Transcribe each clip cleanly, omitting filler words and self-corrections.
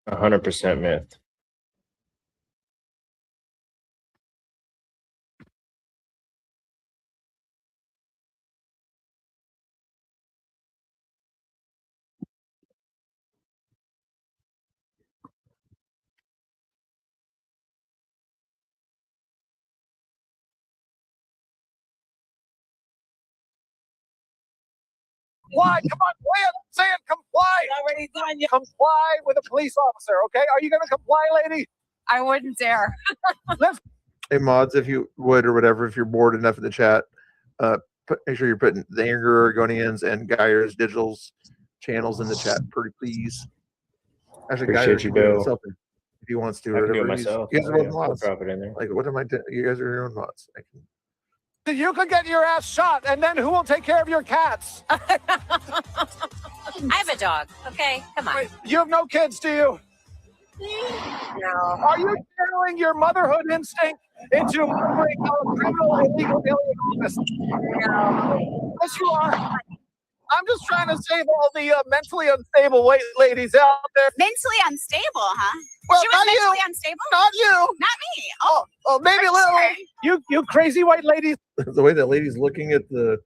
100% myth. Comply. Come on, play it. I'm saying comply. Already done. You. Comply with a police officer, okay? Are you going to comply, lady? I wouldn't dare. Hey, mods, if you would or whatever, if you're bored enough in the chat, make sure you're putting the Angry Oregonians and Geyer's Digital's channels in the chat, pretty please. Actually, Appreciate Geyer you, can do it Bill. himself if he wants to. I Or can do it whatever. myself. You guys are Oh, both yeah, I'll mods. drop it in there. Like, what am I doing? You guys are your own mods. You could get your ass shot, and then who will take care of your cats? I have a dog. Okay, come on. Wait, you have no kids, do you? No. Are you channeling your motherhood instinct into mothering a criminal illegal alien office? No. Yes, you are. I'm just trying to save all the mentally unstable white ladies out there. Mentally unstable, huh? Well, She was not mentally you. unstable? Not you. Not me. Oh, Oh, maybe a little. sure. You crazy white ladies. The way that lady's looking at the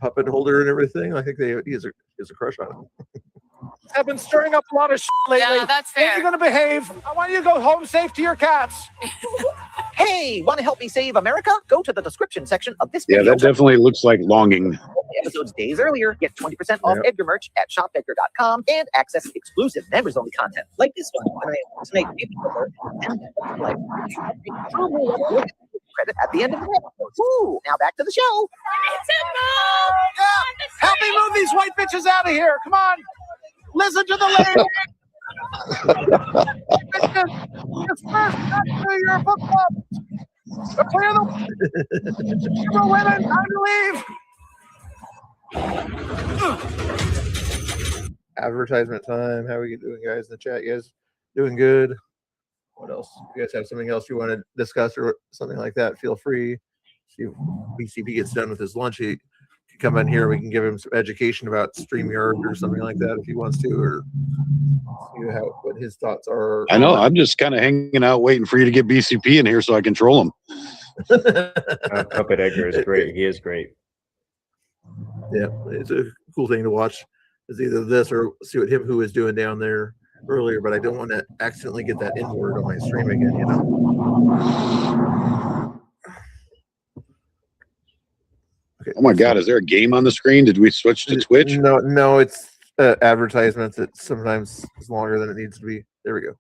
puppet holder and everything, I think he has a crush on him. Have been stirring up a lot of shit lately. Yeah, that's Ain't fair. you gonna behave? I want you to go home safe to your cats. Hey, want to help me save America? Go to the description section of this Yeah, video. that definitely looks like longing. Episodes days earlier. Get 20% off Edgar merch at shopedgar.com and access exclusive members-only content like this one. When I snake and like credit at the end of the episode. Woo! Now back to the show. Yeah. Help me move these white bitches out of here. Come on. Listen to the lady. Disperse back to your book club. Clear the women. Time to leave. Advertisement time. How are you doing, guys, in the chat? You guys doing good? What else? If you guys have something else you want to discuss or something like that, feel free. See if BCP gets done with his lunch, he can come in here. We can give him some education about StreamYard or something like that if he wants to, or see what his thoughts are. I know. I'm just kind of hanging out waiting for you to get BCP in here so I control him. Puppet Edgar is great. He is great. Yeah, it's a cool thing to watch. It's either this or see what who is doing down there earlier, but I don't want to accidentally get that N-word on my stream again, you know. Okay. Oh my God, is there a game on the screen? Did we switch to Twitch? No, it's advertisements. It sometimes is longer than it needs to be. There we go.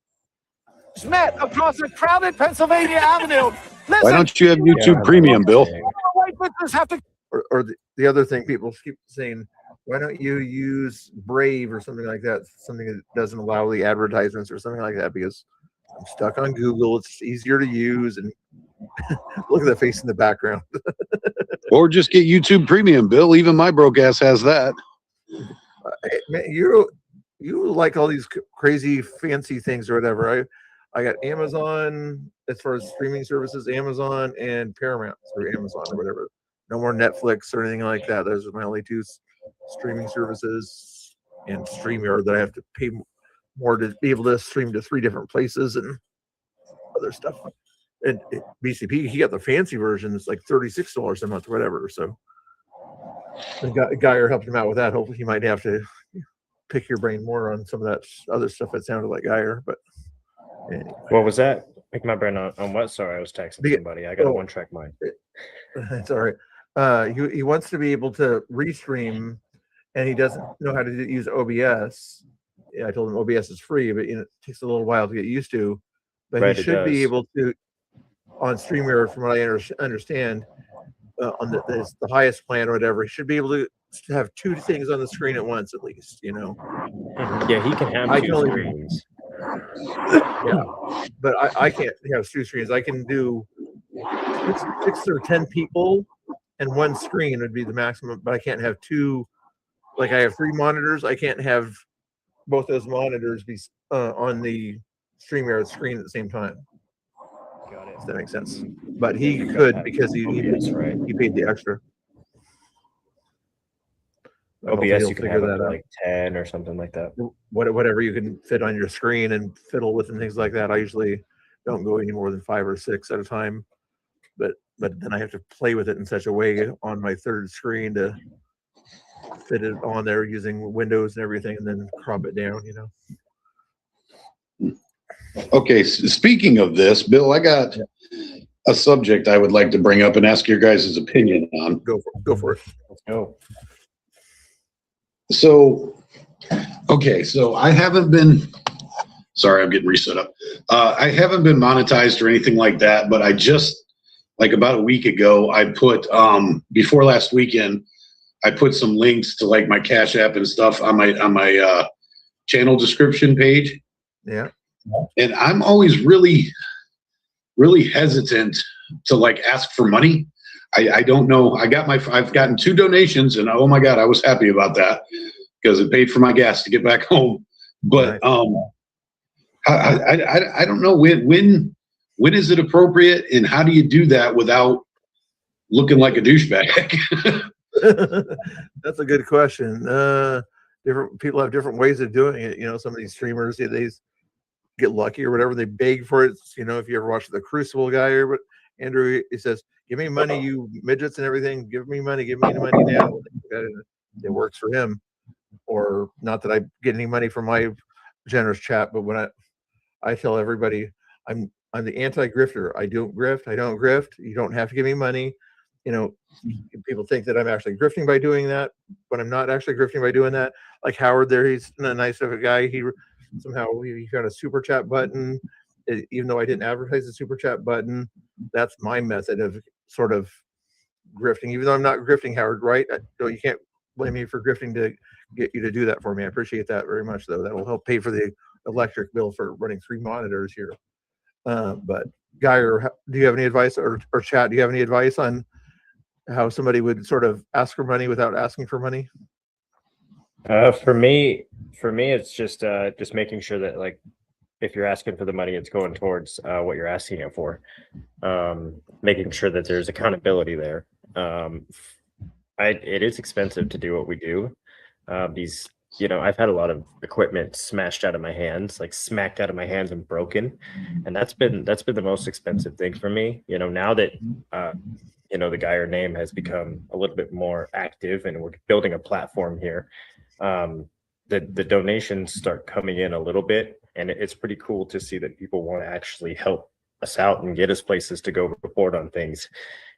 Met across a crowded Pennsylvania Avenue. Listen, Why don't you have YouTube Premium, Bill? white bitches have to. Or the other thing people keep saying, why don't you use Brave or something like that? Something that doesn't allow the advertisements or something like that, because I'm stuck on Google. It's easier to use, and look at the face in the background. Or just get YouTube Premium, Bill. Even my broke ass has that. Man, you like all these crazy fancy things or whatever. I got Amazon as far as streaming services, Amazon and Paramount through Amazon or whatever. No more Netflix or anything like that. Those are my only two streaming services, and StreamYard that I have to pay more to be able to stream to 3 different places and other stuff. And BCP, he got the fancy version. It's like $36 a month or whatever. So the guy helped him out with that. Hopefully he might have to pick your brain more on some of that other stuff that sounded like Geyer. But anyway. What was that? Pick my brain on what? Sorry, I was texting somebody. I got a one-track mind. It's all right. He wants to be able to restream, and he doesn't know how to use OBS. Yeah, I told him OBS is free, but it takes a little while to get used to. But Right, he it should be does. able to, on StreamYard, from what I understand, on the highest plan or whatever, he should be able to have 2 things on the screen at once, at least. You know. Yeah, he can have 2 screens. Yeah, but I can't have 2 screens. I can do 6 or 10 people, and 1 screen would be the maximum. But I can't have 2. Like I have 3 monitors. I can't have both those monitors be on the StreamYard screen at the same time. Got it. If that makes sense. But he could because he paid the extra. Hopefully OBS you'll you can figure have up that to out. like 10 or something like that. Whatever you can fit on your screen and fiddle with and things like that. I usually don't go any more than 5 or 6 at a time, but then I have to play with it in such a way on my third screen to fit it on there using Windows and everything, and then crop it down. Okay, speaking of this, Bill, I got a subject I would like to bring up and ask your guys' opinion on. Go for it. Let's go. So, okay, so I haven't been, sorry, I'm getting reset up. I haven't been monetized or anything like that, but I just, like about a week ago, I put, before last weekend, I put some links to like my Cash App and stuff on my channel description page. Yeah. And I'm always really hesitant to like ask for money. I don't know. I've gotten 2 donations, and oh my God, I was happy about that because it paid for my gas to get back home. But I don't know when is it appropriate, and how do you do that without looking like a douchebag? That's a good question. Different people have different ways of doing it. Some of these streamers, they get lucky or whatever, they beg for it. If you ever watch the Crucible guy, or what Andrew, he says, "Give me money, you midgets and everything. Give me money the money now." It works for him. Or not that I get any money from my generous chat, but when I tell everybody I'm the anti-grifter. I don't grift. You don't have to give me money. People think that I'm actually grifting by doing that, but I'm not actually grifting by doing that. Like Howard there, he's a nice of a guy. He got a super chat button, even though I didn't advertise the super chat button. That's my method of sort of grifting, even though I'm not grifting, Howard, right? You can't blame me for grifting to get you to do that for me. I appreciate that very much, though. That'll help pay for the electric bill for running 3 monitors here. But Guy, do you have any advice, or chat, do you have any advice on how somebody would sort of ask for money without asking for money? For me, it's just making sure that, like, if you're asking for the money, it's going towards what you're asking it for. Making sure that there's accountability there. It is expensive to do what we do. I've had a lot of equipment smashed out of my hands, like smacked out of my hands and broken, and that's been the most expensive thing for me. Now that the Geyer name has become a little bit more active and we're building a platform here, the donations start coming in a little bit, and it's pretty cool to see that people want to actually help us out and get us places to go report on things.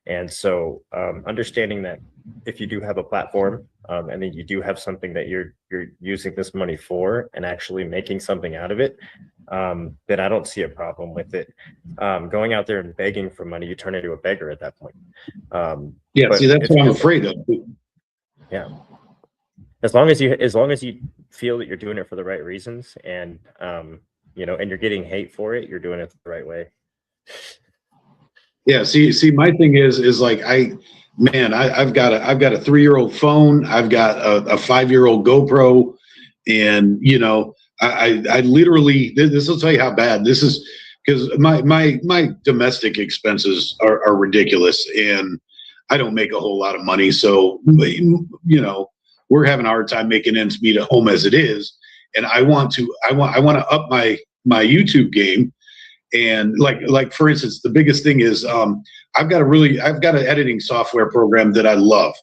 And so understanding that if you do have a platform and then you do have something that you're using this money for and actually making something out of it, then I don't see a problem with it. Going out there and begging for money, you turn into a beggar at that point. See, that's what I'm afraid of. Yeah. As long as you feel that you're doing it for the right reasons, and and you're getting hate for it, you're doing it the right way. Yeah, see, my thing is like I've got a 3-year-old phone, I've got a 5-year-old GoPro, and I literally, this will tell you how bad this is, because my domestic expenses are ridiculous, and I don't make a whole lot of money, so we're having a hard time making ends meet at home as it is, and I want to up my YouTube game. And like for instance, the biggest thing is I've got an editing software program that I love.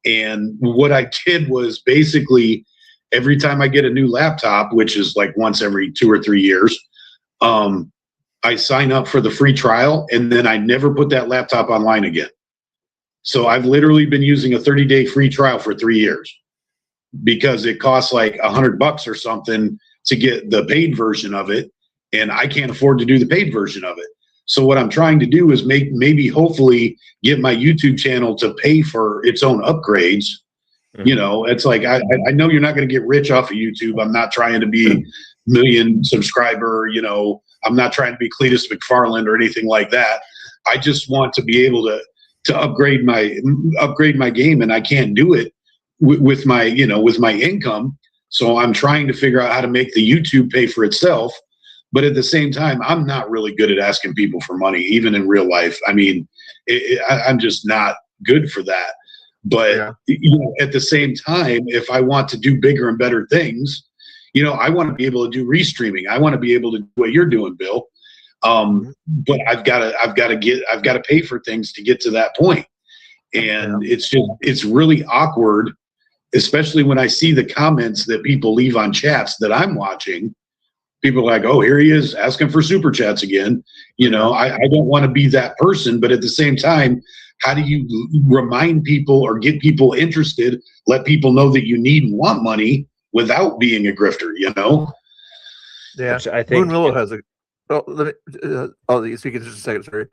And what I did was basically every time I get a new laptop, which is like once every 2 or 3 years, I sign up for the free trial, and then I never put that laptop online again. So I've literally been using a 30-day free trial for 3 years because it costs like $100 or something to get the paid version of it. And I can't afford to do the paid version of it. So what I'm trying to do is hopefully get my YouTube channel to pay for its own upgrades. Mm-hmm. It's like, I know you're not going to get rich off of YouTube. I'm not trying to be million subscriber, I'm not trying to be Cletus McFarland or anything like that. I just want to be able to upgrade my game, and I can't do it with my income. So I'm trying to figure out how to make the YouTube pay for itself. But at the same time, I'm not really good at asking people for money, even in real life. I mean, I'm just not good for that. But you know, at the same time, if I want to do bigger and better things, you know, I want to be able to do restreaming. I want to be able to do what you're doing, Bill. But I've got to pay for things to get to that point. And it's really awkward, especially when I see the comments that people leave on chats that I'm watching. People are like, oh, here he is asking for super chats again. You know, I don't want to be that person, but at the same time, how do you remind people or get people interested, let people know that you need and want money without being a grifter, you know? Yeah. Which I think Moon Willow has a, well, let me, I'll speak in just a second, sorry.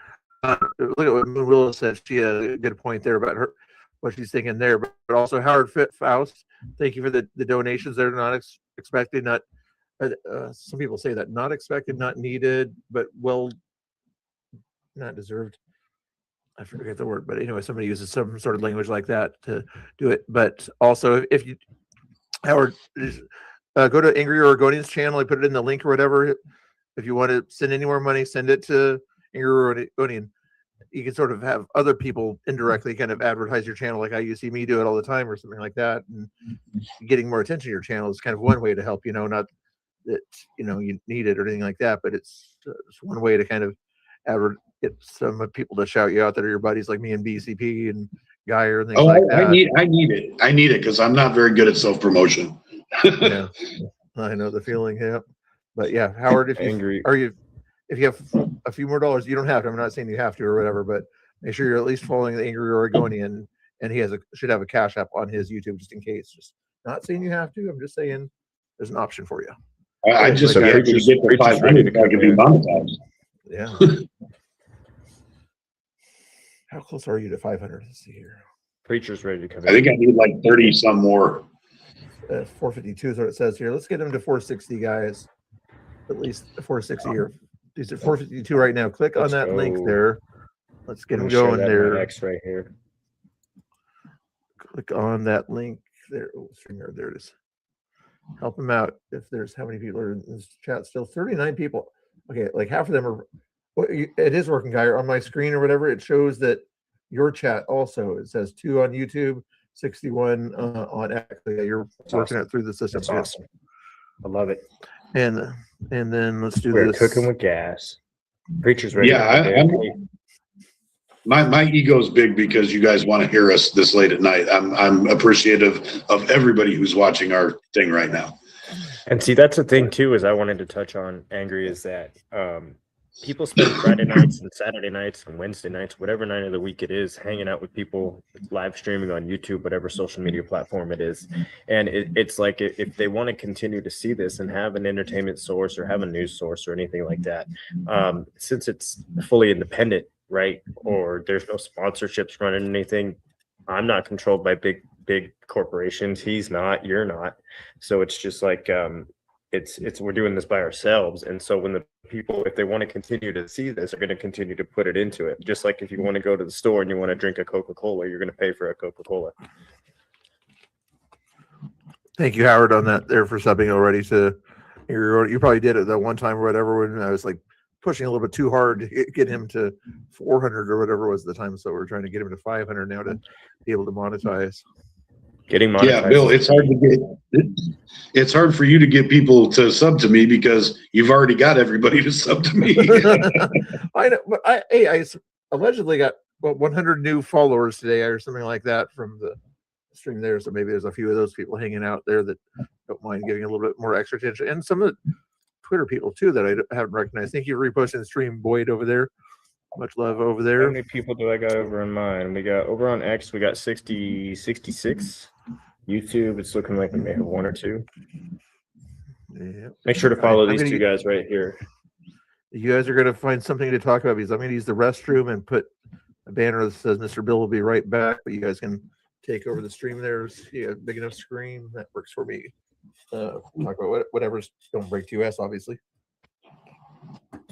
Look at what Moon Willow said. She had a good point there about her, what she's thinking there, but also Howard Faust, thank you for the donations. They're not expected, not, some people say that, not expected, not needed, but well, not deserved. I forget the word, but anyway, somebody uses some sort of language like that to do it. But also, if you, Howard, go to Angry Oregonian's channel. I put it in the link or whatever. If you want to send any more money, send it to Angry Oregonian. You can sort of have other people indirectly kind of advertise your channel, like how you see me do it all the time, or something like that. And getting more attention to your channel is kind of one way to help. You know, not that you know you need it or anything like that, but it's one way to kind of get some people to shout you out that are your buddies, like me and BCP and Geyer and things like that. I need it because I'm not very good at self promotion. Yeah, I know the feeling. Yeah, but yeah, Howard, if you have a few more dollars, you don't have to. I'm not saying you have to or whatever, but make sure you're at least following the Angry Oregonian, and he should have a cash app on his YouTube just in case. Just not saying you have to. I'm just saying there's an option for you. I just got to get to 500 if I can be monetized. Yeah. How close are you to 500? Let's see here. Preacher's ready to come I think I need like 30 some more. 452 is what it says here. Let's get him to 460, guys. At least 460 here. He's at 452 right now. Click on that link there. Let's get him going there. X right here. Click on that link there. Oh, there it is. Help him out. If there's how many people are in this chat still? 39 people. Okay, like half of them are. Well, it is working, Guy. On my screen or whatever, it shows that your chat also. It says 2 on YouTube, 61 on X. Yeah, you're working it through the system. That's awesome. I love it. And then let's do We're this. cooking with gas. Preacher's ready. Yeah, my ego's big because you guys want to hear us this late at night. I'm appreciative of everybody who's watching our thing right now. And see, that's the thing too, is I wanted to touch on, Angry, is that people spend Friday nights and Saturday nights and Wednesday nights, whatever night of the week it is, hanging out with people, live streaming on YouTube, whatever social media platform it is. And it's like, if they want to continue to see this and have an entertainment source or have a news source or anything like that, since it's fully independent, right? Or there's no sponsorships running anything. I'm not controlled by big corporations. He's not, you're not. So it's just like, we're doing this by ourselves. And so when the people, if they want to continue to see this, are going to continue to put it into it. Just like if you want to go to the store and you want to drink a Coca-Cola, you're going to pay for a Coca-Cola. Thank you, Howard, on that there for subbing already. You probably did it that one time or whatever when I was like pushing a little bit too hard to get him to 400 or whatever was the time. So we're trying to get him to 500 now to be able to monetize. Getting monetized. Yeah, Bill, it's hard for you to get people to sub to me because you've already got everybody to sub to me. I know, but I allegedly got 100 new followers today or something like that from the stream there. So maybe there's a few of those people hanging out there that don't mind giving a little bit more extra attention, and some of the Twitter people too that I haven't recognized. Thank you for reposting the stream, Boyd, over there. Much love over there. How many people do I got over in mine? We got over on X, we got 66. YouTube, it's looking like we may have 1 or 2. Yeah. Make sure to follow these two guys right here. You guys are going to find something to talk about because I'm going to use the restroom and put a banner that says Mr. Bill will be right back, but you guys can take over the stream. There's big enough screen that works for me. Talk about whatever's don't break US, obviously.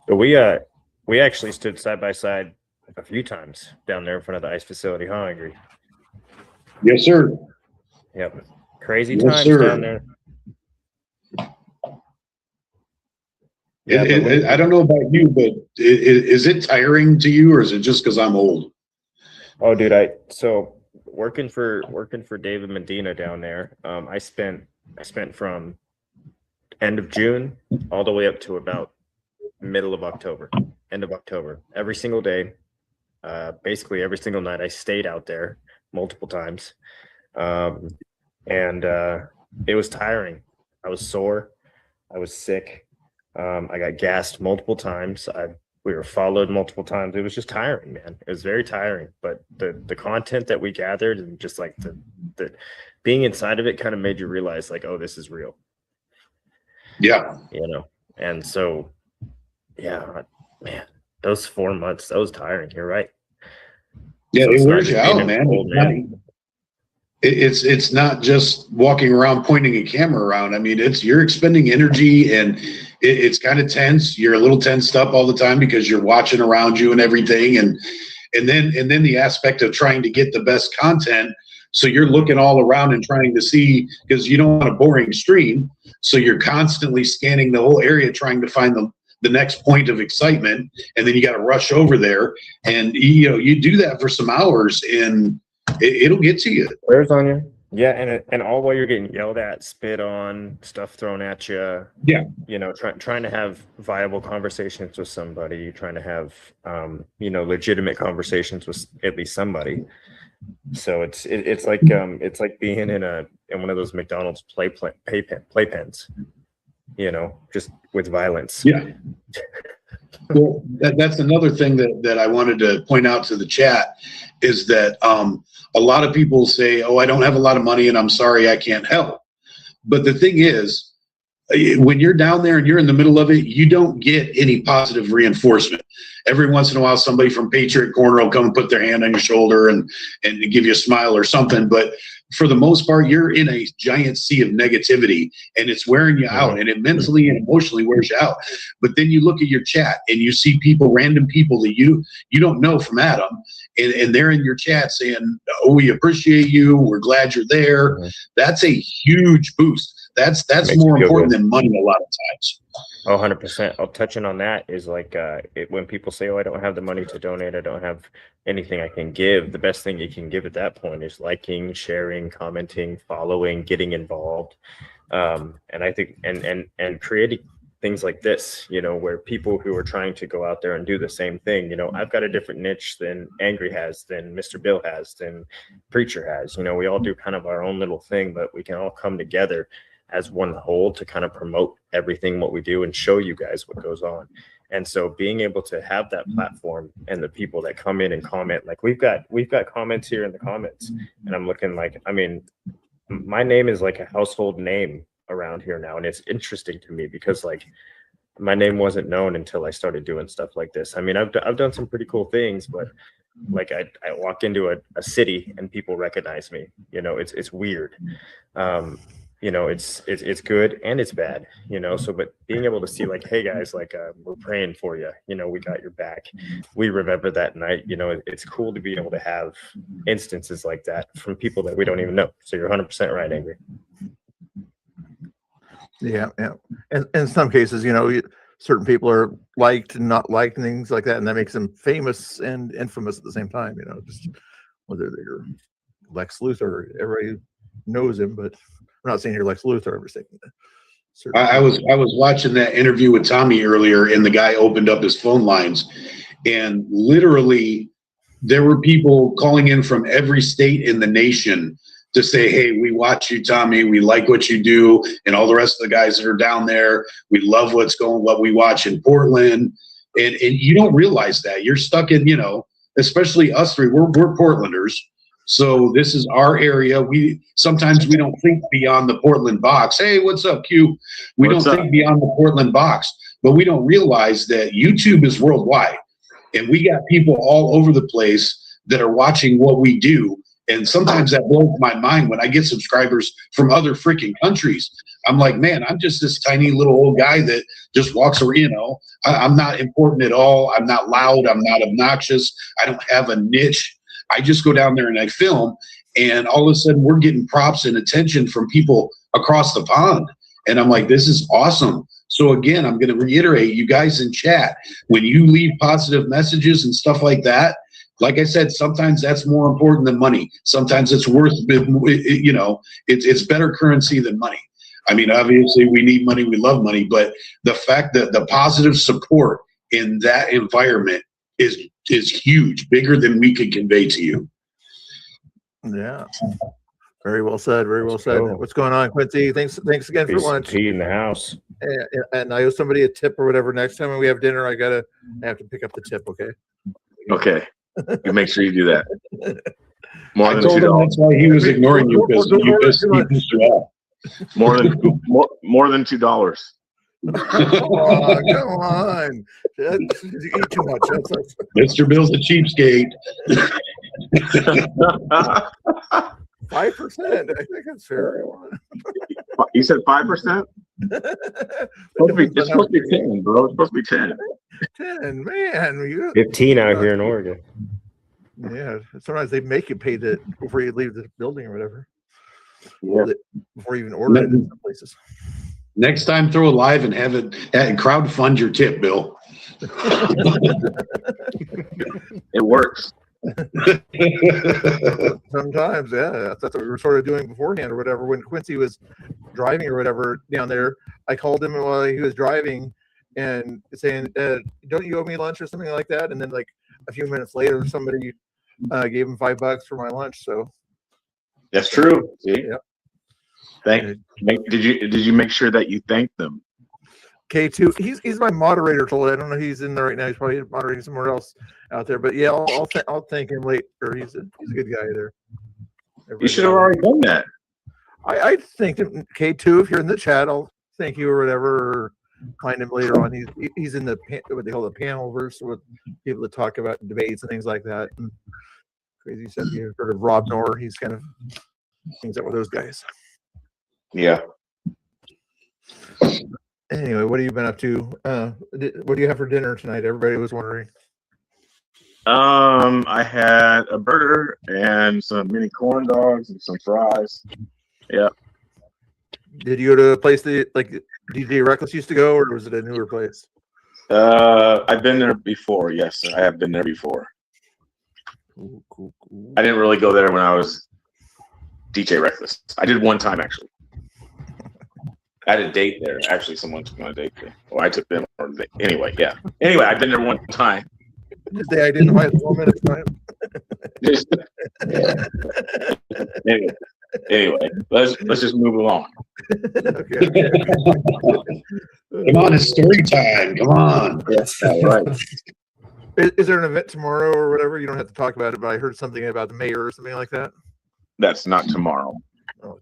So we actually stood side by side a few times down there in front of the ice facility, huh, Angry? Yes, sir. Yep. Crazy Yes, times sir. down there. Yeah, I don't know about you, but is it tiring to you, or is it just because I'm old? Oh, dude, so working for David Medina down there. I spent from end of June all the way up to about middle of October, end of October, every single day, basically every single night. I stayed out there multiple times, and it was tiring. I was sore, I was sick, I got gassed multiple times. We were followed multiple times. It was just tiring, man. It was very tiring. But the content that we gathered and just like the being inside of it kind of made you realize like, oh, this is real. Yeah. You know, and so, yeah, man, those 4 months, that was tiring. You're right. Yeah, So it it's not wears you just being out, an man. old man. It's not just walking around pointing a camera around. I mean, you're expending energy, and it's kind of tense. You're a little tensed up all the time because you're watching around you and everything, and then the aspect of trying to get the best content. So you're looking all around and trying to see, because you don't want a boring stream. So you're constantly scanning the whole area trying to find the next point of excitement, and then you got to rush over there, and you do that for some hours, and it'll get to you. Where's on you? Yeah, and all while you're getting yelled at, spit on, stuff thrown at you. Yeah. You know, trying to have viable conversations with somebody, trying to have legitimate conversations with at least somebody. So it's like being in one of those McDonald's playpens, just with violence. Yeah. Well, that's another thing that I wanted to point out to the chat is that a lot of people say, oh, I don't have a lot of money and I'm sorry, I can't help. But the thing is, when you're down there and you're in the middle of it, you don't get any positive reinforcement. Every once in a while, somebody from Patriot Corner will come and put their hand on your shoulder and give you a smile or something. But for the most part, you're in a giant sea of negativity, and it's wearing you out, and it mentally and emotionally wears you out. But then you look at your chat and you see random people that you don't know from Adam, and they're in your chat saying, oh, we appreciate you, we're glad you're there. That's a huge boost. That's more important than money a lot of times. Oh, 100%. Touching on that is like when people say, oh, I don't have the money to donate, I don't have anything I can give. The best thing you can give at that point is liking, sharing, commenting, following, getting involved. And I think and creating things like this, where people who are trying to go out there and do the same thing, I've got a different niche than Angry has, than Mr. Bill has, than Preacher has. We all do kind of our own little thing, but we can all come together as one whole to kind of promote everything what we do and show you guys what goes on. And so being able to have that platform and the people that come in and comment, like we've got comments here in the comments, and I'm looking like, I mean, my name is like a household name around here now, and it's interesting to me because like my name wasn't known until I started doing stuff like this. I mean, I've done some pretty cool things, but like I walk into a city and people recognize me. It's weird. It's good and it's bad, so, but being able to see like, hey guys, like, we're praying for you, we got your back. We remember that night, it's cool to be able to have instances like that from people that we don't even know. So you're 100% right, Angry. Yeah. And in some cases, certain people are liked and not liked and things like that, and that makes them famous and infamous at the same time, just whether they're Lex Luthor, everybody knows him, but we're not saying here Lex Luthor ever saying that. I was watching that interview with Tommy earlier, and the guy opened up his phone lines, and literally there were people calling in from every state in the nation to say, hey, we watch you, Tommy, we like what you do, and all the rest of the guys that are down there, we love what we watch in Portland. And you don't realize that. You're stuck in, especially us three, we're Portlanders. So this is our area. Sometimes we don't think beyond the Portland box. Hey, what's up, Q? We don't think beyond the Portland box, but we don't realize that YouTube is worldwide, and we got people all over the place that are watching what we do. And sometimes that blows my mind when I get subscribers from other freaking countries. I'm like, man, I'm just this tiny little old guy that just walks around, I'm not important at all. I'm not loud. I'm not obnoxious. I don't have a niche. I just go down there and I film, and all of a sudden we're getting props and attention from people across the pond. And I'm like, this is awesome. So again, I'm going to reiterate, you guys in chat, when you leave positive messages and stuff like that, like I said, sometimes that's more important than money. Sometimes it's worth, you know, it's better currency than money. I mean, obviously we need money, we love money, but the fact that the positive support in that environment is huge, bigger than we could convey to you. Yeah. Very well said. Very well said. Oh. What's going on, Quincy? Thanks again for lunch. Tea in the house. And I owe somebody a tip or whatever. Next time when we have dinner, I have to pick up the tip. Okay. Okay. You make sure you do that. More I than told him $2. that's why he was ignoring you, because you pissed you off. More than $2. Oh, come on. You eat too much. Mr. Bill's a cheapskate. 5%. I think that's fair. You said 5%? It's supposed to be 10, bro. It's supposed to be 10. 10, man. 15 out here in Oregon. Yeah. Sometimes they make you pay that before you leave the building or whatever. Yeah. Before you even order it in some places. Next time, throw a live and have it and crowdfund your tip, Bill. It works. Sometimes, yeah. That's what we were sort of doing beforehand or whatever. When Quincy was driving or whatever down there, I called him while he was driving and saying, don't you owe me lunch or something like that? And then like a few minutes later, somebody gave him $5 for my lunch. So That's true. See? Yeah. Did you make sure that you thanked them? K2, he's my moderator. I don't know. He's in there right now. He's probably moderating somewhere else out there. But yeah, I'll thank him later. He's a good guy there. You should have already done that. I think K2, if you're in the chat, I'll thank you or whatever. Or find him later on. He's in the what they call the panel verse with people that talk about debates and things like that. And crazy stuff. You've heard of Rob Knorr? He's kind of hangs out with those guys. Yeah. Anyway, what have you been up to? What do you have for dinner tonight? Everybody was wondering. I had a burger and some mini corn dogs and some fries. Yeah. Did you go to a place that like DJ Reckless used to go, or was it a newer place? I've been there before. Yes, I have been there before. Cool. I didn't really go there when I was DJ Reckless. I did one time actually. I had a date there. Actually, someone took me on a date there. Well, I took them. Anyway, yeah. Anyway, I've been there one time. Did they identify the woman at the time? Anyway, let's just move along. Okay. Come on, it's story time. Come on. Yes, right. Is there an event tomorrow or whatever? You don't have to talk about it, but I heard something about the mayor or something like that. That's not tomorrow. Oh,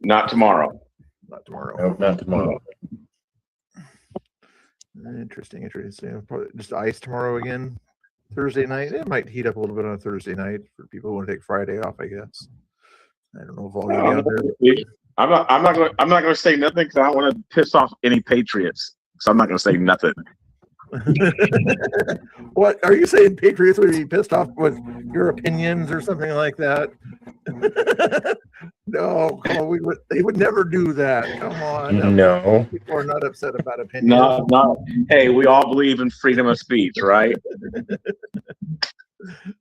Not tomorrow. not tomorrow. Nope, not tomorrow. Interesting. Probably just ice tomorrow again. Thursday night. It might heat up a little bit on a Thursday night for people who want to take Friday off, I guess. I don't know if I'll go down there. I'm not gonna say nothing because I don't want to piss off any Patriots. So I'm not gonna say nothing. What are you saying? Patriots would be pissed off with your opinions or something like that? No, they would never do that. Come on. No. People are not upset about opinions. No. Hey, we all believe in freedom of speech, right?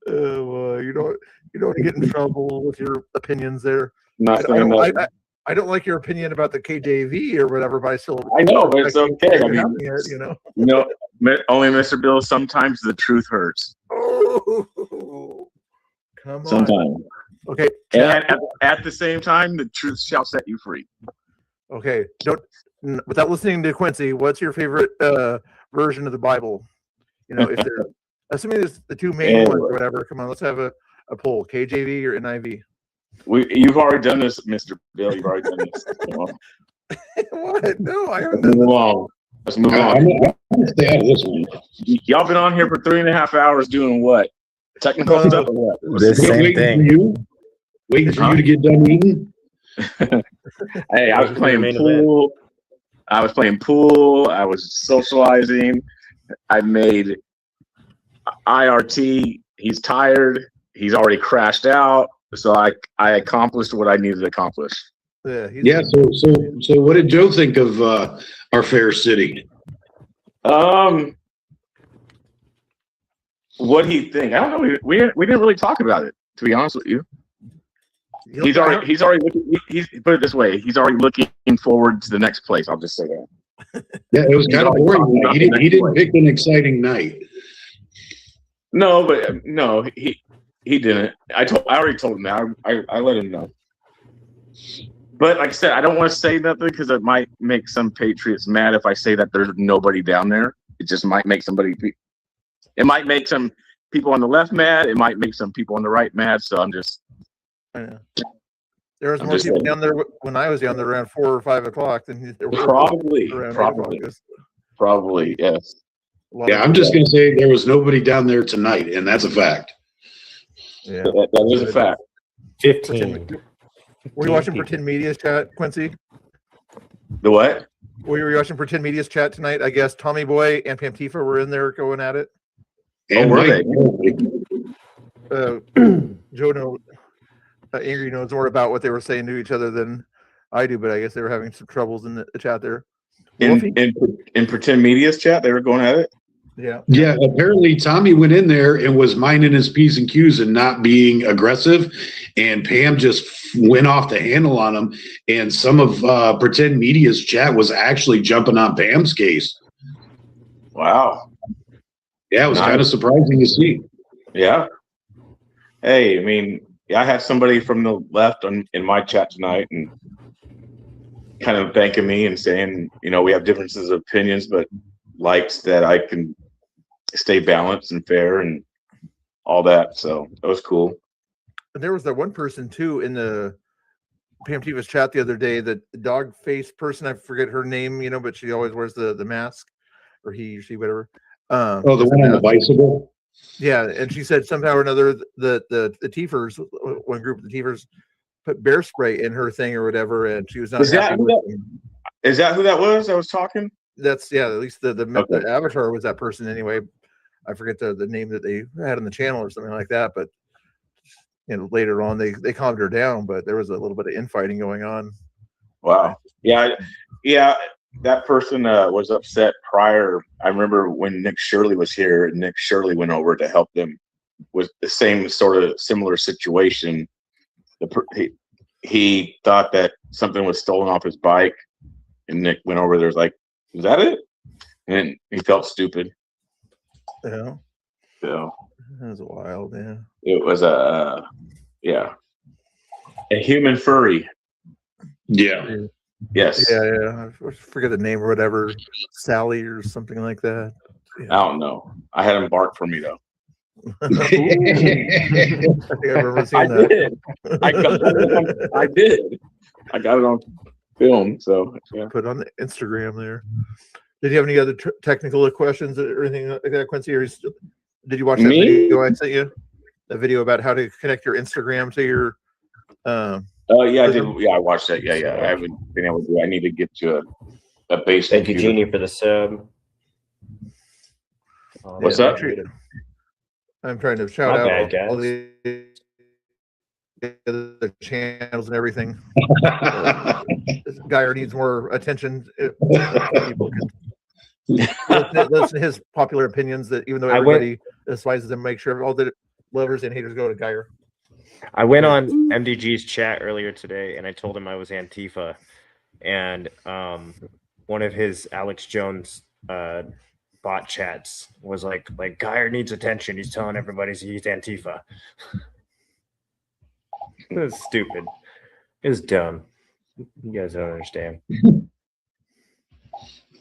Well, you don't get in trouble with your opinions there. Nothing. I don't like your opinion about the KJV or whatever, but I still. I know, but it's okay. I mean, only Mr. Bill. Sometimes the truth hurts. Oh, come on. Sometimes. Okay. And at the same time, the truth shall set you free. Okay. Without listening to Quincy, what's your favorite version of the Bible? You know, if they're assuming there's the two main ones or whatever. Come on, let's have a poll: KJV or NIV. You've already done this, Mr. Bill. You've already done this. What? No, I haven't. Let's move along. Let's move on. I'm gonna stay out of this one. Y'all been on here for 3.5 hours doing what? Technical stuff or what? The same thing. Waiting for you to get done eating. Hey, I was playing pool. I was socializing. I made IRT. He's tired. He's already crashed out. So I accomplished what I needed to accomplish. Yeah. So what did Joe think of our fair city? what he think. I don't know. We didn't really talk about it, to be honest with you. He's already looking. He's put it this way. He's already looking forward to the next place. I'll just say that. Yeah, it was kind of boring. He didn't pick an exciting night. No, but no, he didn't. I already told him that. I let him know. But like I said, I don't want to say nothing because it might make some patriots mad if I say that there's nobody down there. It just might make it might make some people on the left mad. It might make some people on the right mad. So I'm just. I know. There was more people down there when I was down there around 4 or 5 o'clock than there were probably yes. Yeah, I'm just gonna say there was nobody down there tonight, and that's a fact. Yeah, that is a fact. 15. Were you watching Pretend Media's chat, Quincy? The what? Were you watching Pretend Media's chat tonight? I guess Tommy Boy and Pam Tifa were in there going at it. And were they? Joe Angry knows more about what they were saying to each other than I do, but I guess they were having some troubles in the chat there. In Pretend Media's chat, they were going at it. Yeah. Apparently, Tommy went in there and was minding his P's and Q's and not being aggressive, and Pam just went off the handle on him. And some of Pretend Media's chat was actually jumping on Pam's case. Wow. Yeah, it was kind of surprising to see. Yeah. Hey, I mean, I had somebody from the left in my chat tonight and kind of thanking me and saying, we have differences of opinions, but likes that I can stay balanced and fair and all that. So that was cool. And there was that one person too in the Pam Tifa's chat the other day, the dog face person. I forget her name, but she always wears the mask, or he, she, whatever. The one on the bicycle. Yeah, and she said somehow or another the Tifers, one group of the Tifers, put bear spray in her thing or whatever, and she was not. Is that who that was that was talking? That's at least the avatar was that person anyway. I forget the name that they had on the channel or something like that, but later on they calmed her down, but there was a little bit of infighting going on. Wow. Yeah. That person was upset prior. I remember when Nick Shirley was here, and Nick Shirley went over to help them with the same sort of similar situation. He thought that something was stolen off his bike, and Nick went over there, was like, "Is that it?" And he felt stupid. Yeah. So that was wild. Yeah. It was a human furry. Yeah. Yes. Yeah. I forget the name or whatever, Sally or something like that. Yeah. I don't know. I had him bark for me though. I think I remember seeing that. I did. I got it on film. So yeah. Put it on the Instagram there. Did you have any other technical questions or anything like that, Quincy? Or did you watch that video I sent you? The video about how to connect your Instagram to your. Yeah, I did. Yeah, I watched that. Yeah. I haven't been able to do it. I need to get to a base. Thank you, Jeannie, for the sub. What's that? I'm trying to shout out all the other channels and everything. This guy needs more attention. People can listen to his popular opinions, that even though everybody despises him, make sure all the lovers and haters go to Geyer. I went on MDG's chat earlier today, and I told him I was Antifa, and one of his Alex Jones bot chats was like Geyer needs attention. He's telling everybody he's Antifa. It was stupid. It was dumb. You guys don't understand. A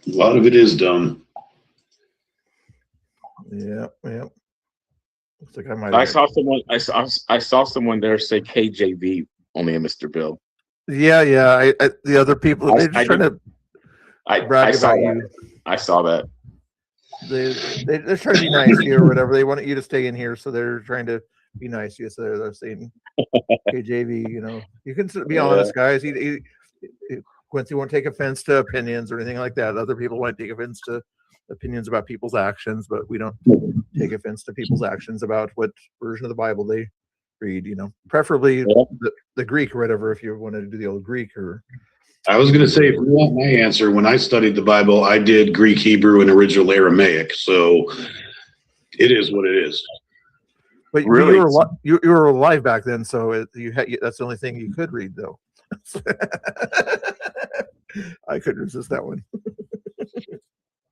lot of it is dumb. Yeah. Looks like I saw someone there say KJV only a Mr. Bill. Yeah. The other people they're just trying to brag about you. I saw that. They're trying to be nice to you or whatever. They want you to stay in here, so they're trying to be nice to you. So they're saying KJV. You can be honest, guys. Quincy won't take offense to opinions or anything like that. Other people won't take offense to opinions about people's actions, but we don't take offense to people's actions about what version of the Bible they read, preferably the Greek or whatever, if you wanted to do the old Greek. Or I was going to say, if you want my answer, when I studied the Bible, I did Greek, Hebrew, and original Aramaic. So It is what it is. But Really? you were alive back then, so that's the only thing you could read, though. I couldn't resist that one.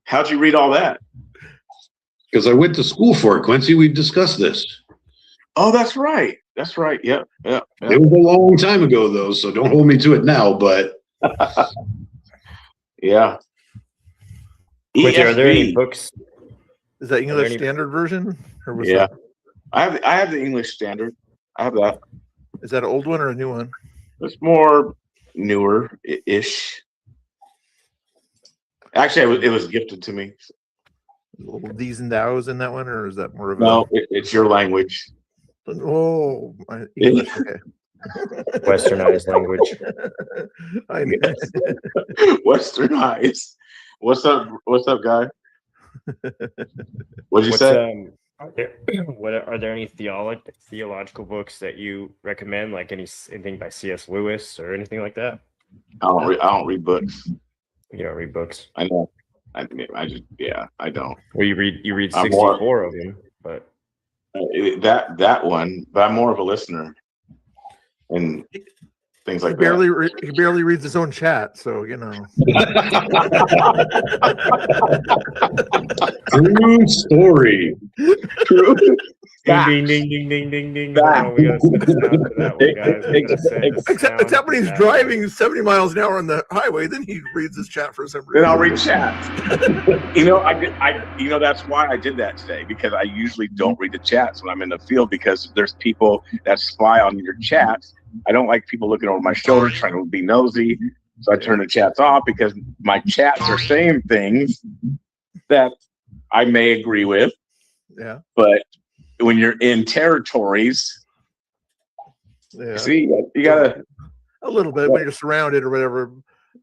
How'd you read all that? Because I went to school for it, Quincy. We've discussed this. Oh, that's right. That's right. Yep. It was a long time ago, though, so don't hold me to it now. But yeah. Quincy, are there any ESV. books? Is that English any- Standard Version? Or was Yeah. that, I have the English Standard. I have that. is that an old one or a new one? It's more newer-ish. Actually, it was gifted to me. These and thous in that one, or is that more of No, it's your language. English, okay. Westernized language. I know. Westernized. What's up, guy? What'd you say? Are there any theological books that you recommend, like anything by C.S. Lewis or anything like that? I don't read books. You don't read books. I know. I don't. Well, you read I'm 64 of them, but That one, but I'm more of a listener and things like that. He barely reads his own chat, so you know. true story. True. ding, ding, ding, ding, ding, ding, ding. Oh, we gotta set a sound for that one, guys. We gotta set a sound Except when for he's that. driving 70 miles an hour on the highway, then he reads his chat for some reason. Then I'll read chats. That's why I did that today, because I usually don't read the chats when I'm in the field, because there's people that spy on your chats. I don't like people looking over my shoulder trying to be nosy. So I turn the chats off, because my chats are saying things that I may agree with. Yeah. But when you're in territories, Yeah. see, you gotta. A little bit when you're surrounded or whatever.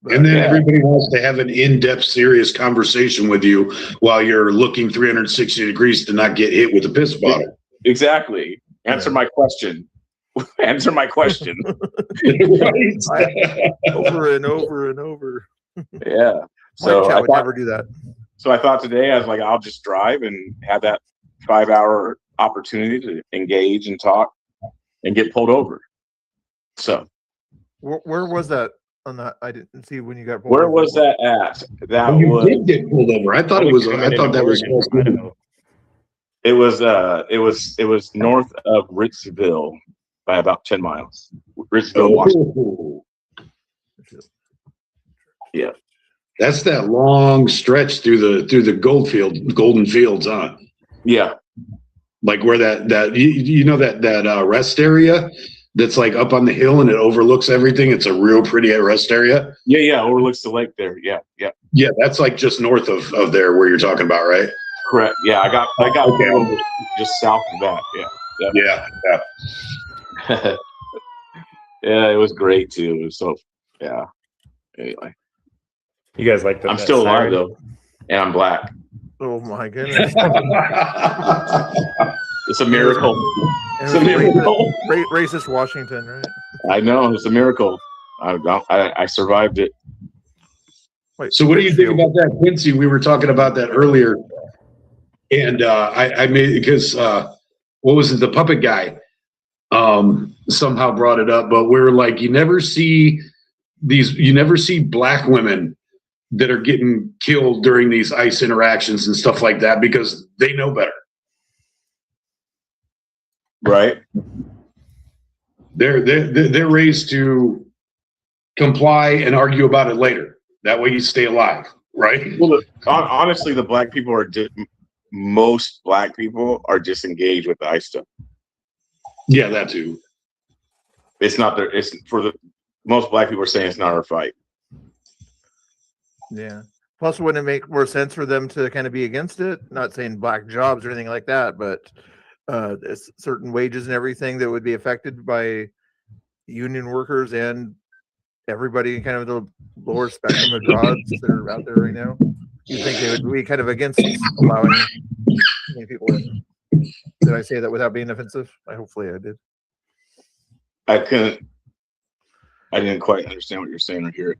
But, And then everybody wants to have an in-depth, serious conversation with you while you're looking 360 degrees to not get hit with a piss bottle. Exactly. Answer my question. Answer my question. Right? over and over and over. Yeah. My So chat I would thought, never do that. so I thought today, I was like, I'll just drive and have that 5-hour opportunity to engage and talk and get pulled over. So Where was that on that? I didn't see when you got pulled where over. was that at? That Oh, you was. did get pulled over. I thought it was. I thought that was. It was north of Ritzville by about 10 miles. Ritzville, Washington. Yeah. That's that long stretch through the golden fields, huh? Yeah. Like where that you know that rest area that's like up on the hill and it overlooks everything. It's a real pretty rest area. Yeah. Overlooks the lake there. Yeah. Yeah, that's like just north of there where you're talking about, right? Correct. Yeah. I got Okay. over just south of that. Yeah. Yeah. Yeah, it was great too. It was so, yeah. Anyway, You guys like that? I'm still alive though, and I'm black. Oh my goodness. It's a miracle. And It's a miracle. Racist Washington, right? I know, it's a miracle. I survived it. Wait, So what do you think about that, Quincy? We were talking about that earlier, and I made because what was it? The puppet guy somehow brought it up, but we're like, you never see black women that are getting killed during these ICE interactions and stuff like that because they know better. Right. They're raised to comply and argue about it later. That way you stay alive, right? Well, honestly, most black people are disengaged with the ICE stuff. Yeah, that too. It's not their. It's for the most black people are saying it's not our fight. Yeah. Plus, wouldn't it make more sense for them to kind of be against it? Not saying black jobs or anything like that, but there's certain wages and everything that would be affected by union workers and everybody in kind of the lower spectrum of jobs that are out there right now. You think they would be kind of against allowing people in? Did I say that without being offensive? Hopefully I did. I didn't quite understand what you're saying or hear it.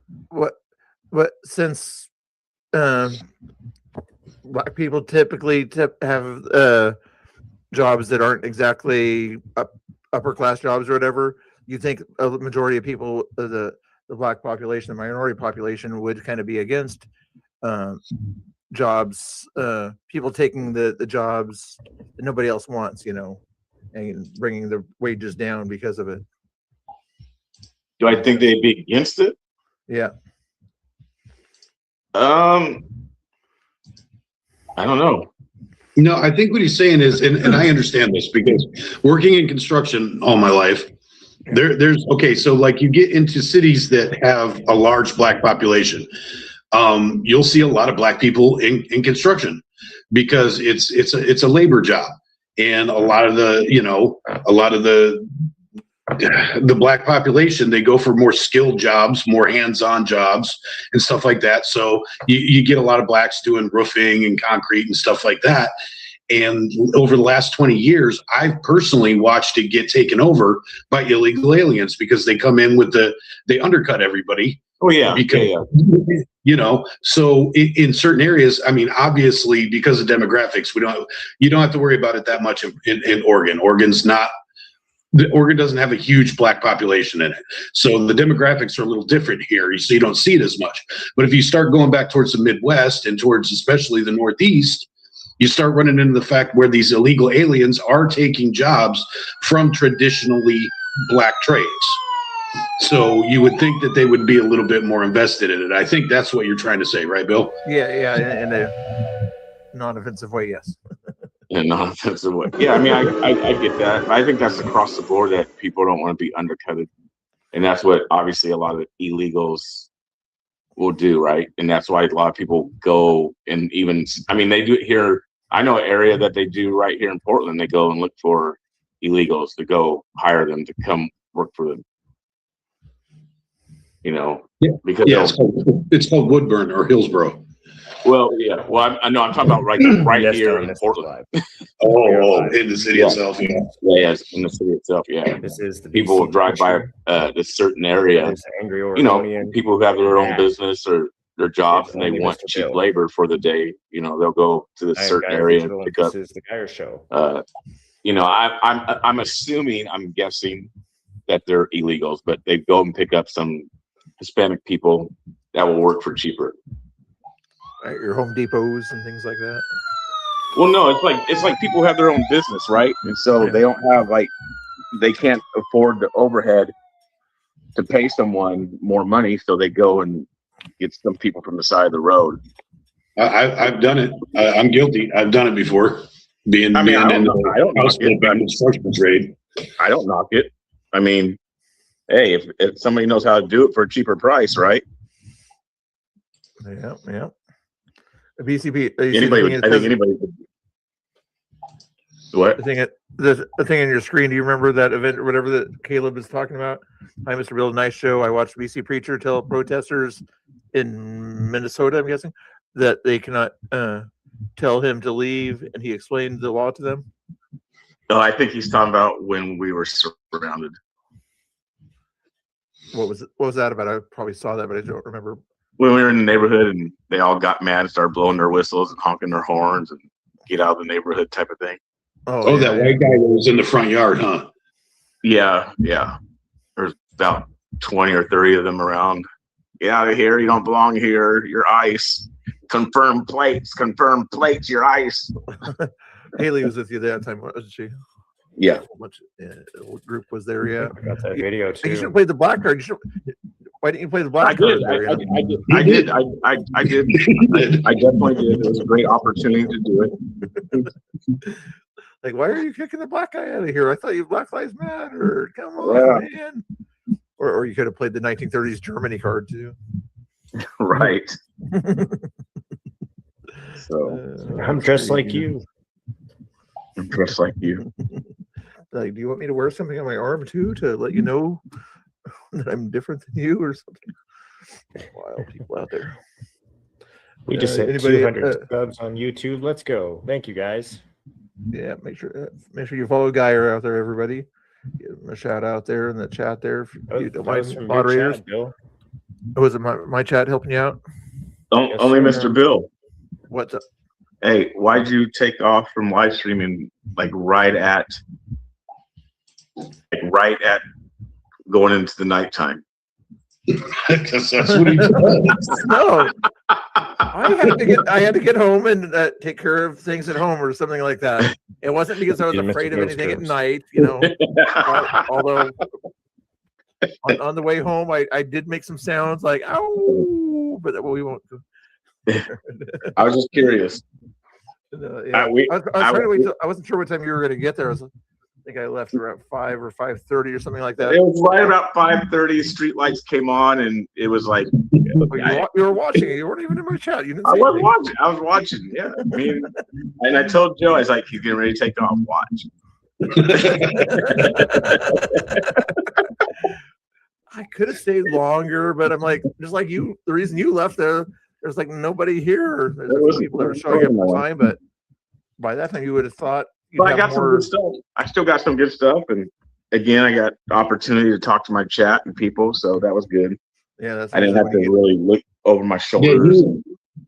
But since black people typically have jobs that aren't exactly upper class jobs or whatever, you think a majority of people, the black population, the minority population, would kind of be against jobs, people taking the jobs that nobody else wants, and bringing the wages down because of it. Do I think they'd be against it? Yeah. I don't know. No, I think what he's saying is, and I understand this because working in construction all my life, there's okay. So like you get into cities that have a large black population, you'll see a lot of black people in construction because it's a labor job, and a lot of the black population, they go for more skilled jobs, more hands-on jobs and stuff like that. So you get a lot of blacks doing roofing and concrete and stuff like that. And over the last 20 years, I've personally watched it get taken over by illegal aliens because they come in with they undercut everybody. Oh yeah. Because, so in certain areas, I mean, obviously because of demographics, you don't have to worry about it that much in Oregon. Oregon doesn't have a huge black population in it. So the demographics are a little different here. So you don't see it as much. But if you start going back towards the Midwest and towards especially the Northeast, you start running into the fact where these illegal aliens are taking jobs from traditionally black trades. So you would think that they would be a little bit more invested in it. I think that's what you're trying to say, right, Bill? Yeah, in a non-offensive way, yes. In a non-offensive way. Yeah, I mean, I get that. I think that's across the board that people don't want to be undercutted. And that's what obviously a lot of illegals will do, right? And that's why a lot of people go and even, I mean, they do it here. I know an area that they do right here in Portland. They go and look for illegals to go hire them to come work for them. Because it's called Woodburn or Hillsborough. Well, yeah. Well, I know I'm talking about right here in Portland. In the city itself. Yeah. Yes, in the city itself. Yeah. This is the people will drive by this certain area. Angry Oregonian. People who have their own business or their jobs and they want cheap labor for the day. They'll go to this certain area and pick up. This is the Geyer Show. I'm assuming, I'm guessing that they're illegals, but they go and pick up some Hispanic people that will work for cheaper. Your Home Depots and things like that. Well, no, it's like people have their own business, right? And so they don't have they can't afford the overhead to pay someone more money, so they go and get some people from the side of the road. I've done it. I'm guilty. I've done it before. I don't knock it. I don't knock it. I mean, hey, if somebody knows how to do it for a cheaper price, right? Yeah. BCP. I think anybody would. What? The thing on your screen. Do you remember that event or whatever that Caleb is talking about? Hi, Mr. Bill. Nice show. I watched BC Preacher tell protesters in Minnesota, I'm guessing, that they cannot tell him to leave, and he explained the law to them. No, I think he's talking about when we were surrounded. What was that about? I probably saw that, but I don't remember. When we were in the neighborhood and they all got mad and started blowing their whistles and honking their horns and get out of the neighborhood type of thing. Oh, that white guy that was in the front yard, huh? Yeah. There's about 20 or 30 of them around. Get out of here. You don't belong here. You're ICE. Confirm plates, you're ICE. Haley was with you that time, wasn't she? Yeah. What group was there? Yeah. I got that video too. You should have played the black card. Why didn't you play the black card? I did. I definitely did. It was a great opportunity to do it. Like, why are you kicking the black guy out of here? I thought you Black Lives Matter. Come on, man. Or you could have played the 1930s Germany card too. Right. So I'm dressed like you. I'm dressed like you. Like, do you want me to wear something on my arm too to let you know that I'm different than you or something? Wild people out there. We just hit 200 subs on YouTube. Let's go. Thank you, guys. Yeah, make sure you follow Geyer out there, everybody. Give him a shout out there in the chat there. If you don't mind, moderators. Bill. Was it my chat helping you out? Only Mr. Bill. What's up? Hey, why'd you take off from live streaming like right at going into the nighttime? Because that's what he does. No, I had to get home and take care of things at home or something like that. It wasn't because I was Yeah, Mr. afraid of Ghost anything at Ghost. night, although on the way home I did make some sounds like ow, but we won't. I was just curious. Yeah. I was trying to wait till, I wasn't sure what time you were going to get there. I think I left around 5 or 5:30 or something like that. It was right about 5:30. Street lights came on, and it was like You were watching it. You weren't even in my chat. You didn't. I See was anything. watching. I was watching. Yeah, I mean, and I told Joe, I was like, he's getting ready to take off. Watch. I could have stayed longer, but I'm like, just like you. The reason you left there's like nobody here. There's a few people that are showing up on time, but by that time you would have thought. But I got some good stuff. I still got some good stuff, and again, I got opportunity to talk to my chat and people, so that was good. Yeah, that's. I didn't have to really look over my shoulders. Yeah,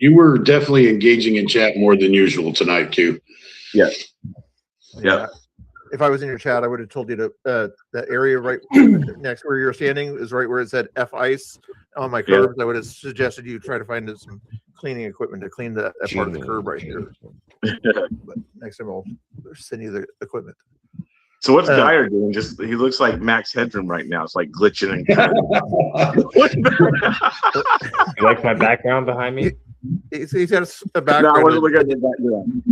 you were definitely engaging in chat more than usual tonight, Q. Yeah. Yeah. If I was in your chat, I would have told you to that area right next where you're standing is right where it said F ice on my curbs. I would have suggested you try to find some cleaning equipment to clean that part of the curb right here. But next time I'll send you the equipment. So what's Geyer doing? Just he looks like Max Headroom right now. It's like glitching and You like my background behind me? He's got a No, background. I wasn't looking at the background.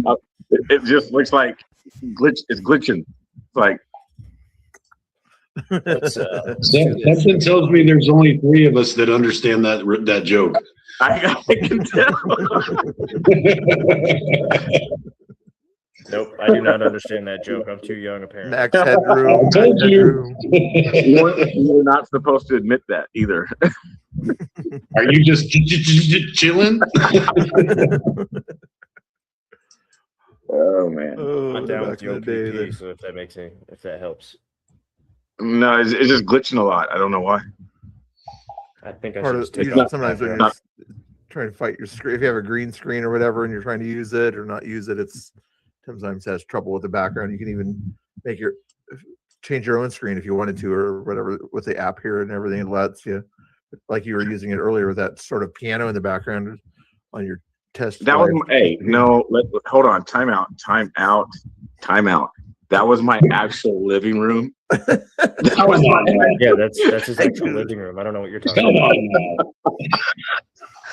It just looks like it's glitching. It's like Something tells me there's only 3 of us that understand that joke. I can tell. Nope, I do not understand that joke. I'm too young, apparently. Max Headroom. I told you. You're not supposed to admit that either. Are you just chilling? Oh man. I'm down with back in the the day, OPP, so if that helps. No, it's just glitching a lot. I don't know why. I think I Part should of just take off sometimes when background. you're trying to fight your screen, if you have a green screen or whatever, and you're trying to use it or not use it, it's sometimes has trouble with the background. You can even change your own screen if you wanted to, or whatever with the app here and everything. It lets you, like you were using it earlier with that sort of piano in the background on your test. That was hold on. Time out. That was my actual living room. That was Yeah, that's his actual living room. I don't know what you're talking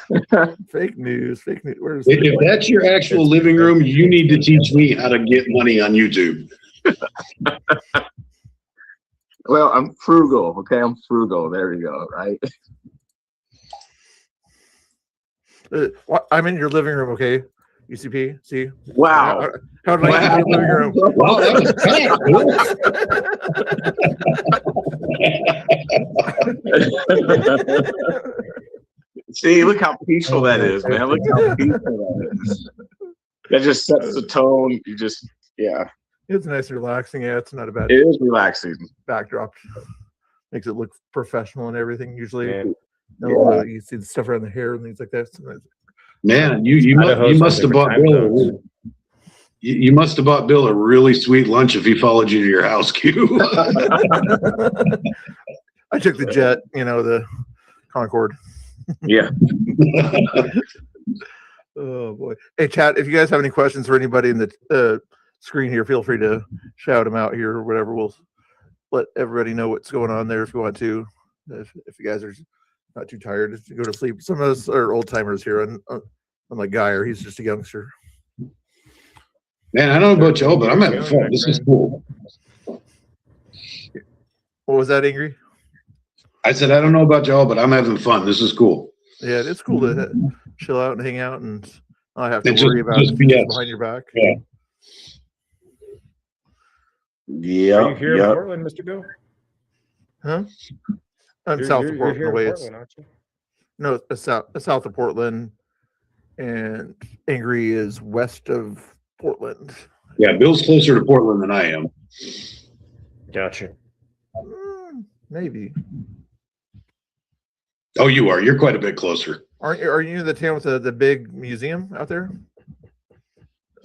about. Fake news. Where's If that's your actual living room, you need to teach me how to get money on YouTube. Well, I'm frugal. Okay, I'm frugal. There you go. Right. I'm in your living room, okay? UCP, see? Wow. How did I get in your living room? Well, that was See, look how peaceful that is, man. Look how peaceful that is. That just sets the tone. Yeah. It's nice and relaxing. Yeah, it's not a bad It is relaxing. backdrop. Makes it look professional and everything. Usually, Yeah. you see the stuff around the hair and things like that. Sometimes. Man, you must have bought Bill. You must have bought Bill a really sweet lunch if he followed you to your house, Q. I took the jet, the Concorde. Yeah. Oh boy. Hey, chat. If you guys have any questions for anybody in the screen here, feel free to shout them out here or whatever. We'll let everybody know what's going on there if you want to. If you guys are not too tired to go to sleep. Some of us are old timers here, and unlike Geyer, he's just a youngster. Man, I don't know about y'all, but I'm having fun. This is cool. What was that, Ingrid? I said, I don't know about y'all, but I'm having fun. This is cool. Yeah, it's cool to chill out and hang out and not have to And worry about just things BS. behind your back. Yeah. Yeah. Are you here in Portland, Mr. Bill? Huh? I'm You're- south you're of Portland. here The in way Portland, aren't you? no, it's south of Portland, and Angry is west of Portland. Yeah, Bill's closer to Portland than I am. Gotcha. Maybe. Oh, you are. You're quite a bit closer. Are you in the town with the big museum out there?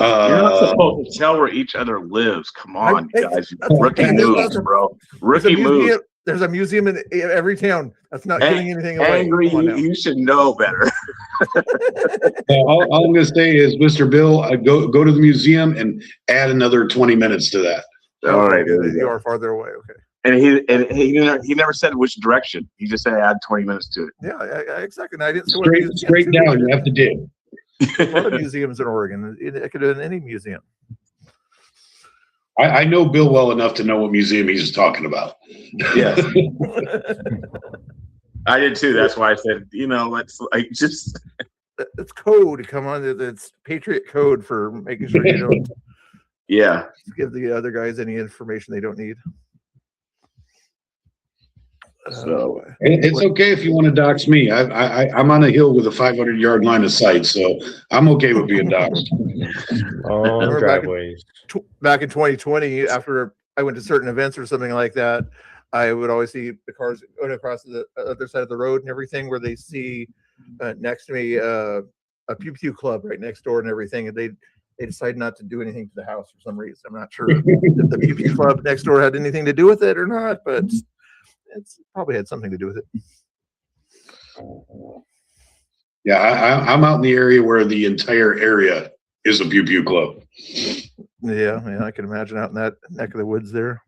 You're not Uh, supposed to tell where each other lives. Come on, Hey, guys. that's Rookie okay. moves, bro. Rookie moves. There's a museum in every town. That's not giving anything away. Angry, Come on now. you should know better. all I'm going to say is, Mr. Bill, go to the museum and add another 20 minutes to that. All right, there Okay, we you go. are farther away. Okay. And he never said which direction. He just said add 20 minutes to it. Yeah, exactly. I didn't say what museum Straight too. down, you have to dig. There's a lot of museums in Oregon. It could have been any museum. I know Bill well enough to know what museum he's talking about. Yeah, I did too. That's why I said, let's like just. It's code. Come on, it's Patriot code for making sure you don't Yeah. give the other guys any information they don't need. So It's okay if you want to dox me. I'm on a hill with a 500-yard line of sight, so I'm okay with being doxed. All Remember driveways. back in 2020, after I went to certain events or something like that, I would always see the cars going across the other side of the road and everything, where they see next to me a pew pew club right next door and everything, and they decided not to do anything to the house for some reason. I'm not sure if the pew pew club next door had anything to do with it or not, but it's probably had something to do with it. Yeah, I'm out in the area where the entire area is a pew pew club. Yeah, I can imagine out in that neck of the woods there.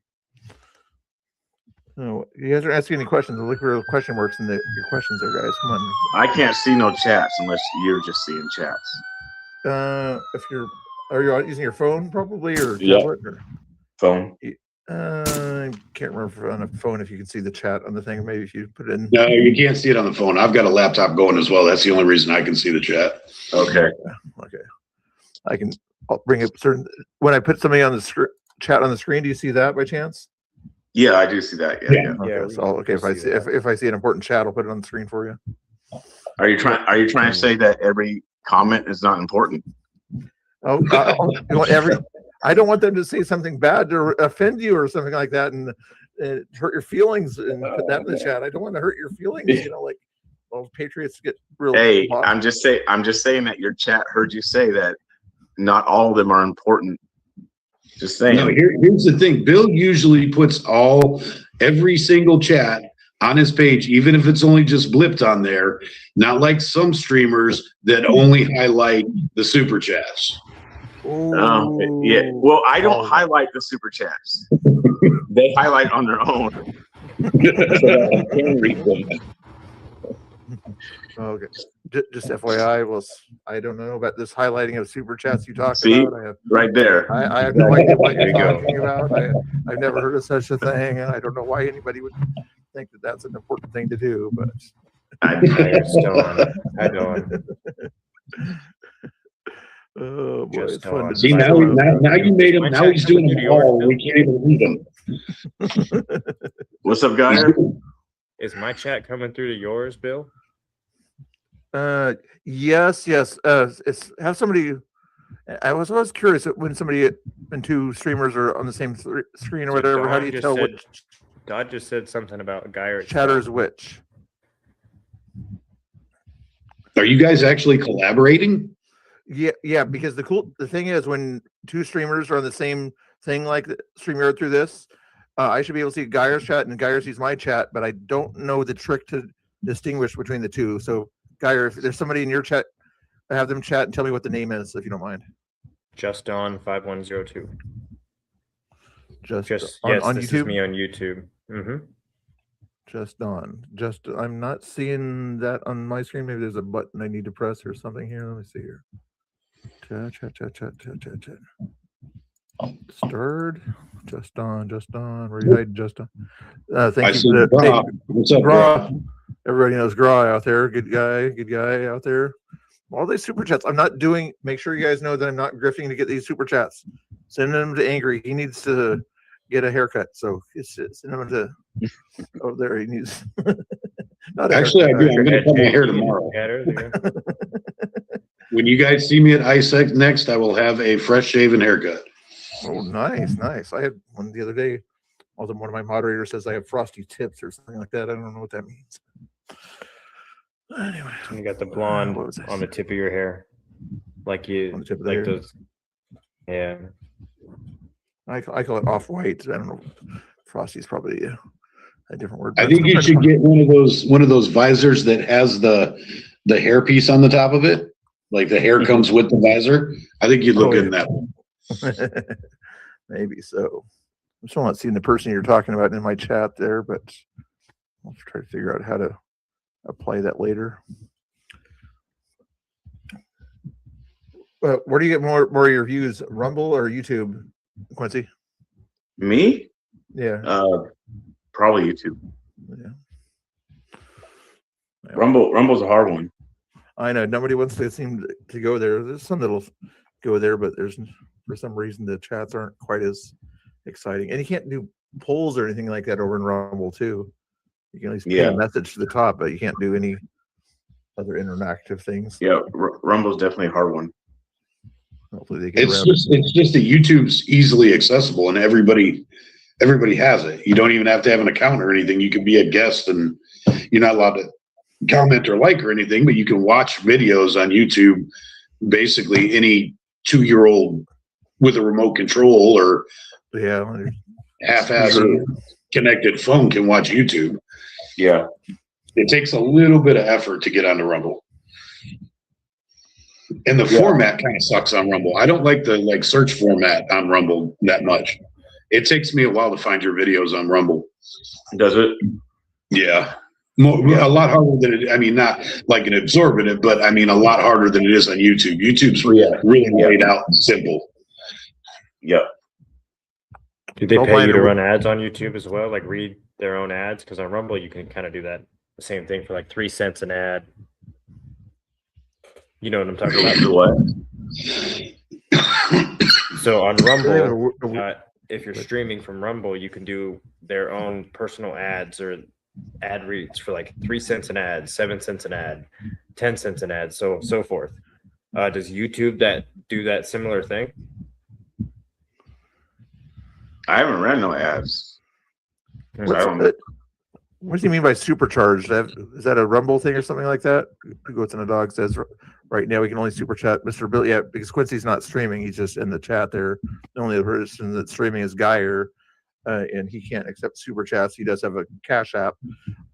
Oh, you guys are asking any questions? Look for question marks in your questions there, guys. Come on. I can't see no chats unless you're just seeing chats. If are you using your phone probably or Yeah. tablet or Phone. I can't remember on a phone if you can see the chat on the thing. Maybe if you put it in. No, you can't see it on the phone. I've got a laptop going as well. That's the only reason I can see the chat. Okay. Okay. I'll bring up certain when I put something on the chat on the screen. Do you see that by chance? Yeah, I do see that. Yeah. Okay. If I see an important chat, I'll put it on the screen for you. Are you trying to say that every comment is not important? Oh, I don't want them to say something bad to offend you or something like that and hurt your feelings and put that in the chat. I don't want to hurt your feelings. Patriots get real. Hey, I'm just saying that your chat heard you say that not all of them are important. Just saying. No, here's the thing. Bill usually puts every single chat on his page, even if it's only just blipped on there, not like some streamers that only highlight the super chats. Yeah. Well, I don't highlight the super chats. They highlight on their own. So that I can read them. Okay. Just FYI, I don't know about this highlighting of super chats you talked See? about. Right there. I have no idea what you're There you talking about. I've never heard of such a thing, and I don't know why anybody would think that that's an important thing to do. But I don't. oh boy, Just it's fun. See, now you made him. Now he's doing them all. We can't even read them. What's up, guys? Is my chat coming through to yours, Bill? Yes. It's have somebody. I was always curious when two streamers are on the same screen or whatever. Don How do you tell which God just said something about Guy chatter's which? Are you guys actually collaborating? Yeah. Because the thing is, when two streamers are on the same thing, like the StreamYard through this, I should be able to see Guyer's chat and Geyer sees my chat, but I don't know the trick to distinguish between the two. So, Geyer, if there's somebody in your chat, have them chat and tell me what the name is, if you don't mind. Just on 5102. Just Yes, on this YouTube. is me on YouTube. Mm-hmm. I'm not seeing that on my screen. Maybe there's a button I need to press or something here. Let me see here. Chat. Stirred. Just on. Where you hiding, just on? Thank you. What's up, Gra? Everybody knows Gra out there. Good guy out there. All these super chats. Make sure you guys know that I'm not grifting to get these super chats. Send them to Angry. He needs to get a haircut. So send him to over there. He needs. Actually, I do. I'm going to cut my hair tomorrow. When you guys see me at ISEC next, I will have a fresh shaven haircut. Oh, nice. I had one the other day. Although one of my moderators says I have frosty tips or something like that. I don't know what that means. Anyway, You got the blonde on the tip of your hair, like on the tip of the hair. those Yeah. I call it off white. I don't know. Frosty's probably a different word. I think you should get one of those visors that has the hairpiece on the top of it. Like the hair comes with the visor. I think you'd look good in that one. Maybe so. I'm still not seeing the person you're talking about in my chat there, but I'll try to figure out how to apply that later. Where do you get more of your views, Rumble or YouTube, Quincy? Me? Yeah. Probably YouTube. Yeah. Rumble's a hard one. I know nobody wants to seem to go there. There's some that'll go there, but there's for some reason the chats aren't quite as exciting, and you can't do polls or anything like that over in Rumble too. You can at least pin a message to the top, but you can't do any other interactive things. Yeah, Rumble's definitely a hard one. Hopefully they get It's just that YouTube's easily accessible and everybody has it. You don't even have to have an account or anything. You can be a guest and you're not allowed to comment or like or anything, but you can watch videos on YouTube. Basically, any 2-year-old with a remote control or half-assed connected phone can watch YouTube. Yeah, it takes a little bit of effort to get onto Rumble. And the format kind of sucks on Rumble. I don't like the search format on Rumble that much. It takes me a while to find your videos on Rumble. Does it? Yeah. A lot harder than it. I mean, not like an absorbative, but I mean a lot harder than it is on YouTube. YouTube's really laid out and simple. Yeah. Do they pay you to run ads on YouTube as well? Like read their own ads? Because on Rumble you can kind of do that. The same thing for like 3 cents an ad. You know what I'm talking about? What? So on Rumble, if you're streaming from Rumble, you can do their own personal ads or ad reads for like 3 cents an ad, 7 cents an ad, 10 cents an ad, so forth. Does YouTube do that similar thing? I haven't ran no ads. What do you mean by supercharged? Is that a Rumble thing or something like that? Goats in a Dog says right now we can only super chat Mr. Bill. Yeah, because Quincy's not streaming; he's just in the chat there. The only person that's streaming is Geyer, and he can't accept super chats. He does have a Cash App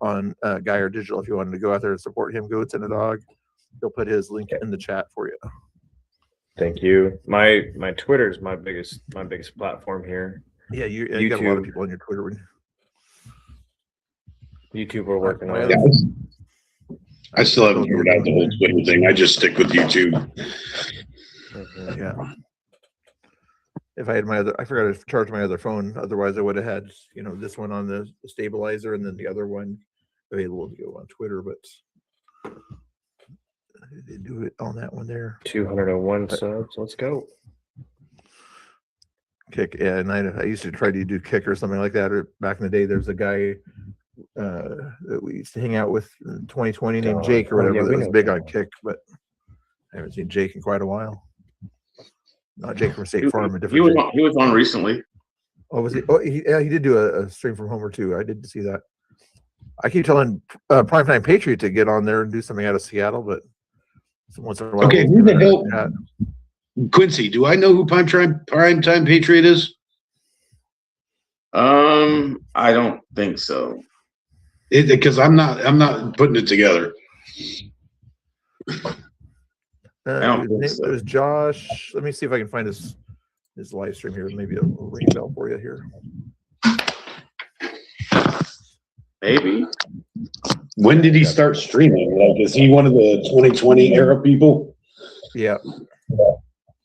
on Geyer Digital. If you wanted to go out there and support him, Goats in a Dog, he'll put his link in the chat for you. Thank you. My Twitter is my biggest platform here. Yeah, you got a lot of people on your Twitter. YouTube we're working on. I still haven't figured out the whole Twitter thing. I just stick with YouTube. Yeah. If I had I forgot to charge my other phone. Otherwise, I would have had this one on the stabilizer and then the other one available to go on Twitter. But they do it on that one there. 201 subs. Let's go. Kick, yeah, and I used to try to do Kick or something like that. Or back in the day, there's a guy that we used to hang out with in 2020 named Jake or whatever that was big on Kick, but I haven't seen Jake in quite a while. Not Jake from State Farm, a different. He was on recently. Oh, was he? Oh, he did do a stream from home or two. I did see that. I keep telling Primetime Patriot to get on there and do something out of Seattle, but once in a while. Okay, who the hell? Quincy, do I know who Primetime Patriot is? I don't think so. Because I'm not putting it together. It was Josh. Let me see if I can find his live stream here. Maybe it'll ring a bell for you here. Maybe. When did he start streaming? Like, is he one of the 2020 era people? Yeah.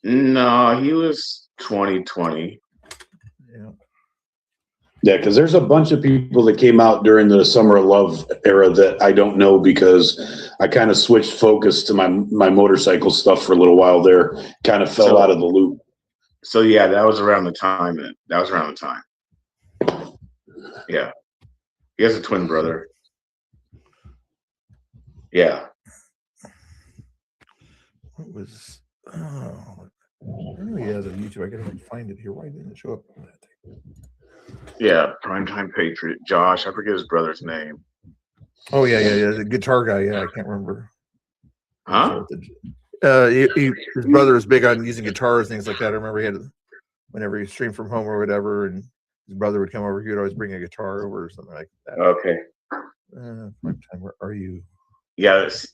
No, he was 2020. Yeah, because there's a bunch of people that came out during the Summer of Love era that I don't know because I kind of switched focus to my motorcycle stuff for a little while there. Kind of fell out of the loop. So yeah, that was around the time. Yeah, he has a twin brother. Yeah. What was? Oh yeah, the YouTube. I gotta find it here. Why didn't it show up on that thing? Yeah, Primetime Patriot. Josh, I forget his brother's name. Oh yeah, the guitar guy. Yeah, I can't remember. Huh? his brother was big on using guitars, things like that. I remember he had, whenever he streamed from home or whatever, and his brother would come over, he would always bring a guitar over or something like that. Okay. Prime time, where are you? Yeah, it's,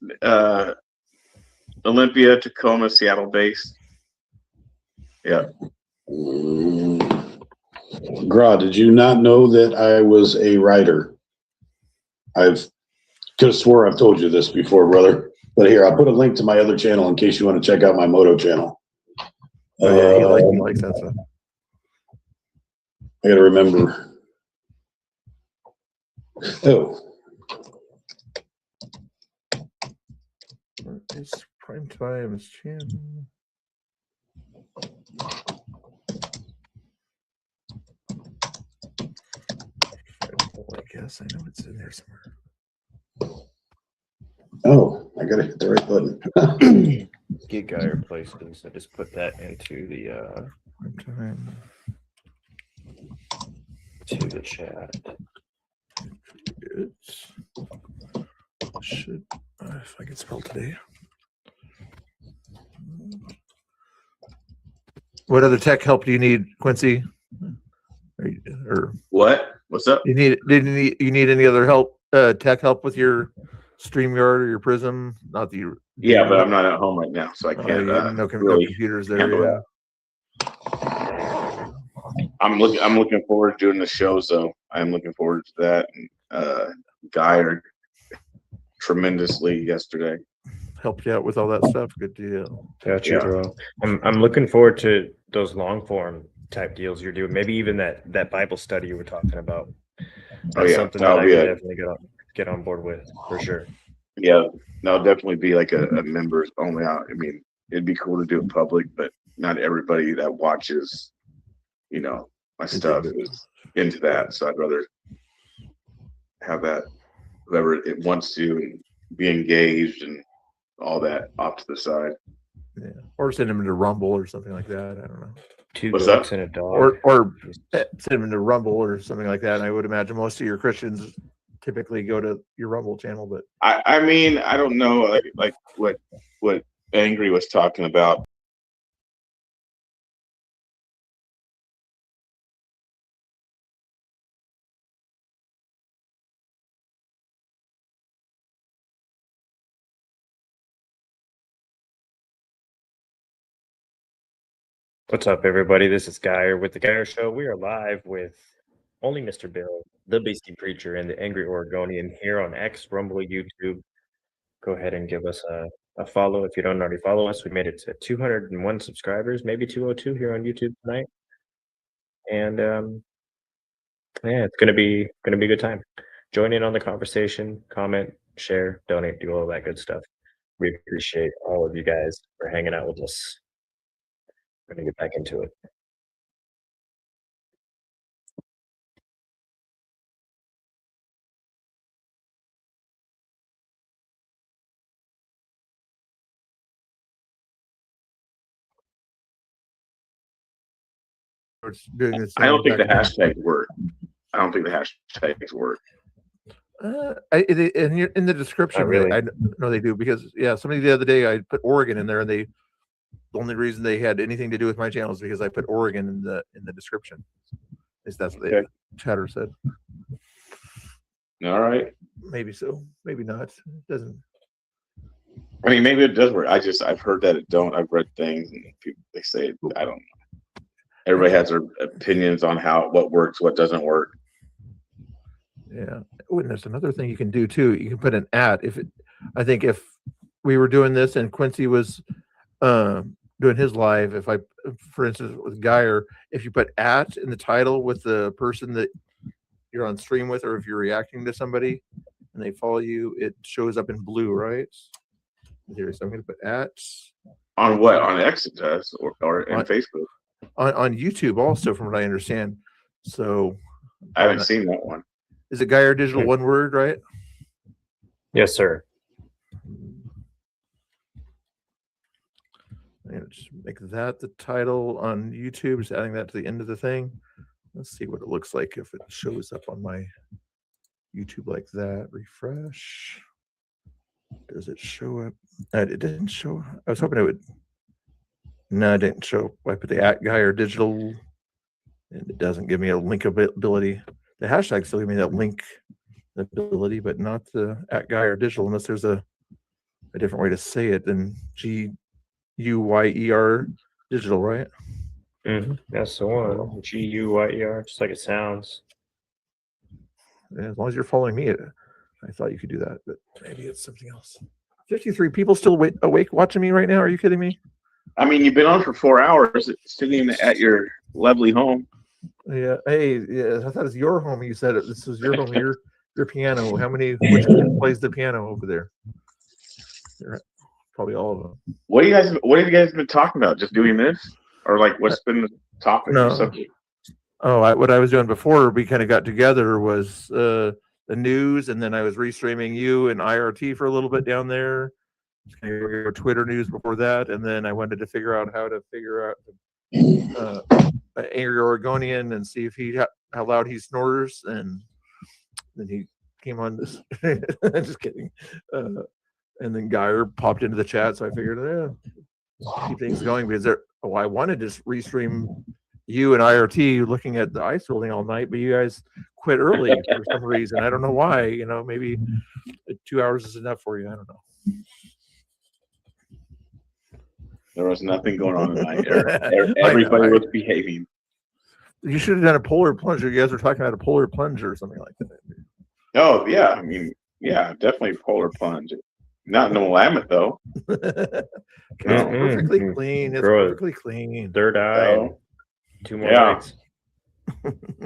Olympia, Tacoma, Seattle based. Yeah. Gra, did you not know that I was a writer? I've could have swore I've told you this before, brother. But here, I'll put a link to my other channel in case you want to check out my Moto channel. Oh, yeah, he likes that stuff. I gotta remember. Oh, Where is Prime Time's channel? I guess I know it's in there somewhere. oh, I gotta hit the right button. Get Geyer places. I just put that into the Prime Time. to the chat. It's should if I can spell today. What other tech help do you need, Quincy? Or What? What's up? you need any other help, tech help with your StreamYard or your Prism? Not that you. Yeah, but I'm not at home right now, so I can't. No really computers there. handle Yeah. I'm looking forward to doing the shows though. I'm looking forward to that. And Guy tremendously yesterday. Helped you out with all that stuff. Good deal. Got you, Yeah. bro. I'm looking forward to those long form type deals you're doing. Maybe even that Bible study you were talking about. That's something that I can definitely get on board with for sure. Yeah, that'll definitely be like a members only. I mean, it'd be cool to do it public, but not everybody that watches, my stuff is into that. So I'd rather have that whoever it wants to be engaged and all that off to the side. Yeah. Or send them into Rumble or something like that. I don't know. Two What's goats that? and a dog. Or send them into Rumble or something like that. And I would imagine most of your Christians typically go to your Rumble channel, but I mean, I don't know, like what Angry was talking about. What's up, everybody? This is Geyer with the Geyer Show. We are live with only Mr. Bill, the Beastie Preacher, and the Angry Oregonian here on X, Rumble, YouTube. Go ahead and give us a follow if you don't already follow us. We made it to 201 subscribers, maybe 202 here on YouTube tonight. And yeah, it's gonna be a good time. Join in on the conversation, comment, share, donate, do all that good stuff. We appreciate all of you guys for hanging out with us. We're gonna get back into it. it's doing this. I don't think the hashtags work. I don't think the hashtags work. In the description, Not really. I know they do because somebody the other day I put Oregon in there, and the only reason they had anything to do with my channel is because I put Oregon in the description. Is that's what the chatter said. All right. Maybe so, maybe not. It doesn't. I mean, maybe it does work. I've heard that it don't. I've read things and people they say it, I don't know. Everybody has their opinions on what works, what doesn't work. Yeah. Oh, and there's another thing you can do too. You can put an @ I think if we were doing this and Quincy was doing his live, if I, for instance, with Geyer, if you put @ in the title with the person that you're on stream with, or if you're reacting to somebody and they follow you, it shows up in blue, right? Here, so I'm going to put @ On what? On X it does, or in Facebook. on YouTube also, from what I understand. So I haven't seen that one. is it Geyer Digital one word, right? Yes, sir. And just make that the title on YouTube, just adding that to the end of the thing. Let's see what it looks like if it shows up on my YouTube like that. Refresh. Does it show up? It didn't show. I was hoping it would. No, it didn't show. I put the at guy or digital, and it doesn't give me a link ability. The hashtag still give me that link ability, but not the at guy or digital, unless there's a different way to say it than GUYER digital, right? That's the one. GUYER, just like it sounds. Yeah, as long as you're following me, I thought you could do that, but maybe it's something else. 53 people still awake watching me right now. Are you kidding me? I mean, you've been on for 4 hours sitting at your lovely home. Yeah. Hey, yeah, I thought it was your home. You said it. This was your home. Your piano. Which kid plays the piano over there? Probably all of them. What have you guys been talking about? Just doing this, or like what's been the topic No. or subject? Oh, what I was doing before we kind of got together was the news, and then I was restreaming you and IRT for a little bit down there. Twitter news before that, and then I wanted to figure out how to figure out Oregonian and see if how loud he snores, and then he came on this. Just kidding. And then Geyer popped into the chat, so I figured, keep things going because I wanted to restream you and IRT looking at the ice building all night, but you guys quit early for some reason. I don't know why. Maybe 2 hours is enough for you. I don't know. There was nothing going on tonight. Everybody was behaving. You should have done a polar plunge. You guys were talking about a polar plunge or something like that. Oh yeah, I mean, yeah, definitely polar plunge. Not in the Willamette though. It's perfectly clean. It's perfectly clean. Third eye. Oh. 2 more nights.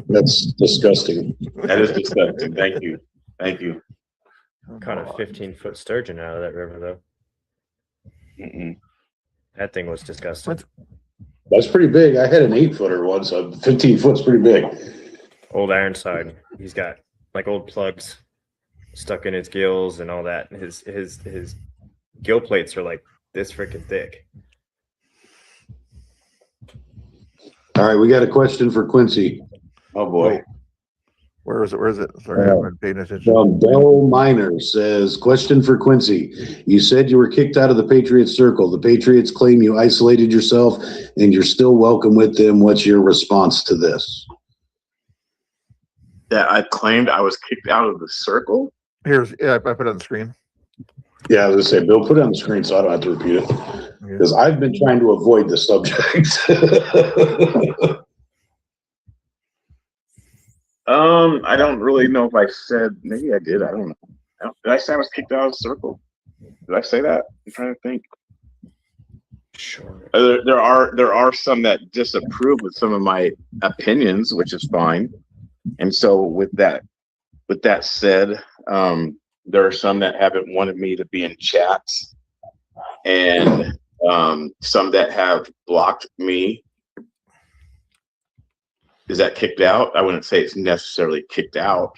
That's disgusting. That is disgusting. Thank you. Caught a 15-foot sturgeon out of that river, though. That thing was disgusting. That's pretty big. I had an 8-footer once. 15 foot's pretty big. Old Ironside. He's got like old plugs stuck in his gills and all that. His gill plates are like this freaking thick. All right, we got a question for Quincy. Oh boy. Where is it? Sorry, I'm not paying attention. Bell Miner says, question for Quincy. You said you were kicked out of the Patriots circle. The Patriots claim you isolated yourself and you're still welcome with them. What's your response to this? That I claimed I was kicked out of the circle? I put it on the screen. Yeah, I was going to say, Bill, put it on the screen so I don't have to repeat it. Because I've been trying to avoid the subject. I don't really know if I said, maybe I did. I don't know. Did I say I was kicked out of the circle? Did I say that? I'm trying to think. Sure. There are some that disapprove with some of my opinions, which is fine. And so with that said, there are some that haven't wanted me to be in chats, and some that have blocked me. Is that kicked out? I wouldn't say it's necessarily kicked out.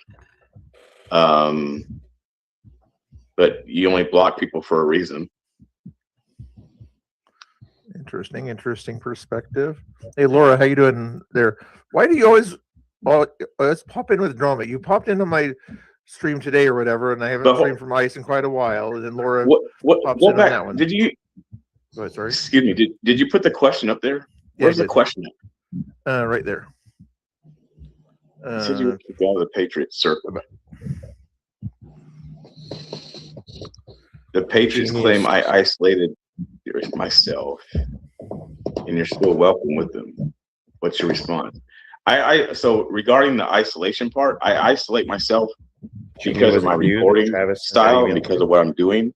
But you only block people for a reason. Interesting perspective. Hey, Laura, how you doing there? Why do you always let's pop in with drama? You popped into my stream today or whatever, and I haven't streamed from ice in quite a while. And then Laura pops in on that one. Did you? Go ahead, sorry. Excuse me. Did you put the question up there? Where's the question? Right there. You said you were kicked out of the Patriots circle. The Patriots claim I isolated myself, and you're still welcome with them. What's your response? So regarding the isolation part, I isolate myself because of my reporting style and because of what I'm doing.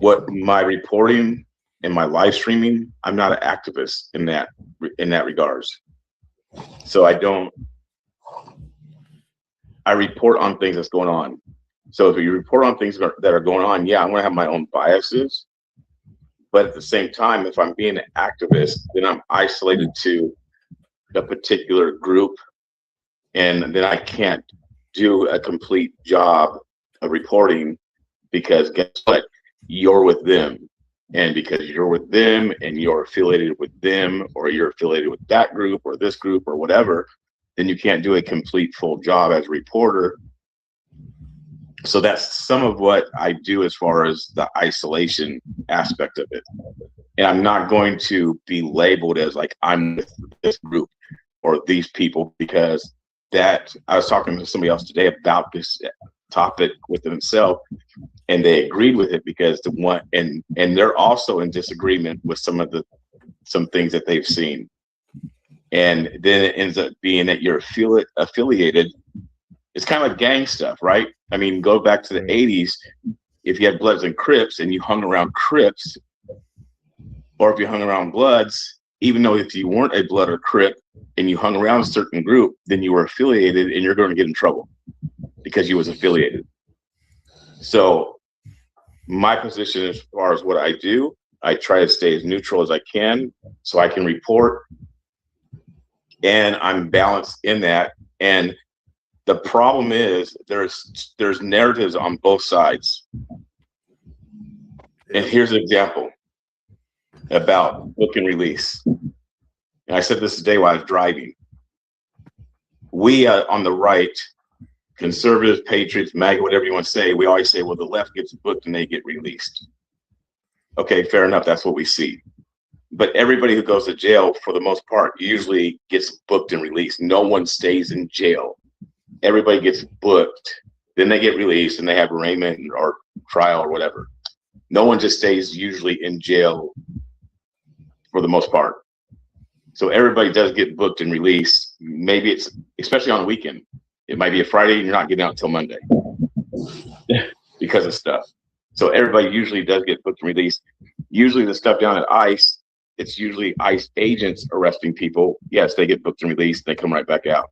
What my reporting and my live streaming, I'm not an activist in that regards. So I report on things that's going on. So if you report on things that are going on, yeah, I'm going to have my own biases. But at the same time, if I'm being an activist, then I'm isolated to a particular group. And then I can't do a complete job of reporting because guess what? You're with them. And because you're with them and you're affiliated with them, or you're affiliated with that group or this group or whatever, then you can't do a complete full job as a reporter. So that's some of what I do as far as the isolation aspect of it. And I'm not going to be labeled as like I'm with this group or these people, because that I was talking to somebody else today about this topic within itself, and they agreed with it because the one and they're also in disagreement with some things that they've seen. And then it ends up being that you're affiliated. It's kind of like gang stuff, right? I mean, go back to the 80s. If you had Bloods and Crips and you hung around Crips, or if you hung around Bloods, even though if you weren't a Blood or Crip and you hung around a certain group, then you were affiliated and you're going to get in trouble because you was affiliated. So my position as far as what I do, I try to stay as neutral as I can so I can report, and I'm balanced in that. And the problem is there's narratives on both sides. And here's an example about book and release. And I said this today while I was driving. We on the right, conservatives, patriots, MAGA, whatever you want to say, we always say, well, the left gets booked and they get released. Okay, fair enough. That's what we see. But everybody who goes to jail, for the most part, usually gets booked and released. No one stays in jail. Everybody gets booked, then they get released, and they have arraignment or trial or whatever. No one just stays usually in jail for the most part. So everybody does get booked and released. Maybe it's, especially on the weekend, it might be a Friday and you're not getting out until Monday because of stuff. So everybody usually does get booked and released. Usually the stuff down at ICE, it's usually ICE agents arresting people. Yes, they get booked and released. They come right back out.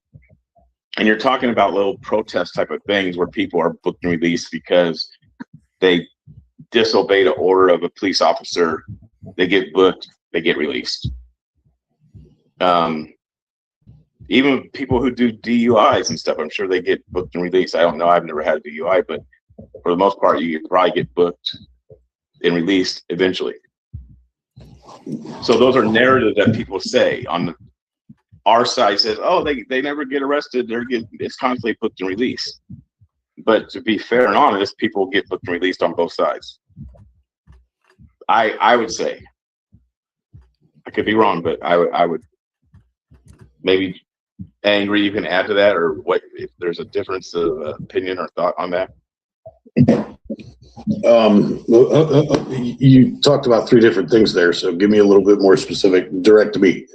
And you're talking about little protest type of things where people are booked and released because they disobeyed an order of a police officer. They get booked, they get released. Even people who do DUIs and stuff, I'm sure they get booked and released. I don't know. I've never had a DUI, but for the most part, you probably get booked and released eventually. So those are narratives that people say. On our side says, oh, they never get arrested. It's constantly booked and released. But to be fair and honest, people get booked and released on both sides. I would say, I could be wrong, but I would maybe, Angry, you can add to that, or what if there's a difference of opinion or thought on that? You talked about three different things there, so give me a little bit more specific. Direct to me.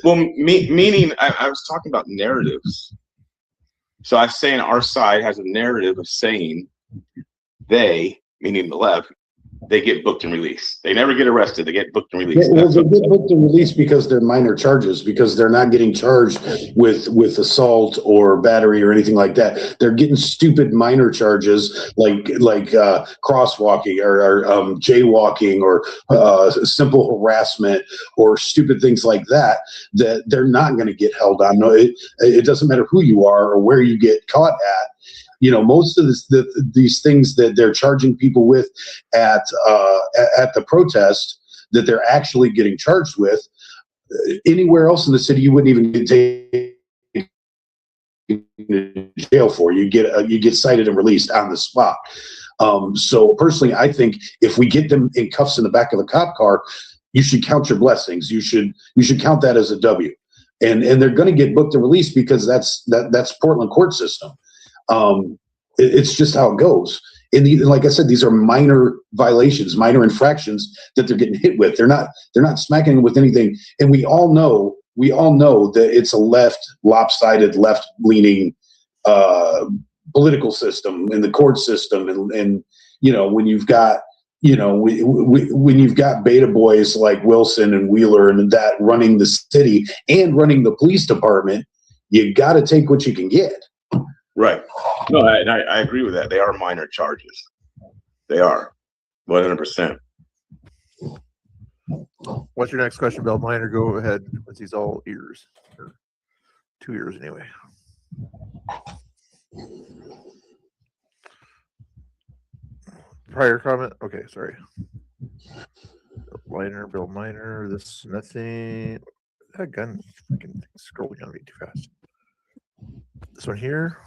Well, meaning I was talking about narratives. So I was saying our side has a narrative of saying they, meaning the left, they get booked and released. They never get arrested. They get booked and released. Well, they get booked and released because they're minor charges, because they're not getting charged with assault or battery or anything like that. They're getting stupid minor charges like crosswalking or jaywalking or simple harassment or stupid things like that they're not going to get held on. No, it doesn't matter who you are or where you get caught at. You know, most of these things that they're charging people with at the protest that they're actually getting charged with, anywhere else in the city, you wouldn't even get taken to jail for. You get cited and released on the spot. So personally, I think if we get them in cuffs in the back of the cop car, you should count your blessings. You should count that as a W. And they're going to get booked and released because that's Portland court system. It's just how it goes. Like I said, these are minor violations, minor infractions that they're getting hit with. They're not smacking them with anything. And we all know that it's a lopsided, left-leaning political system in the court system. And you know, when you've got when you've got beta boys like Wilson and Wheeler and that running the city and running the police department, you got to take what you can get. Right. No, I agree with that. They are minor charges. They are 100%. What's your next question, Bill Miner? Go ahead. He's all ears. Or 2 ears anyway. Prior comment? Okay, sorry. Bill Miner. This nothing. That gun freaking scrolling on me too fast. This one here.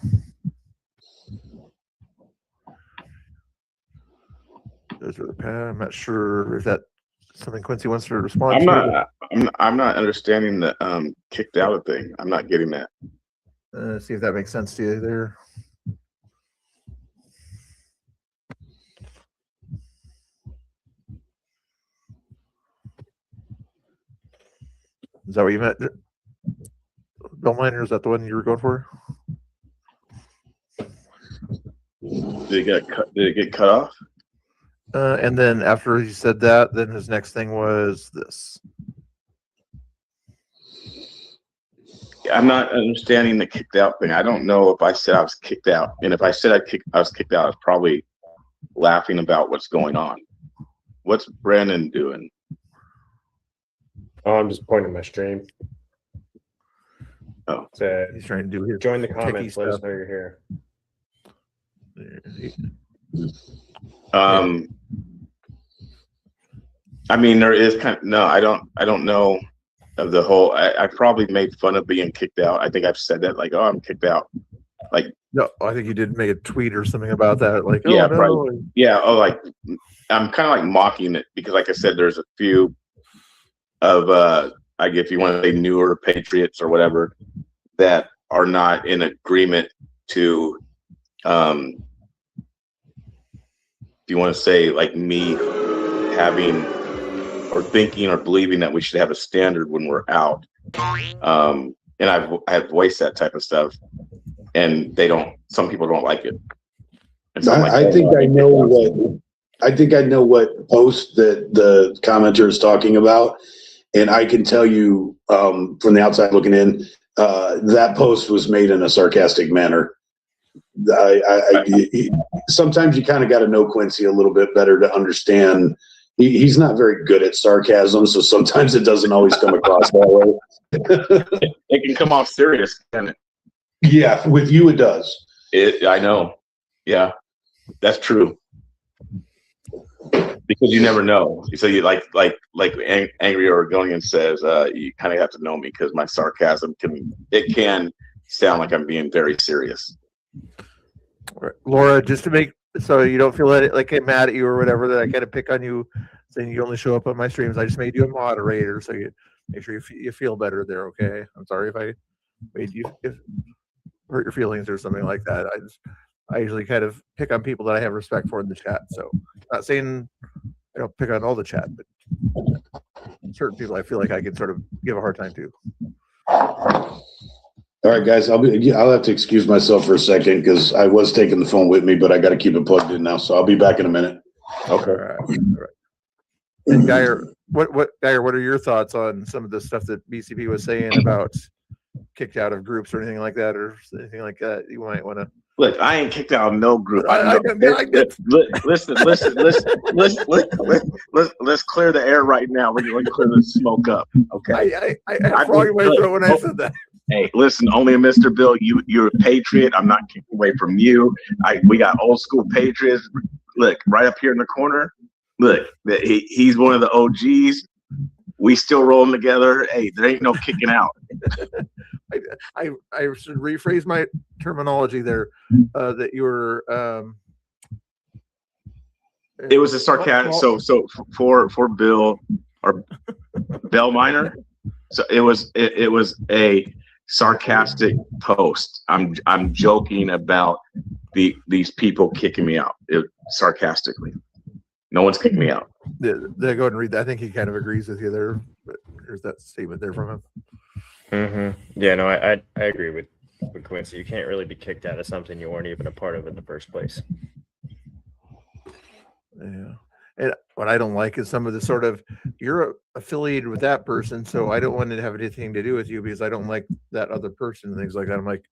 I'm not sure if that something Quincy wants to respond I'm to. not. I'm not understanding the kicked out thing. I'm not getting that. See if that makes sense to you there. Is that what you meant, Bill Miner? Is that the one you were going for? Did it get cut off? And then after he said that, then his next thing was this. I'm not understanding the kicked out thing. I don't know if I said I was kicked out, and if I said I was kicked out, I was probably laughing about what's going on. What's Brandon doing? Oh, I'm just pointing my stream. Oh, So He's trying to do his join the techie comments. Let us stuff. know you're here. I mean, there is kind of no. I don't know of the whole. I probably made fun of being kicked out. I think I've said that, like, oh, I'm kicked out. Like, No, I think you did make a tweet or something about that. Like, yeah, oh no, probably. Yeah. Oh, like I'm kind of like mocking it because, like I said, there's a few of like if you want to say newer patriots or whatever that are not in agreement to if you want to say like me having or thinking or believing that we should have a standard when we're out, and I've voiced that type of stuff, and some people don't like it. And so I think I know what post that the commenter is talking about, and I can tell you from the outside looking in, that post was made in a sarcastic manner. Sometimes you kind of got to know Quincy a little bit better to understand. He's not very good at sarcasm, so sometimes it doesn't always come across that way. It can come off serious, can it? Yeah, with you it does. I know. Yeah, that's true. Because you never know. So you like Angry Oregonian says, you kind of have to know me because my sarcasm can sound like I'm being very serious. Right. Laura, just to make so you don't feel like I'm mad at you or whatever, that I kind of pick on you, saying you only show up on my streams. I just made you a moderator, so you make sure you feel better there. Okay, I'm sorry if I made you hurt your feelings or something like that. I usually kind of pick on people that I have respect for in the chat. So not saying I don't pick on all the chat, but certain people I feel like I can sort of give a hard time to. All right, guys, I'll have to excuse myself for a second because I was taking the phone with me, but I got to keep it plugged in now. So I'll be back in a minute. Okay. All right. And Geyer, what are your thoughts on some of the stuff that BCP was saying about kicked out of groups or anything like that, or anything like that you might want to? Look, I ain't kicked out of no group. Listen. Let's clear the air right now. We're going to clear the smoke up. Okay. I had frog in my throat when I said that. Hey, listen, only Mr. Bill, you're a patriot. I'm not kicking away from you. We got old school patriots. Look, right up here in the corner. Look, he's one of the OGs. We still rolling together. Hey, there ain't no kicking out. I should rephrase my terminology there. That you were. It was a sarcastic. So for Bill or Bell Minor. So it was a sarcastic post. I'm joking about these people kicking me out sarcastically. No one's kicking me out. They go ahead and read that. I think he kind of agrees with you there. But here's that statement there from him. Mm-hmm. Yeah, no, I agree with Quincy. You can't really be kicked out of something you weren't even a part of in the first place. Yeah. And what I don't like is some of the sort of, you're affiliated with that person, so I don't want to have anything to do with you because I don't like that other person and things like that. I'm like,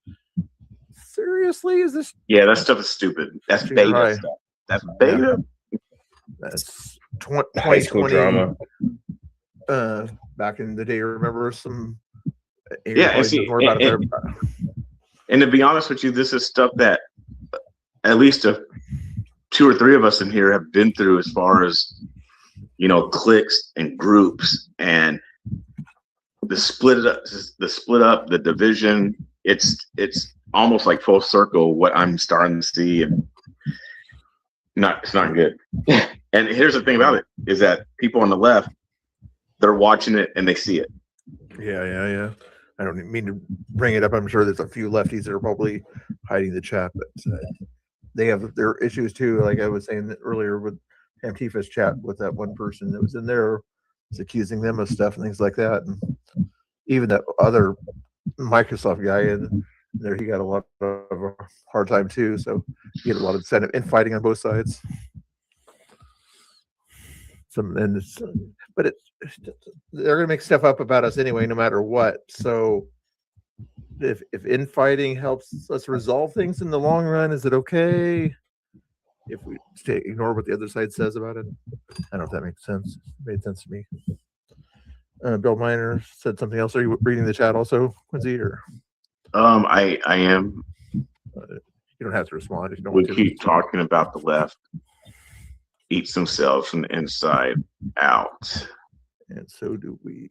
seriously? Is this? Yeah, that stuff is stupid. That's beta right. stuff. That's beta. Yeah. That's High school drama. Back in the day, remember some? Yeah, and to be honest with you, this is stuff that at least 2 or 3 of us in here have been through, as far as cliques and groups and the split up, the division. It's almost like full circle what I'm starting to see, and It's not good. And here's the thing about it is that people on the left, they're watching it and they see it. Yeah. I don't mean to bring it up. I'm sure there's a few lefties that are probably hiding the chat, but they have their issues too. Like I was saying earlier with Antifa's chat with that one person that was in there, was accusing them of stuff and things like that. And even that other Microsoft guy in there, he got a lot of a hard time too. So he had a lot of incentive in fighting on both sides. But they're going to make stuff up about us anyway, no matter what. So if infighting helps us resolve things in the long run, is it okay if we ignore what the other side says about it? I don't know if that makes sense. It made sense to me. Bill Miner said something else. Are you reading the chat also, Quincy? Or I am. You don't have to respond if you don't We want to. keep talking about the left eats themselves from the inside out. And so do we.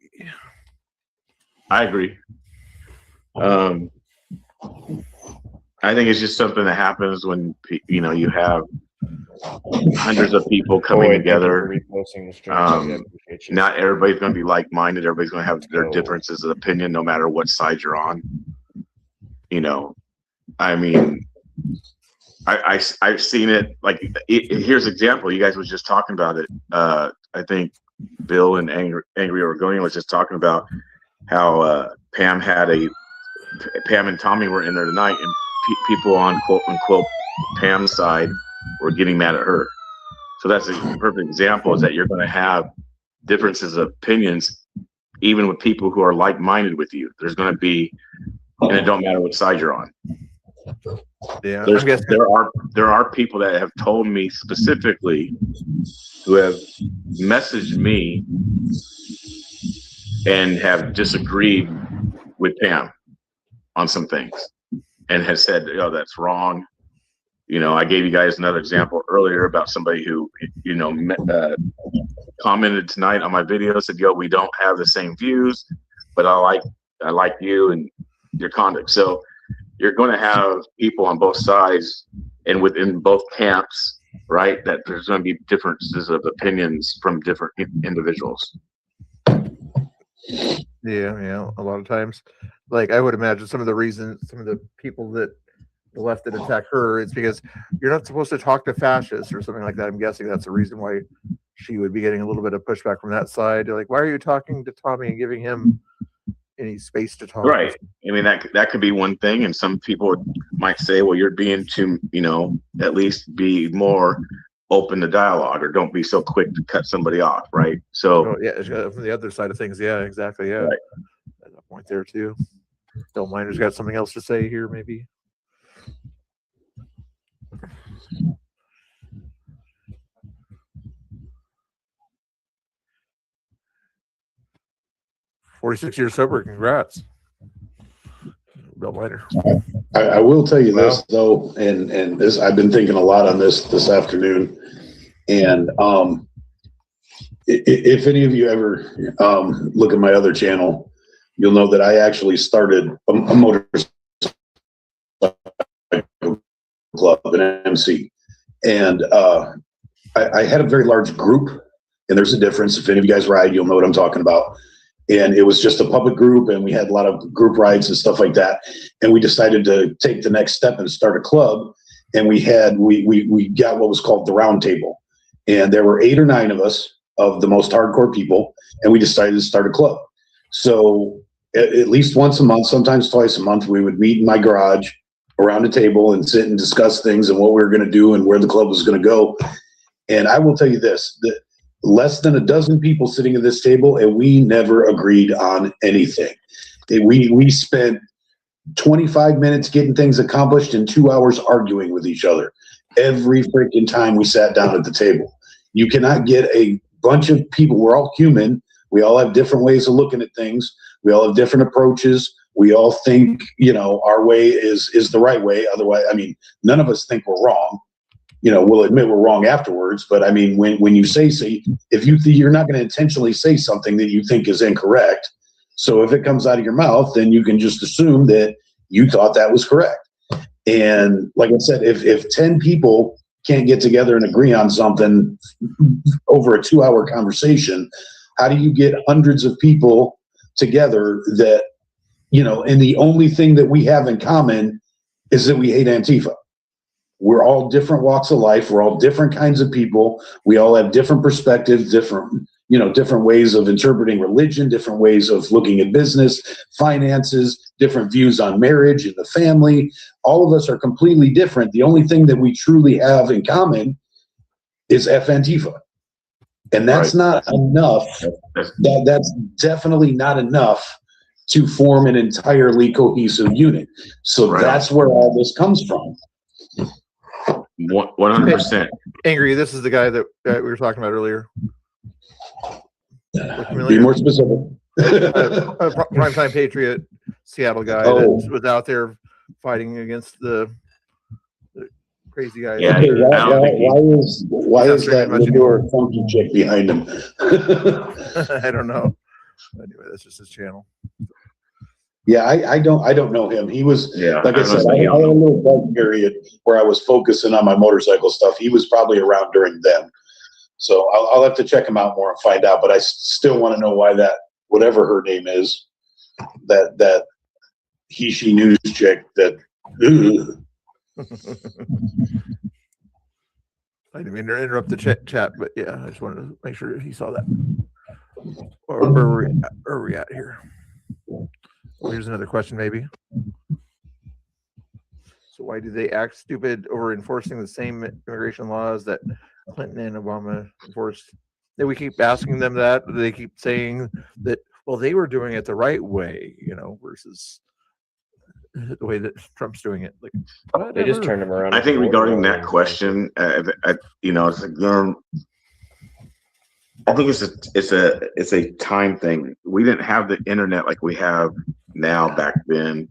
I agree. I think it's just something that happens when you have hundreds of people coming together. Not everybody's going to be like-minded. Everybody's going to have their differences of opinion, no matter what side you're on. I mean, I've seen it. Like, here's an example. You guys was just talking about it. I think Bill and Angry Oregonian was just talking about how Pam and Tommy were in there tonight, and people on quote unquote Pam's side were getting mad at her. So that's a perfect example, is that you're going to have differences of opinions, even with people who are like-minded with you. There's going to be, and it don't matter what side you're on. Yeah, there are people that have told me specifically, who have messaged me and have disagreed with Pam on some things and has said, that's wrong. I gave you guys another example earlier about somebody who, commented tonight on my video, said, we don't have the same views, but I like you and your conduct. So you're going to have people on both sides and within both camps, right? That there's going to be differences of opinions from different individuals. Yeah. A lot of times, like I would imagine some of the people that the left that attack her, it's because you're not supposed to talk to fascists or something like that. I'm guessing that's the reason why she would be getting a little bit of pushback from that side. They're like, why are you talking to Tommy and giving him any space to talk? Right. I mean, that could be one thing. And some people might say, well, you're being too, at least be more open to dialogue, or don't be so quick to cut somebody off. Right. So from the other side of things. Yeah, exactly. Yeah. Right. At that point there too. Bill Miner's got something else to say here, maybe. "46 years sober, congrats." Bill Miner. I will tell you this though, and this, I've been thinking a lot on this afternoon, and if any of you ever look at my other channel, you'll know that I actually started a motorcycle club, an MC, and I had a very large group, and there's a difference. If any of you guys ride, you'll know what I'm talking about. And it was just a public group, and we had a lot of group rides and stuff like that. And we decided to take the next step and start a club. And we got what was called the round table. And there were 8 or 9 of us, of the most hardcore people, and we decided to start a club. So at least once a month, sometimes twice a month, we would meet in my garage around a table and sit and discuss things and what we were going to do and where the club was going to go. And I will tell you this, that less than a dozen people sitting at this table, and we never agreed on anything. We spent 25 minutes getting things accomplished and 2 hours arguing with each other every freaking time we sat down at the table. You cannot get a bunch of people. We're all human. We all have different ways of looking at things. We all have different approaches. We all think, our way is the right way. Otherwise, none of us think we're wrong. We'll admit we're wrong afterwards, but when you say, if you're not going to intentionally say something that you think is incorrect, so if it comes out of your mouth, then you can just assume that you thought that was correct. And like I said, if 10 people can't get together and agree on something over a 2-hour conversation, how do you get hundreds of people together that, and the only thing that we have in common is that we hate Antifa? We're all different walks of life. We're all different kinds of people. We all have different perspectives, different ways of interpreting religion, different ways of looking at business, finances, different views on marriage and the family. All of us are completely different. The only thing that we truly have in common is F Antifa. And that's not enough. That's definitely not enough to form an entirely cohesive unit. So that's where all this comes from. 100%. Angry, this is the guy that we were talking about earlier. Be more specific. Primetime Patriot, Seattle guy that was out there fighting against the crazy guy. Yeah, why is that Lindor funky chick behind him? I don't know. Anyway, that's just his channel. Yeah, I don't know him. He was, like I said, I had a little bug period where I was focusing on my motorcycle stuff. He was probably around during then. So I'll have to check him out more and find out. But I still want to know why that, whatever her name is, that she news chick that. I didn't mean to interrupt the chat, but yeah, I just wanted to make sure he saw that. Where are we at here? Well, here's another question, maybe. So why do they act stupid over enforcing the same immigration laws that Clinton and Obama enforced? We keep asking them that. They keep saying that, well, they were doing it the right way, versus the way that Trump's doing it. Like, they just turned them around. I think regarding that question, it's like, I think it's a time thing. We didn't have the internet like we have now back then.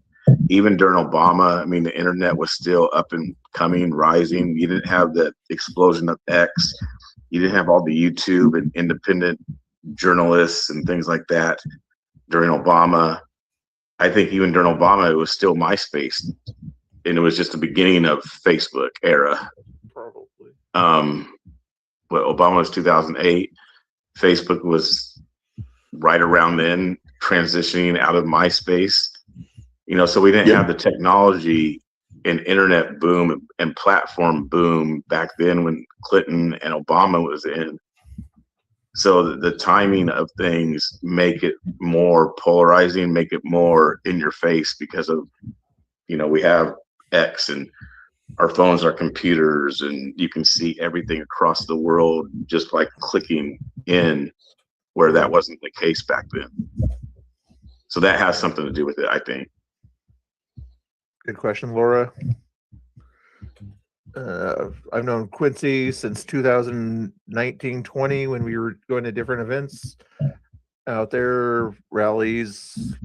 Even during Obama, I mean, the internet was still up and coming, rising. You didn't have the explosion of X. You didn't have all the YouTube and independent journalists and things like that during Obama. I think even during Obama, it was still MySpace, and it was just the beginning of Facebook era. Probably. But Obama was 2008. Facebook was right around then, transitioning out of MySpace. So we didn't have the technology and internet boom and platform boom back then when Clinton and Obama was in. So the timing of things make it more polarizing, make it more in your face because of, we have X and our phones are computers and you can see everything across the world just by clicking in, where that wasn't the case back then. So that has something to do with it, I think. Good question, Laura. I've known Quincy since 2019-20 when we were going to different events out there, rallies,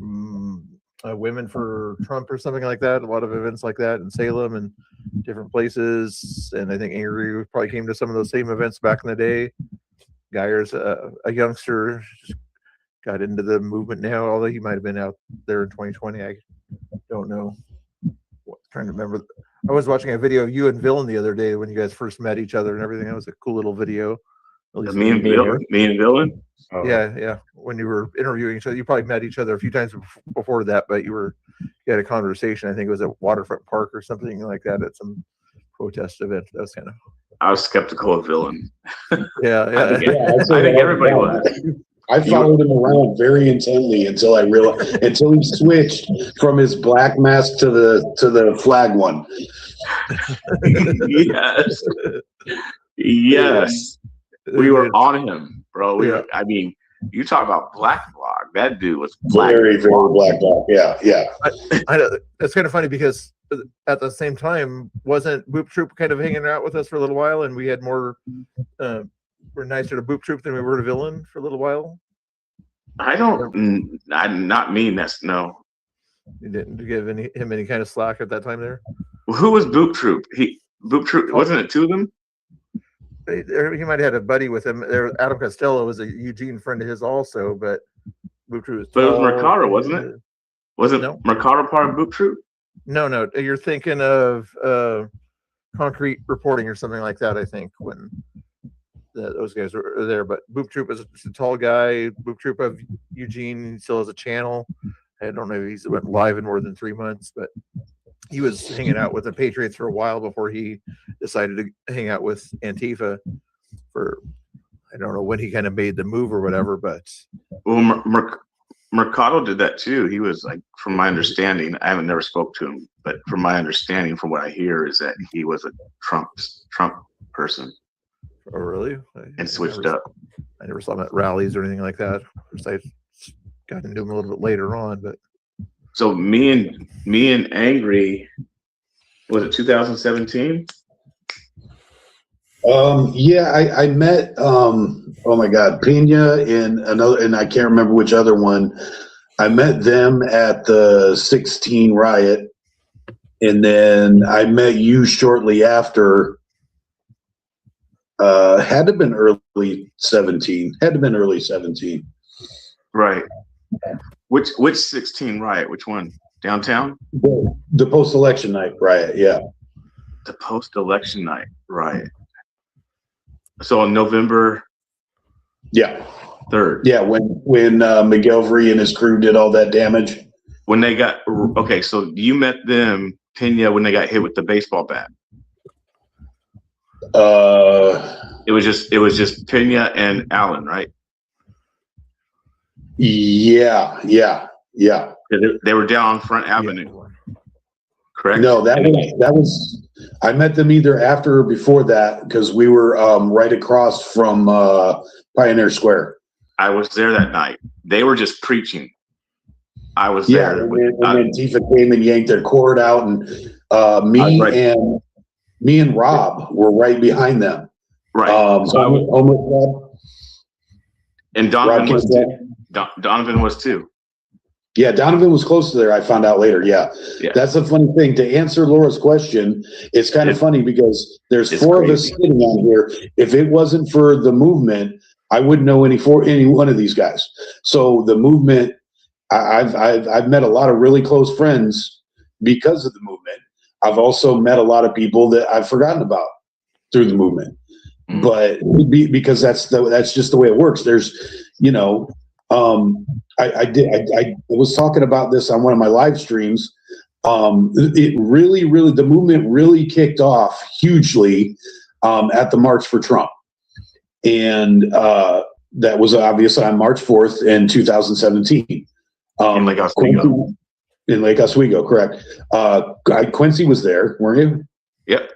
Women for Trump or something like that. A lot of events like that in Salem and different places. And I think Angry probably came to some of those same events back in the day. Geyer's a youngster, just got into the movement now, although he might have been out there in 2020. I don't know. Trying to remember. I was watching a video of you and Villain the other day when you guys first met each other and everything. That was a cool little video. Me and Villain? Oh. Yeah. When you were interviewing each other, you probably met each other a few times before that, but you had a conversation. I think it was at Waterfront Park or something like that at some protest event. That was kind of. I was skeptical of Villain. Yeah. I think everybody was. I followed him around very intently until I realized until he switched from his black mask to the flag one. Yes. We were on him, bro. I mean, you talk about black bloc. That dude was very black bloc. Yeah. I know. It's kind of funny because at the same time, wasn't Boop Troop kind of hanging out with us for a little while, and we had more. We're nicer to Boop Troop than we were to Villain for a little while. I'm not mean. That's no. You didn't give him any kind of slack at that time there. Who was Boop Troop? Boop Troop wasn't it two of them? He might have had a buddy with him. There, Adam Costello was a Eugene friend of his also, but Boop Troop was. But it was Mercado, wasn't it? Wasn't Mercado part of Boop Troop? No. You're thinking of concrete reporting or something like that. I think when those guys were there. But Boop Troop is a tall guy. Boop Troop of Eugene still has a channel. I don't know if he's went live in more than 3 months, but he was hanging out with the Patriots for a while before he decided to hang out with Antifa for, I don't know when he kind of made the move or whatever, but. Well, Mercado did that too. He was like, from my understanding, I haven't never spoke to him, but from my understanding, from what I hear, is that he was a Trump person. Oh, really? And switched up. I never saw him at rallies or anything like that. Of course, I got into him a little bit later on, but. So me and Angry, was it 2017? Yeah, I met oh my God, Pena and I can't remember which other one. I met them at the 16 riot, and then I met you shortly after. Had to have been early 17. Had to have been early 17. Right. Which 16 riot? Which one? Downtown? The post-election night riot, yeah. The post-election night riot. So on November. Yeah. 3rd. Yeah, when McGilvery and his crew did all that damage. When they got okay, so you met them, Pena, when they got hit with the baseball bat. It was just Pena and Allen, right? Yeah. They were down Front Avenue. Correct? No, that was I met them either after or before that, because we were right across from Pioneer Square. I was there that night. They were just preaching. I was Yeah, there. and Antifa came and yanked their cord out, and me and Rob were right behind them. Right. And Donovan was too. Donovan was too. Yeah, Donovan was close to there. I found out later. Yeah. That's a funny thing. To answer Laura's question, it's kind of funny because there's four of us sitting on here. If it wasn't for the movement, I wouldn't know any one of these guys. So the movement, I've met a lot of really close friends because of the movement. I've also met a lot of people that I've forgotten about through the movement. But because that's just the way it works. There's, I was talking about this on one of my live streams. It really, the movement really kicked off hugely at the March for Trump. And that was obviously on March 4th in 2017. In Lake Oswego. In Lake Oswego, correct. Quincy was there, weren't you? Yep.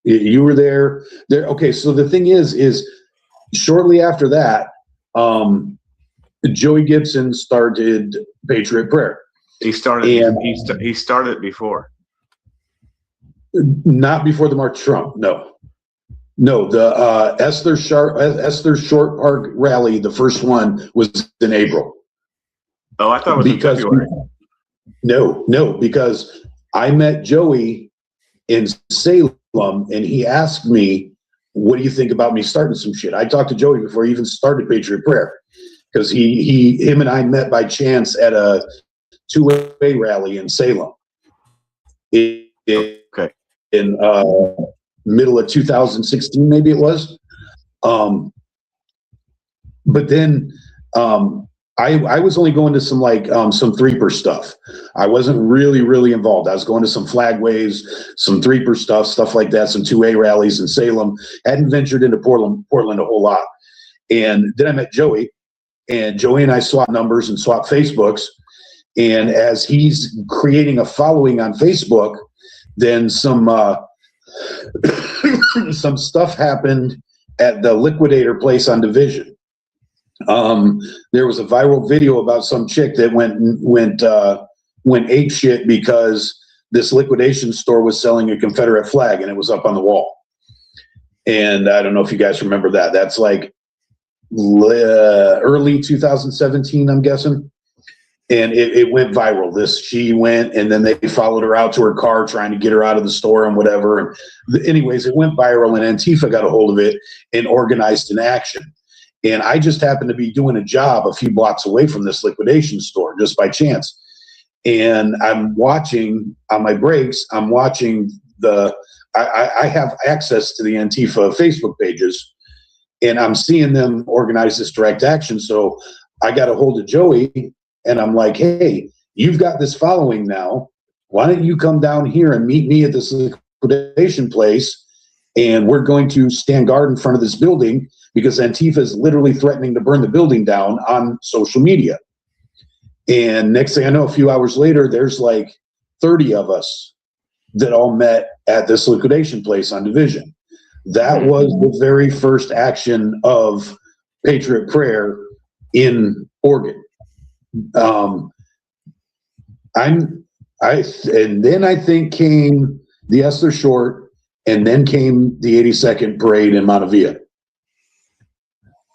You were there. Okay, so the thing is shortly after that, Joey Gibson started Patriot Prayer. He started before. Not before the March Trump. No, the Esther Short Park rally, the first one was in April. Oh, I thought it was in February. No, because I met Joey in Salem and he asked me, what do you think about me starting some shit? I talked to Joey before he even started Patriot Prayer, because him and I met by chance at a two-way rally in Salem in middle of 2016, maybe it was. But then I was only going to some some Threeper stuff. I wasn't really involved. I was going to some flag waves, some Threeper stuff like that, some 2A rallies in Salem. Hadn't ventured into Portland a whole lot. And then I met Joey, and Joey and I swapped numbers and swapped Facebooks. And as he's creating a following on Facebook, then some stuff happened at the Liquidator place on Division. There was a viral video about some chick that went ape shit because this liquidation store was selling a Confederate flag and it was up on the wall. And I don't know if you guys remember that. That's like early 2017, I'm guessing. And it went viral. She went, and then they followed her out to her car trying to get her out of the store and whatever. And anyways, it went viral, and Antifa got a hold of it and organized an action. And I just happened to be doing a job a few blocks away from this liquidation store just by chance. And I'm watching on my breaks, I'm watching I have access to the Antifa Facebook pages, and I'm seeing them organize this direct action. So I got a hold of Joey, and I'm like, hey, you've got this following now. Why don't you come down here and meet me at this liquidation place, and we're going to stand guard in front of this building because Antifa is literally threatening to burn the building down on social media. And next thing I know, a few hours later, there's like 30 of us that all met at this liquidation place on Division. That was the very first action of Patriot Prayer in Oregon. And then I think came the Esther Short, and then came the 82nd Parade in Montevilla.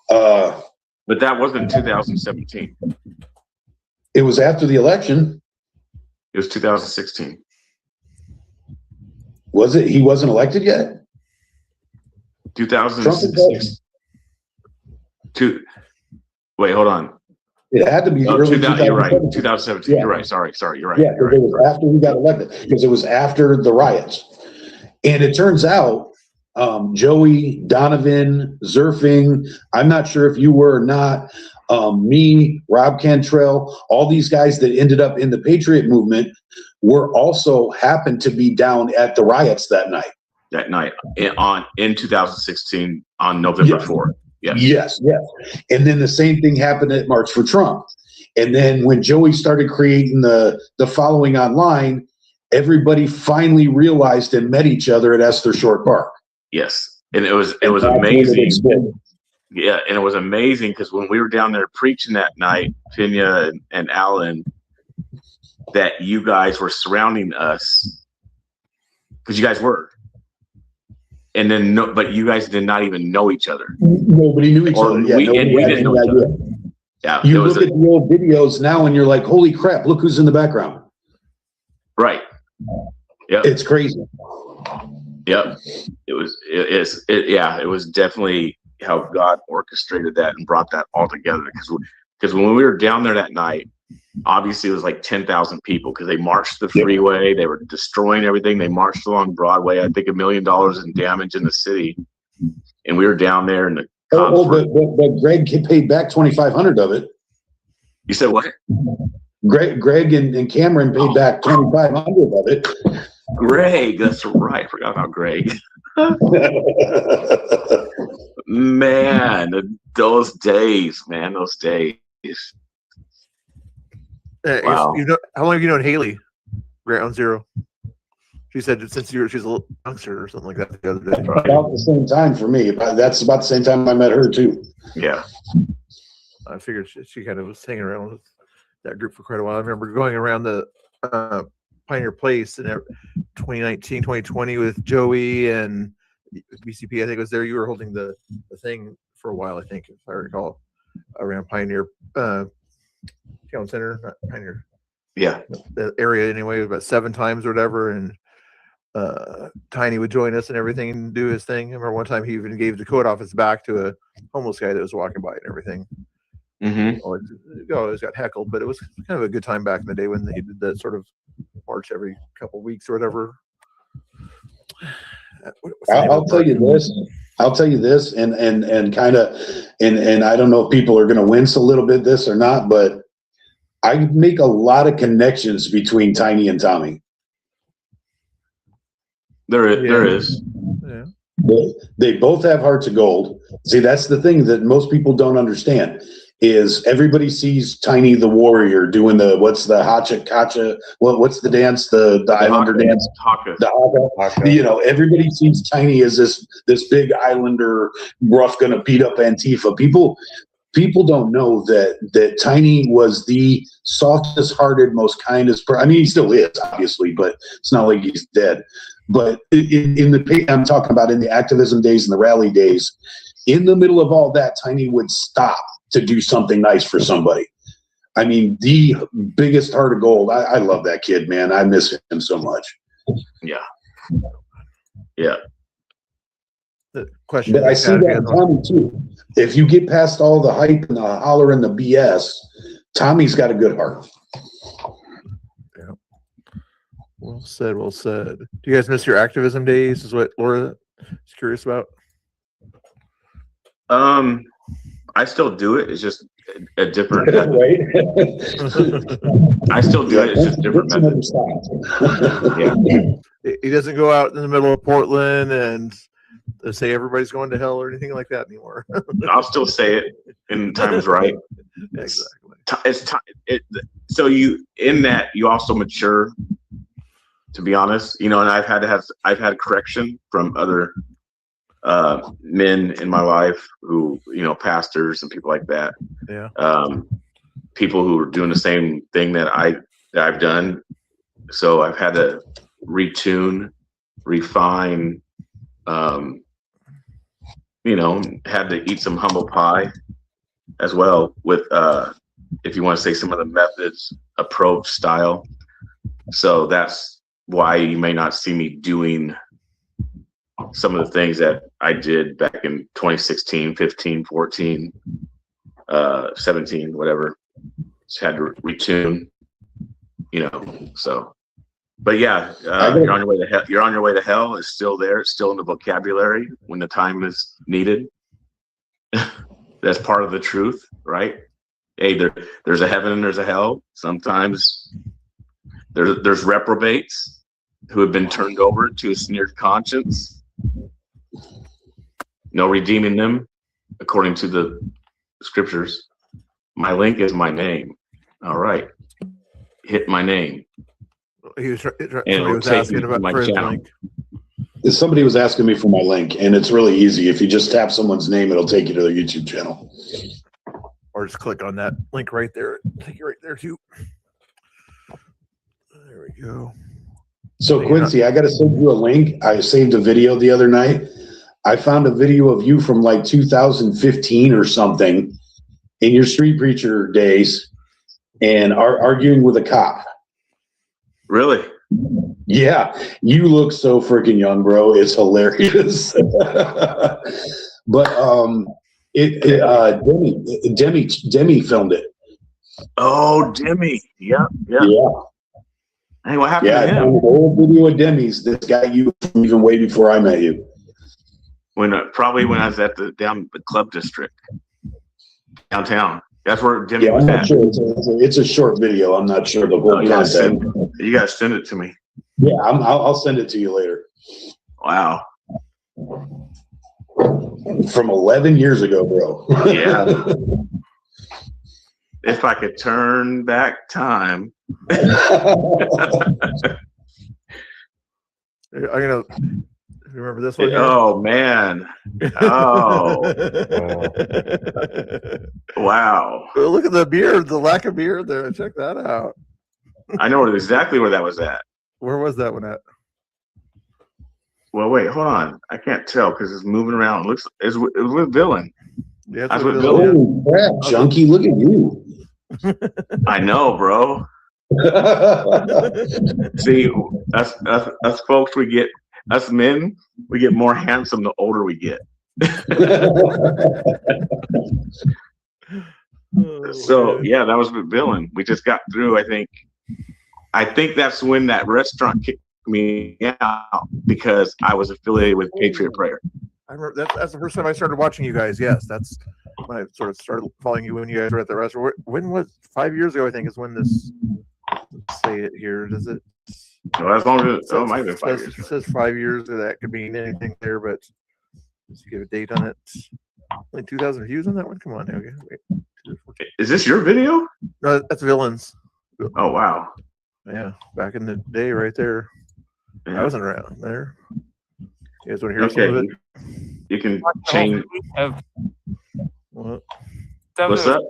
But that wasn't 2017. It was after the election. It was 2016. Was it? He wasn't elected yet? 2006. Wait, hold on. It had to be Oh, early 2000, you're right. 2017. 2017. Yeah. You're right. Sorry. You're right. Yeah, because it was after he got elected, because it was after the riots. And it turns out Joey, Donovan, Zerfing, I'm not sure if you were or not, me, Rob Cantrell, all these guys that ended up in the Patriot movement were also happened to be down at the riots that night. That night in 2016 on November 4th. Yes. And then the same thing happened at March for Trump. And then when Joey started creating the following online, everybody finally realized and met each other at Esther Short Park. Yes. And it was amazing. Yeah, and it was amazing because when we were down there preaching that night, Pena and Alan, that you guys were surrounding us because you guys were. And then, but you guys did not even know each other. Nobody knew each other. Yeah, we didn't know each other. Yeah, you look at the old videos now, and you're like, "Holy crap! Look who's in the background." Right. Yeah. It's crazy. Yep. It was definitely how God orchestrated that and brought that all together. Because when we were down there that night, obviously it was like 10,000 people because they marched the freeway. They were destroying everything. They marched along Broadway. I think $1 million in damage in the city. And we were down there in the but Greg paid back $2,500 of it. You said what? Greg and Cameron paid back $2,500 of it. Greg, that's right. I forgot about Greg. Man, those days. Wow. How long have you known Haley? Ground Zero. She said she's a little youngster or something like that the other day. About the same time for me. That's about the same time I met her too. Yeah. I figured she kind of was hanging around with that group for quite a while. I remember going around the Pioneer Place in 2019, 2020 with Joey and BCP. I think it was there. You were holding the thing for a while, I think, if I recall, around Pioneer Town Center, not Pioneer. Yeah. The area anyway, about 7 times or whatever. And Tiny would join us and everything and do his thing. I remember one time he even gave the coat off his back to a homeless guy that was walking by and everything. Mm-hmm. Always got heckled, but it was kind of a good time back in the day when they did that sort of march every couple of weeks or whatever. I'll tell you this, and kind of, and I don't know if people are going to wince a little bit this or not, but I make a lot of connections between Tiny and Tommy. There is. Yeah. They both have hearts of gold. See, that's the thing that most people don't understand is everybody sees Tiny the warrior doing what's the hacha, what's the dance, the Islander dance, the haka. You know, everybody sees Tiny as this big Islander rough gonna beat up Antifa. People don't know that Tiny was the softest hearted, most kindest I mean, he still is, obviously, but it's not like he's dead. But I'm talking about in the activism days and the rally days, in the middle of all that, Tiny would stop to do something nice for somebody. I mean, the biggest heart of gold. I love that kid, man. I miss him so much. Yeah. Yeah. The question. But I see that in Tommy too. If you get past all the hype and the holler and the BS, Tommy's got a good heart. Yeah. Well said. Well said. Do you guys miss your activism days? Is what Laura is curious about. I still do it. It's just a different. Right? I still do it. It's just different method. Yeah. He doesn't go out in the middle of Portland and say everybody's going to hell or anything like that anymore. I'll still say it in times right. Exactly. It's time. So you in that you also mature. To be honest, and I've had correction from other men in my life who, pastors and people like that. Yeah. People who are doing the same thing that I've done. So I've had to retune, refine, had to eat some humble pie as well with, if you want to say some of the methods, approach, style. So that's why you may not see me doing some of the things that I did back in 2016, 15, 14, 17, whatever. Just had to retune, so. But yeah, you're on your way to hell. You're on your way to hell is still there. It's still in the vocabulary when the time is needed. That's part of the truth, right? Hey, there's a heaven and there's a hell. Sometimes there's reprobates who have been turned over to a sneered conscience. No redeeming them according to the scriptures. My link is my name. All right. Hit my name. Somebody was asking about my channel. Somebody was asking me for my link, and it's really easy. If you just tap someone's name, it'll take you to their YouTube channel. Or just click on that link right there. Take you right there too. There we go. So Quincy, I got to send you a link. I saved a video the other night. I found a video of you from like 2015 or something in your street preacher days and arguing with a cop. Really? Yeah. You look so freaking young, bro. It's hilarious. But Demi filmed it. Oh, Demi. Yeah. Hey, what happened to I him? found an old video of Demi's. This guy you from even way before I met you. Probably when I was at the club district downtown. That's where Demi was I'm not at. sure. It's a short video. I'm not sure the whole content. You gotta send it to me. Yeah, I'll send it to you later. Wow. From 11 years ago, bro. Yeah. If I could turn back time. I'm gonna remember this one. Oh man. Oh. Wow. Look at the beard, the lack of beard there. Check that out. I know exactly where that was at. Where was that one at? Well, wait, hold on. I can't tell because it's moving around. It was with Villain. Yeah, that's with Villain. Oh crap, Junkie, look at you. I know, bro. See, us folks, us men, we get more handsome the older we get. So yeah, that was with Villain. We just got through. I think that's when that restaurant kicked me out because I was affiliated with Patriot Prayer. I remember that's the first time I started watching you guys. Yes, that's when I sort of started following you when you guys were at the restaurant. When was 5 years ago? I think is when this. Let's say it here. Does it? Well, as long as it might have been 5 years. It says 5 years. That could mean anything there, but let's give a date on it. Only 2,000 views on that one. Come on now. Wait. Is this your video? No, that's Villains. Oh wow. Yeah, back in the day, right there. Yeah. I wasn't around there. You guys want to hear some of it? You can change. What? What's up?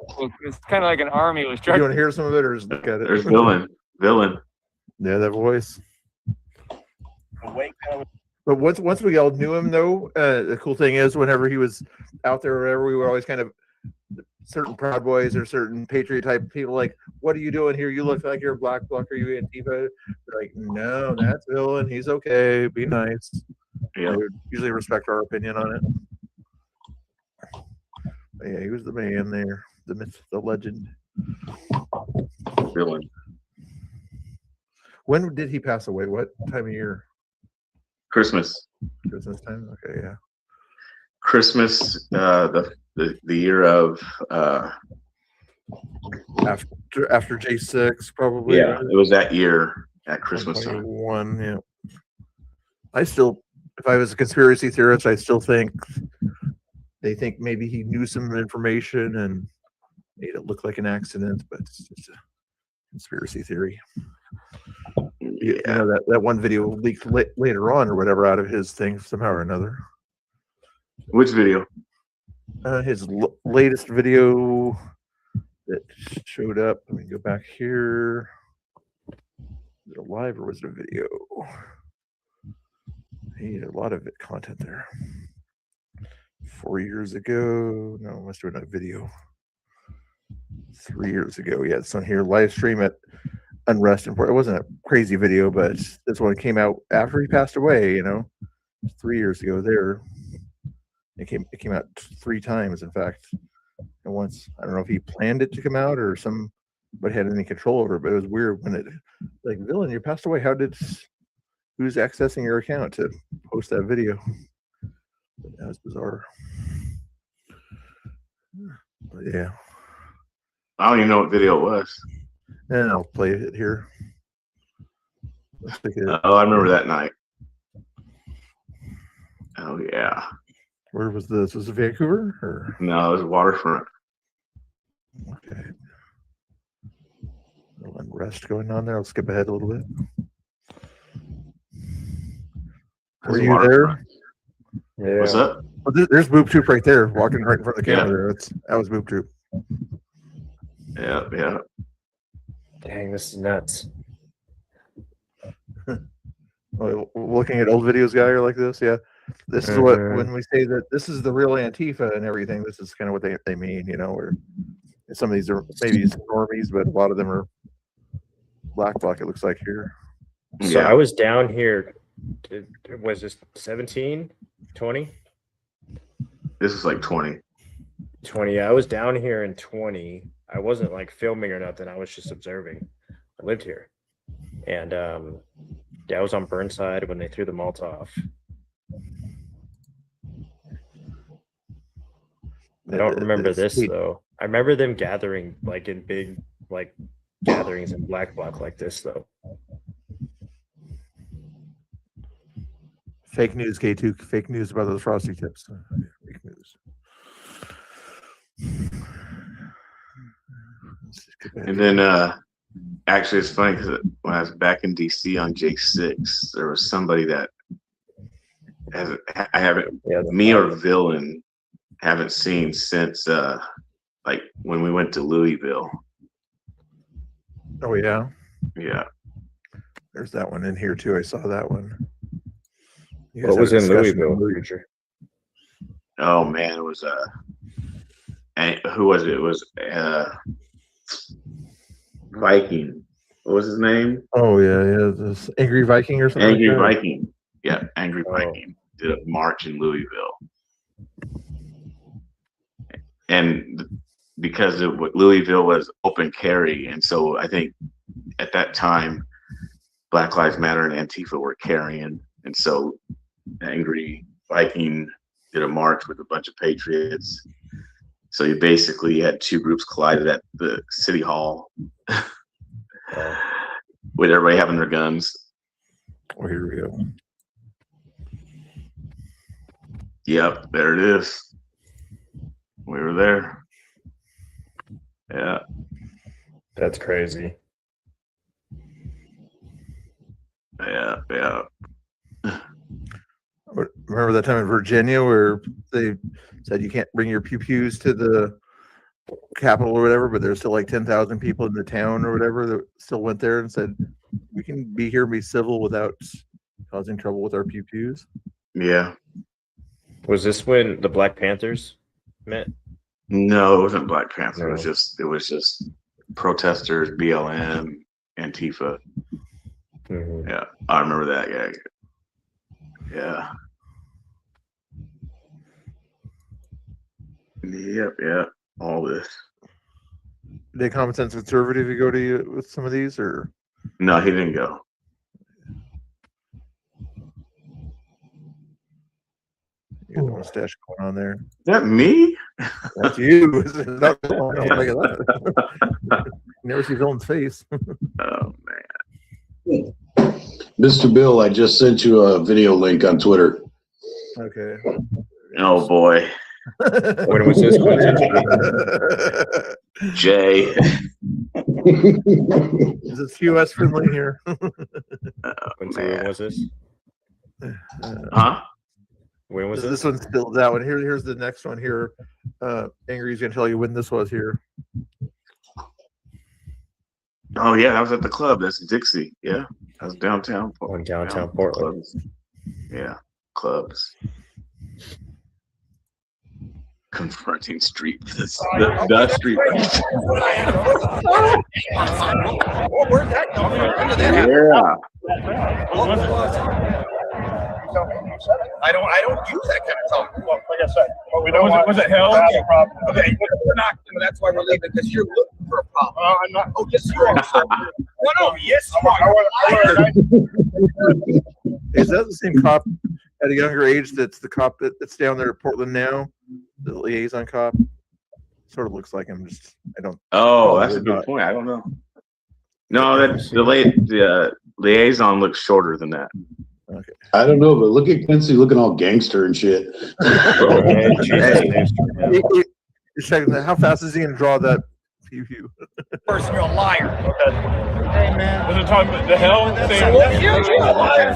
It's kind of like an army was Do trying. you want to hear some of it, or just look at it? There's Villain. Yeah, that voice. But once we all knew him, though, the cool thing is, whenever he was out there, or whatever, we were always kind of certain Proud Boys or certain Patriot type people like, "What are you doing here? You look like you're a black bloc. Are you Antifa?" They're like, "No, that's Villain. He's okay. Be nice." Yeah. They would usually respect our opinion on it. But yeah, he was the man there, the myth, the legend. Villain. When did he pass away? What time of year? Christmas. Christmas time? Okay, yeah. Christmas, the year of After J6, probably. yeah, it was that year at Christmas time. 121, yeah. I still, if I was a conspiracy theorist, I still think they think maybe he knew some information and made it look like an accident, but it's just a conspiracy theory. You know, that one video leaked later on or whatever out of his thing somehow or another. Which video? His latest video that showed up. Let me go back here. Is it a live or was it a video? He had a lot of content there. 4 years ago. No, it must have been a video. 3 years ago. Yeah, it's on here. Live stream at Unrest. It wasn't a crazy video, but this one came out after he passed away, you know. 3 years ago there. It came out 3 times, in fact. And once, I don't know if he planned it to come out or somebody had any control over it, but it was weird when it, like, Villain, you passed away. Who's accessing your account to post that video? That was bizarre. But yeah. I don't even know what video it was. And I'll play it here. Oh, I remember that night. Oh yeah. Where was this? Was it Vancouver or? No, it was Waterfront. Okay. A little unrest going on there. I'll skip ahead a little bit. Were you there? Yeah. What's up? Well, there's Boob Troop right there, walking right in front of the camera. There, that was Boob Troop. Yeah, yeah. Dang, this is nuts. Looking at old videos, guy, or like this, yeah. This is what, when we say that this is the real Antifa and everything, this is kind of what they mean, you know, where some of these are maybe normies, but a lot of them are black, it looks like here. So I was down here, was this 17, 20? This is like 20. 20, yeah. I was down here in 20. I wasn't like filming or nothing. I was just observing. I lived here. And yeah, I was on Burnside when they threw the Molotov. I don't remember this though. I remember them gathering like in big like gatherings in Black Bloc like this though. Fake news, K2. Fake news about those frosty tips. Fake news. And then actually it's funny because when I was back in DC on J6, there was somebody that I haven't, me or Villain haven't seen since like when we went to Louisville. Oh yeah. Yeah. There's that one in here too. I saw that one. What was in Louisville? Oh man, it was and who was it? It was Viking. What was his name? Oh yeah, this Angry Viking or something. Angry Viking. Yeah, Angry Viking did a march in Louisville. And because Louisville was open carry, and so I think at that time Black Lives Matter and Antifa were carrying, and so Angry Viking did a march with a bunch of patriots. So you basically had two groups collided at the city hall with everybody having their guns. Oh, here we go. Yep, there it is. We were there. Yeah. That's crazy. Yeah, yeah. Remember that time in Virginia where they said you can't bring your pew-pews to the Capitol or whatever, but there's still like 10,000 people in the town or whatever that still went there and said, we can be here and be civil without causing trouble with our pew-pews? Yeah. Was this when the Black Panthers met? No, it wasn't Black Panther. No. It was just protesters, BLM, Antifa. Mm-hmm. Yeah, I remember that. Yeah. Yep. All this. Did Common Sense Conservative go to you with some of these, or No, he didn't go. Get the mustache going on there. Is that me? That's you. Not, look at that. Never see Dylan's face. Oh man. Mr. Bill, I just sent you a video link on Twitter. Okay. Oh boy. When was this? Jay. Is it US friendly here? When was this? Huh? When was This one's still that one. Here's the next one here. Angry's gonna tell you when this was here. Oh yeah, that was at the club. That's Dixie. Yeah. That was downtown. On downtown Portland. Clubs. Yeah. Clubs. Confronting street. The street. Where'd that come from? When did that happen? Yeah. I don't use that kind of talk. Well, like I said, but we don't was it hell? Okay, we're not. That's why we're leaving, because you're looking for a problem. I'm not. Oh, yes, you are. Sir. No, yes, you are. Is that the same cop at a younger age that's the cop that's down there at Portland now? The liaison cop? Sort of looks like him. Just I don't. Oh, that's a good point. I don't know. No, the liaison looks shorter than that. Okay. I don't know, but look at Quincy looking all gangster and shit. You're checking that. How fast is he gonna draw that pew? Person, you're a liar. Okay. Hey man. Was it talking about the hell thing? You're a liar.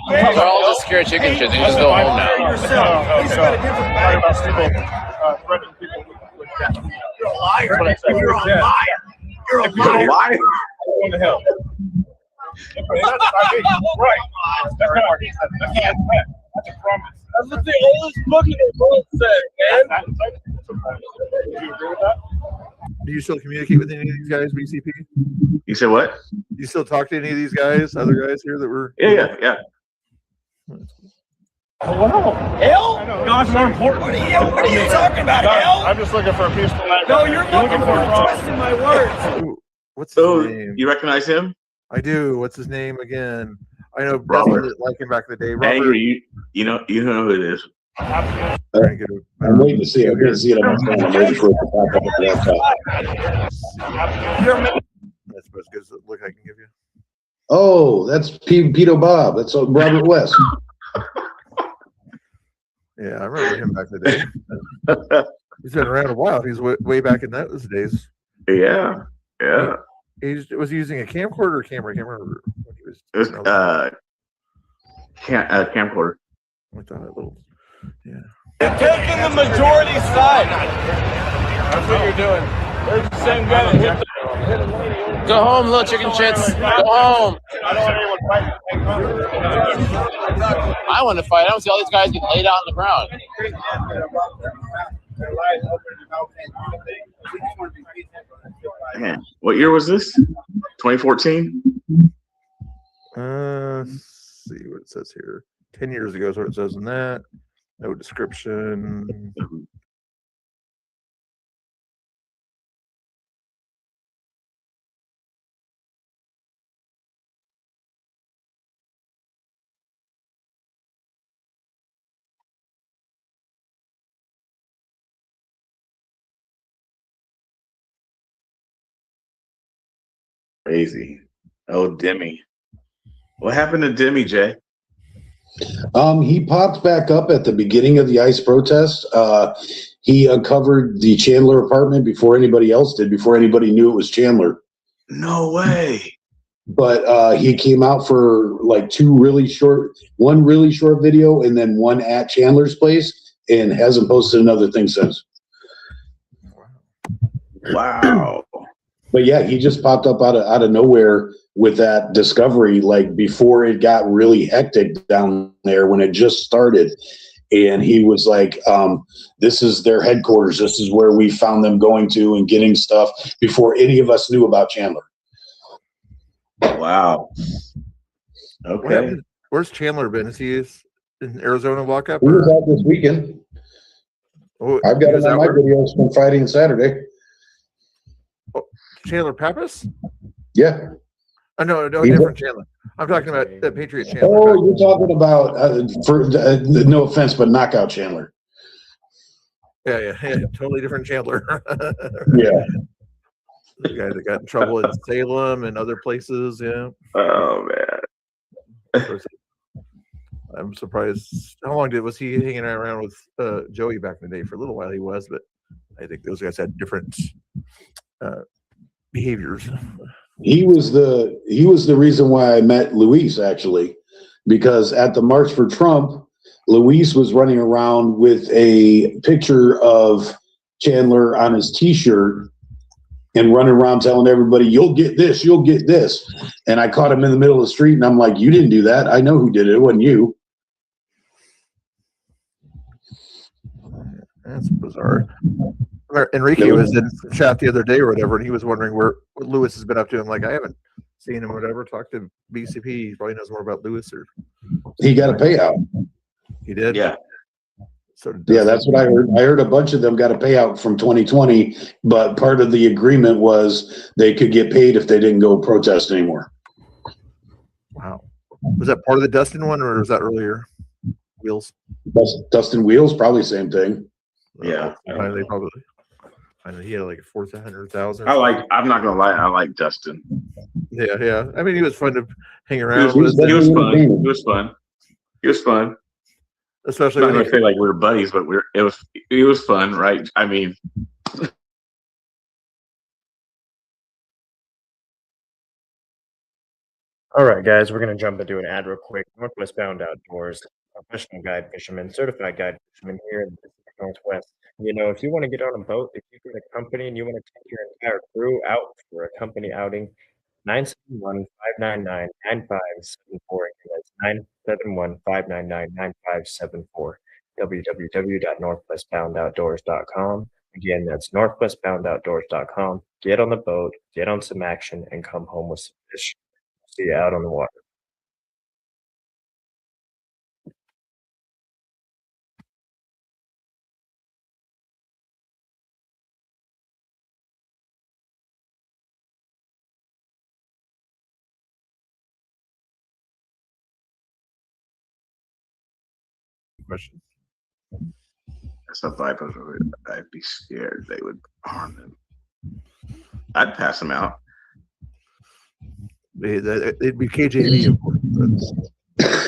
They're all just scared chicken shit. They just go home now. Yourself. He's got a different Talking about bag. people, threatening people with death. You're a liar. That's what I said. You're a Yeah. liar. You're a If you're a liar. liar, going to hell. Right. That's not what he said. That's a promise. That's what the oldest book in the world said, man. Do you agree with that? Do you still communicate with any of these guys, BCP? You said what? Do you still talk to any of these guys, other guys here that were? Yeah. Oh, wow. Hell? God's more important. What are you talking about? Hell? I'm just looking for a peaceful night. No, you're looking for a trust in my words. Ooh, what's his So name? you recognize him? I do. What's his name again? I know Robert. Dustin like him back in the day. Robert. Angry. You know who it is. Trying to get a- I'm waiting to see it. I'm going to see it on my phone. I'm waiting for it to pop up on the laptop. That's about as good as the look I can give you. Oh, that's Pito Bob. That's Robert West. Yeah, I remember him back in the day. He's been around a while. He's way back in those days. Yeah. He was using a camcorder or camera. I can't remember what he was. It was camcorder. With that little, yeah. You're taking the majority side. That's what you're doing. There's the same guy that hit a lady. Go home, little chicken shits. Go home. I don't want anyone fighting. I want to fight. I don't see all these guys get laid out on the ground. Man, what year was this? 2014? Let's see what it says here. 10 years ago is what it says in that. No description. Crazy. Oh, Demi. What happened to Demi, Jay? He popped back up at the beginning of the ICE protest. He uncovered the Chandler apartment before anybody else did, before anybody knew it was Chandler. No way. But he came out for like one really short video and then one at Chandler's place, and hasn't posted another thing since. Wow. But yeah, he just popped up out of nowhere with that discovery, like before it got really hectic down there when it just started. And he was like, this is their headquarters. This is where we found them going to and getting stuff before any of us knew about Chandler. Wow. Okay. Where's Chandler been? Is he in Arizona lockup? He was out this weekend. Oh, I've got he was him on out my where? videos from Friday and Saturday. Chandler Pappas? Yeah. Oh, no, He's different Chandler. I'm talking about Patriot Chandler. Oh, you're talking about no offense, but knockout Chandler. Yeah, totally different Chandler. Yeah. The guy that got in trouble in Salem and other places. Yeah. Oh man. I'm surprised. How long was he hanging around with Joey back in the day? For a little while he was, but I think those guys had different behaviors. He was the reason why I met Luis, actually, because at the March for Trump, Luis was running around with a picture of Chandler on his T-shirt and running around telling everybody, "You'll get this, you'll get this." And I caught him in the middle of the street, and I'm like, "You didn't do that. I know who did it. It wasn't you." That's bizarre. Enrique was in chat the other day or whatever, and he was wondering what Lewis has been up to. I'm like, I haven't seen him or whatever. Talked to BCP. He probably knows more about Lewis. Or he got a payout. He did. Yeah. So yeah, that's what I heard. I heard a bunch of them got a payout from 2020, but part of the agreement was they could get paid if they didn't go protest anymore. Wow. Was that part of the Dustin one, or was that earlier? Wheels. Dustin Wheels, probably same thing. Yeah. They probably. I know he had like 400,000. I'm not gonna lie, I like Dustin. Yeah. I mean, he was fun to hang He around was with. He was fun. Especially I'm not when gonna say like we were buddies, but it was fun, right? I mean, All right, guys, we're going to jump into an ad real quick. Northwest Bound Outdoors, professional guide fisherman, certified guide fisherman here in the Pacific Northwest. You know, if you want to get on a boat, if you've got a company and you want to take your entire crew out for a company outing, 971-599-9574. That's 971-599-9574. www.northwestboundoutdoors.com. Again, that's northwestboundoutdoors.com. Get on the boat, get on some action, and come home with some fish. See you out on the water. Question. that's a vibe. I'd be scared they would harm them. I'd pass them out. It'd be KJV, of course.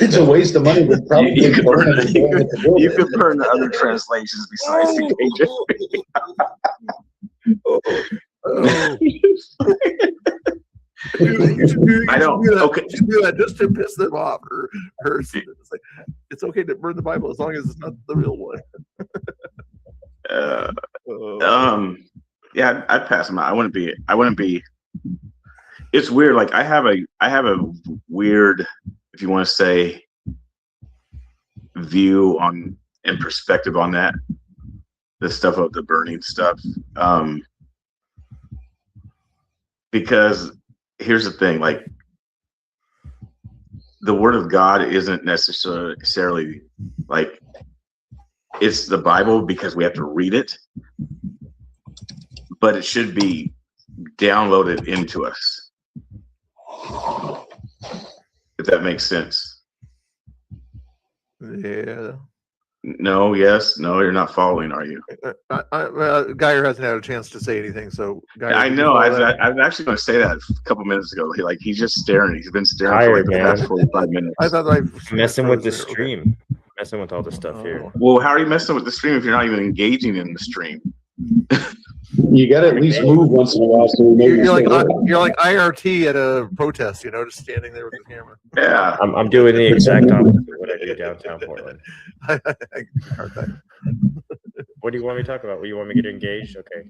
It's a waste of money. You could burn the other translations besides the I don't. Okay. You do that just to piss them off, or it's like it's okay to burn the Bible as long as it's not the real one. Yeah, I'd pass them out. I wouldn't be. It's weird. Like I have a weird, if you want to say, view on and perspective on that. The stuff of the burning stuff. Because here's the thing, like the word of God isn't necessarily like it's the Bible because we have to read it, but it should be downloaded into us. If that makes sense. Yeah. No, yes, no, you're not following, are you? Geyer hasn't had a chance to say anything, so Geyer, I know. I was actually going to say that a couple minutes ago. He's just staring. He's been staring for like the past 45 minutes. I thought messing with the stream, messing with all the stuff here. Well, how are you messing with the stream if you're not even engaging in the stream? You got to at least move once in a while. So you're like IRT at a protest, just standing there with the camera. Yeah, I'm doing the exact opposite of what I do downtown Portland. What do you want me to talk about? What do you want me to get engaged? Okay.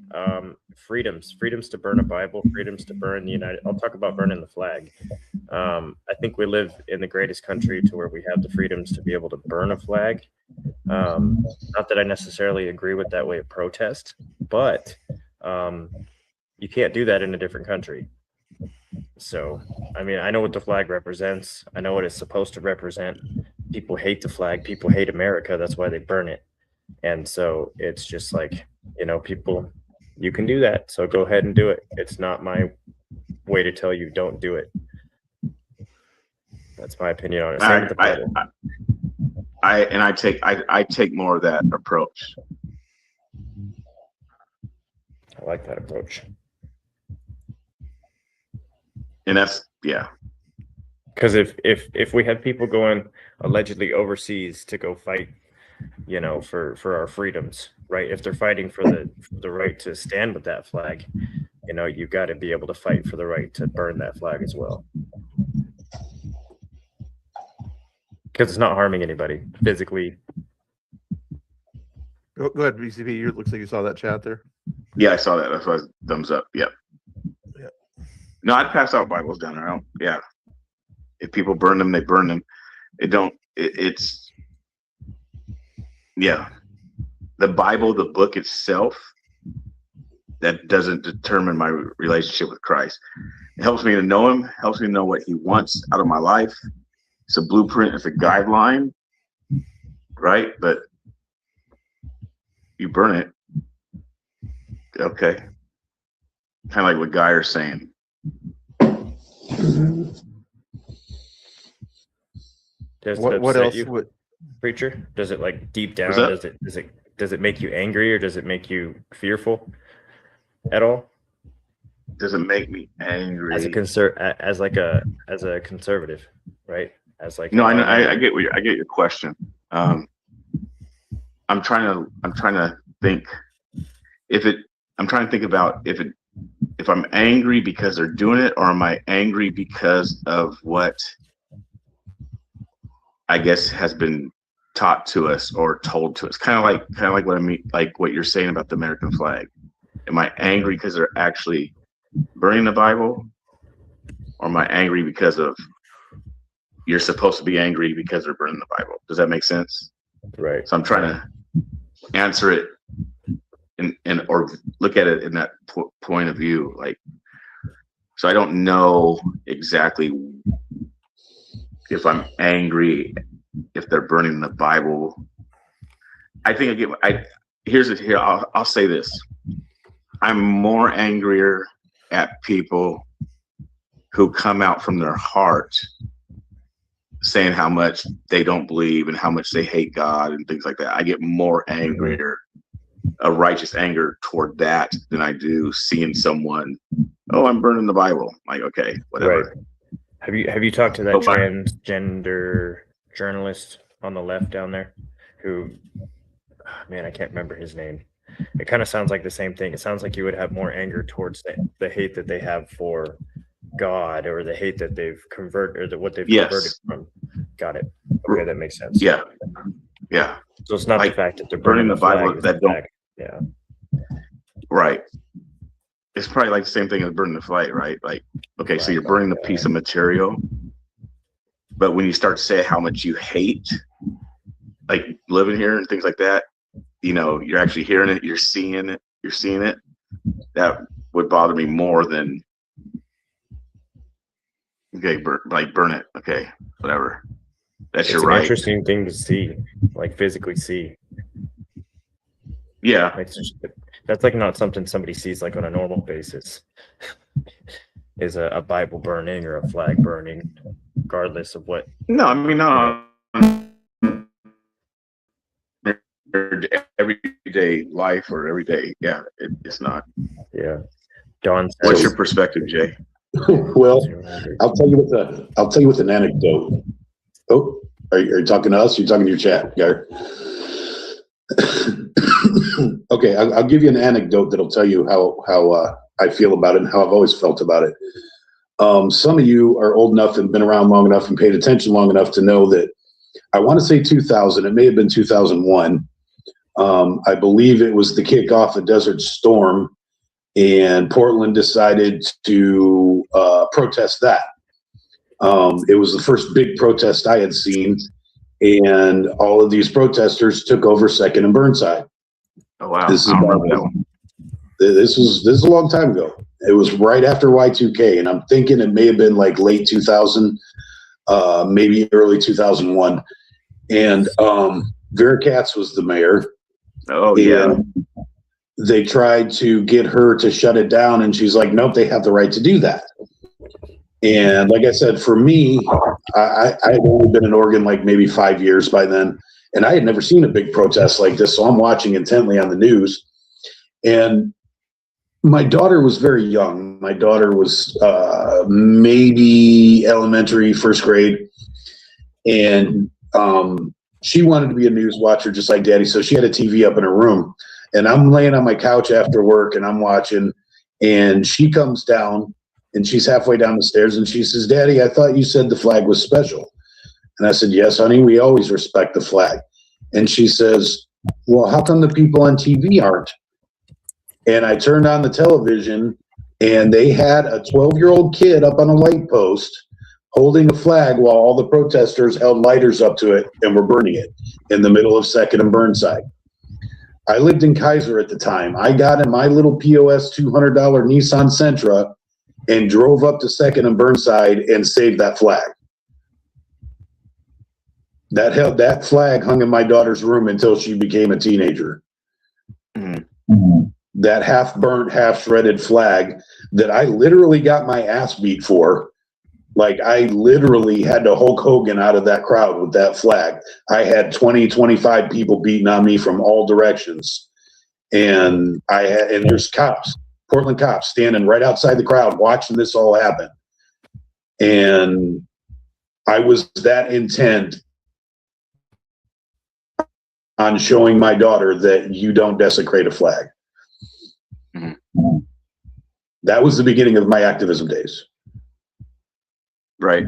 Freedoms to burn a Bible, freedoms to burn the United. I'll talk about burning the flag. I think we live in the greatest country to where we have the freedoms to be able to burn a flag. Not that I necessarily agree with that way of protest, but you can't do that in a different country. So, I mean, I know what the flag represents. I know what it's supposed to represent. People hate the flag. People hate America. That's why they burn it. And so it's just like, people, you can do that. So go ahead and do it. It's not my way to tell you don't do it. That's my opinion on it. Same with the Bible. I take more of that approach. I like that approach. And that's, yeah. Because if we have people going allegedly overseas to go fight, you know, for our freedoms, right? If they're fighting for the right to stand with that flag, you know, you got to be able to fight for the right to burn that flag as well. Because it's not harming anybody physically. Go ahead, BCP. You looks like you saw that chat there. Yeah, I saw that. That's why thumbs up. Yep. Yeah. No, I'd pass out Bibles down there. Yeah. If people burn them, they burn them. It's yeah. The Bible, the book itself, that doesn't determine my relationship with Christ. It helps me to know him, helps me to know what he wants out of my life. It's a blueprint, it's a guideline, right? But you burn it. Okay. Kind of like what Guyer's saying. What else would preacher? Does it like deep down? Does it make you angry, or does it make you fearful at all? Does it make me angry? As a conservative, right? As like no, I get I get your question. I'm trying to think I'm trying to think about if I'm angry because they're doing it, or am I angry because of what I guess has been taught to us or told to us. Kind of like what I mean, like what you're saying about the American flag. Am I angry because they're actually burning the Bible, or am I angry because of you're supposed to be angry because they're burning the Bible? Does that make sense? Right. So I'm trying to answer it and or look at it in that point of view. Like, so I don't know exactly if I'm angry if they're burning the Bible. I think I'll say this. I'm more angrier at people who come out from their heart saying how much they don't believe and how much they hate God and things like that. I get more angrier, a righteous anger toward that than I do seeing someone, oh, I'm burning the Bible. Like, okay, whatever. Right. Have you talked to that transgender journalist on the left down there who, man, I can't remember his name. It kind of sounds like the same thing. It sounds like you would have more anger towards the hate that they have for God, or the hate that they've converted, or what they've converted from. Got it. Okay, that makes sense. Yeah. Yeah. So it's not like the fact that they're burning the Bible that don't. Yeah. Right. It's probably like the same thing as burning the flag, right? Like, okay, so you're burning the piece of material, but when you start to say how much you hate, like living here and things like that, you know, you're actually hearing it, you're seeing it. That would bother me more than, okay, burn it. Okay, whatever. That's your right. It's an interesting thing to see, like physically see. Yeah. That's like not something somebody sees like on a normal basis. Is a Bible burning or a flag burning, regardless of what. No, I mean, no. Everyday life or everyday, yeah, it's not. Yeah. Don, what's your perspective, Jay? Well, I'll tell you with an anecdote. Oh, are you talking to us? You're talking to your chat, Gar. Okay, I'll give you an anecdote that'll tell you how I feel about it and how I've always felt about it. Some of you are old enough and been around long enough and paid attention long enough to know that I want to say 2000, it may have been 2001. I believe it was the kickoff of Desert Storm, and Portland decided to protest that. It was the first big protest I had seen, and all of these protesters took over 2nd and Burnside. Oh wow! This I remember that one. This is a long time ago. It was right after Y2K, and I'm thinking it may have been like late 2000, maybe early 2001. And Vera Katz was the mayor. Oh yeah. They tried to get her to shut it down, and she's like, "Nope, they have the right to do that." And like I said, for me, I had only been in Oregon like maybe 5 years by then, and I had never seen a big protest like this. So I'm watching intently on the news, and my daughter was very young. My daughter was maybe elementary, first grade, and she wanted to be a news watcher just like Daddy. So she had a TV up in her room, and I'm laying on my couch after work, and I'm watching, and she comes down, and she's halfway down the stairs, and she says, "Daddy, I thought you said the flag was special." And I said, "Yes, honey, we always respect the flag." And she says, "Well, how come the people on TV aren't?" And I turned on the television, and they had a 12-year-old kid up on a light post holding a flag while all the protesters held lighters up to it and were burning it in the middle of 2nd and Burnside. I lived in Kaiser at the time. I got in my little POS $200 Nissan Sentra and drove up to 2nd and Burnside and saved that flag. That flag hung in my daughter's room until she became a teenager. That half burnt, half shredded flag that I literally got my ass beat for. Like, I literally had to Hulk Hogan out of that crowd with that flag. I had 20, 25 people beating on me from all directions. And there's cops, Portland cops, standing right outside the crowd watching this all happen. And I was that intent on showing my daughter that you don't desecrate a flag. That was the beginning of my activism days. Right.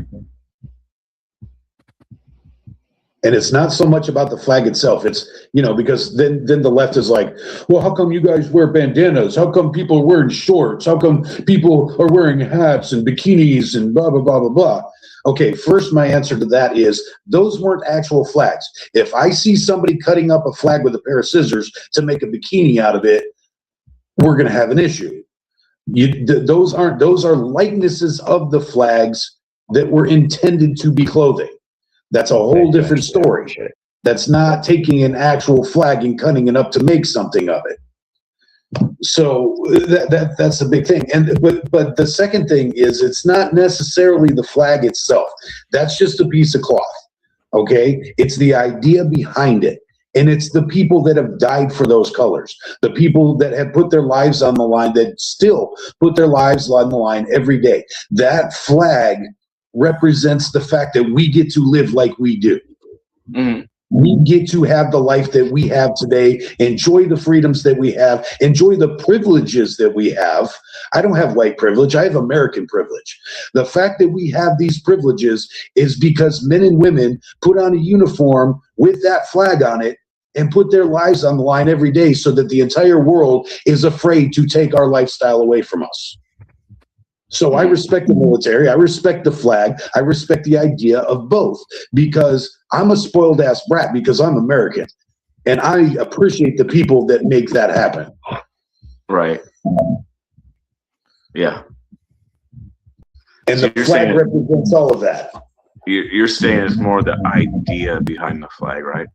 And it's not so much about the flag itself. It's, because then the left is like, well, how come you guys wear bandanas? How come people are wearing shorts? How come people are wearing hats and bikinis and blah, blah, blah, blah, blah. Okay, first, my answer to that is those weren't actual flags. If I see somebody cutting up a flag with a pair of scissors to make a bikini out of it, we're going to have an issue. Those are likenesses of the flags that were intended to be clothing. That's a whole different story. That's not taking an actual flag and cutting it up to make something of it. So that's the big thing. But the second thing is, it's not necessarily the flag itself. That's just a piece of cloth. Okay? It's the idea behind it. And it's the people that have died for those colors, the people that have put their lives on the line, that still put their lives on the line every day. That flag represents the fact that we get to live like we do. We get to have the life that we have today, enjoy the freedoms that we have, enjoy the privileges that we have. I don't have white privilege. I have American privilege. The fact that we have these privileges is because men and women put on a uniform with that flag on it and put their lives on the line every day so that the entire world is afraid to take our lifestyle away from us. So I respect the military, I respect the flag, I respect the idea of both, because I'm a spoiled ass brat because I'm American. And I appreciate the people that make that happen. Right. Yeah. And the flag represents all of that. You're saying it's more the idea behind the flag, right?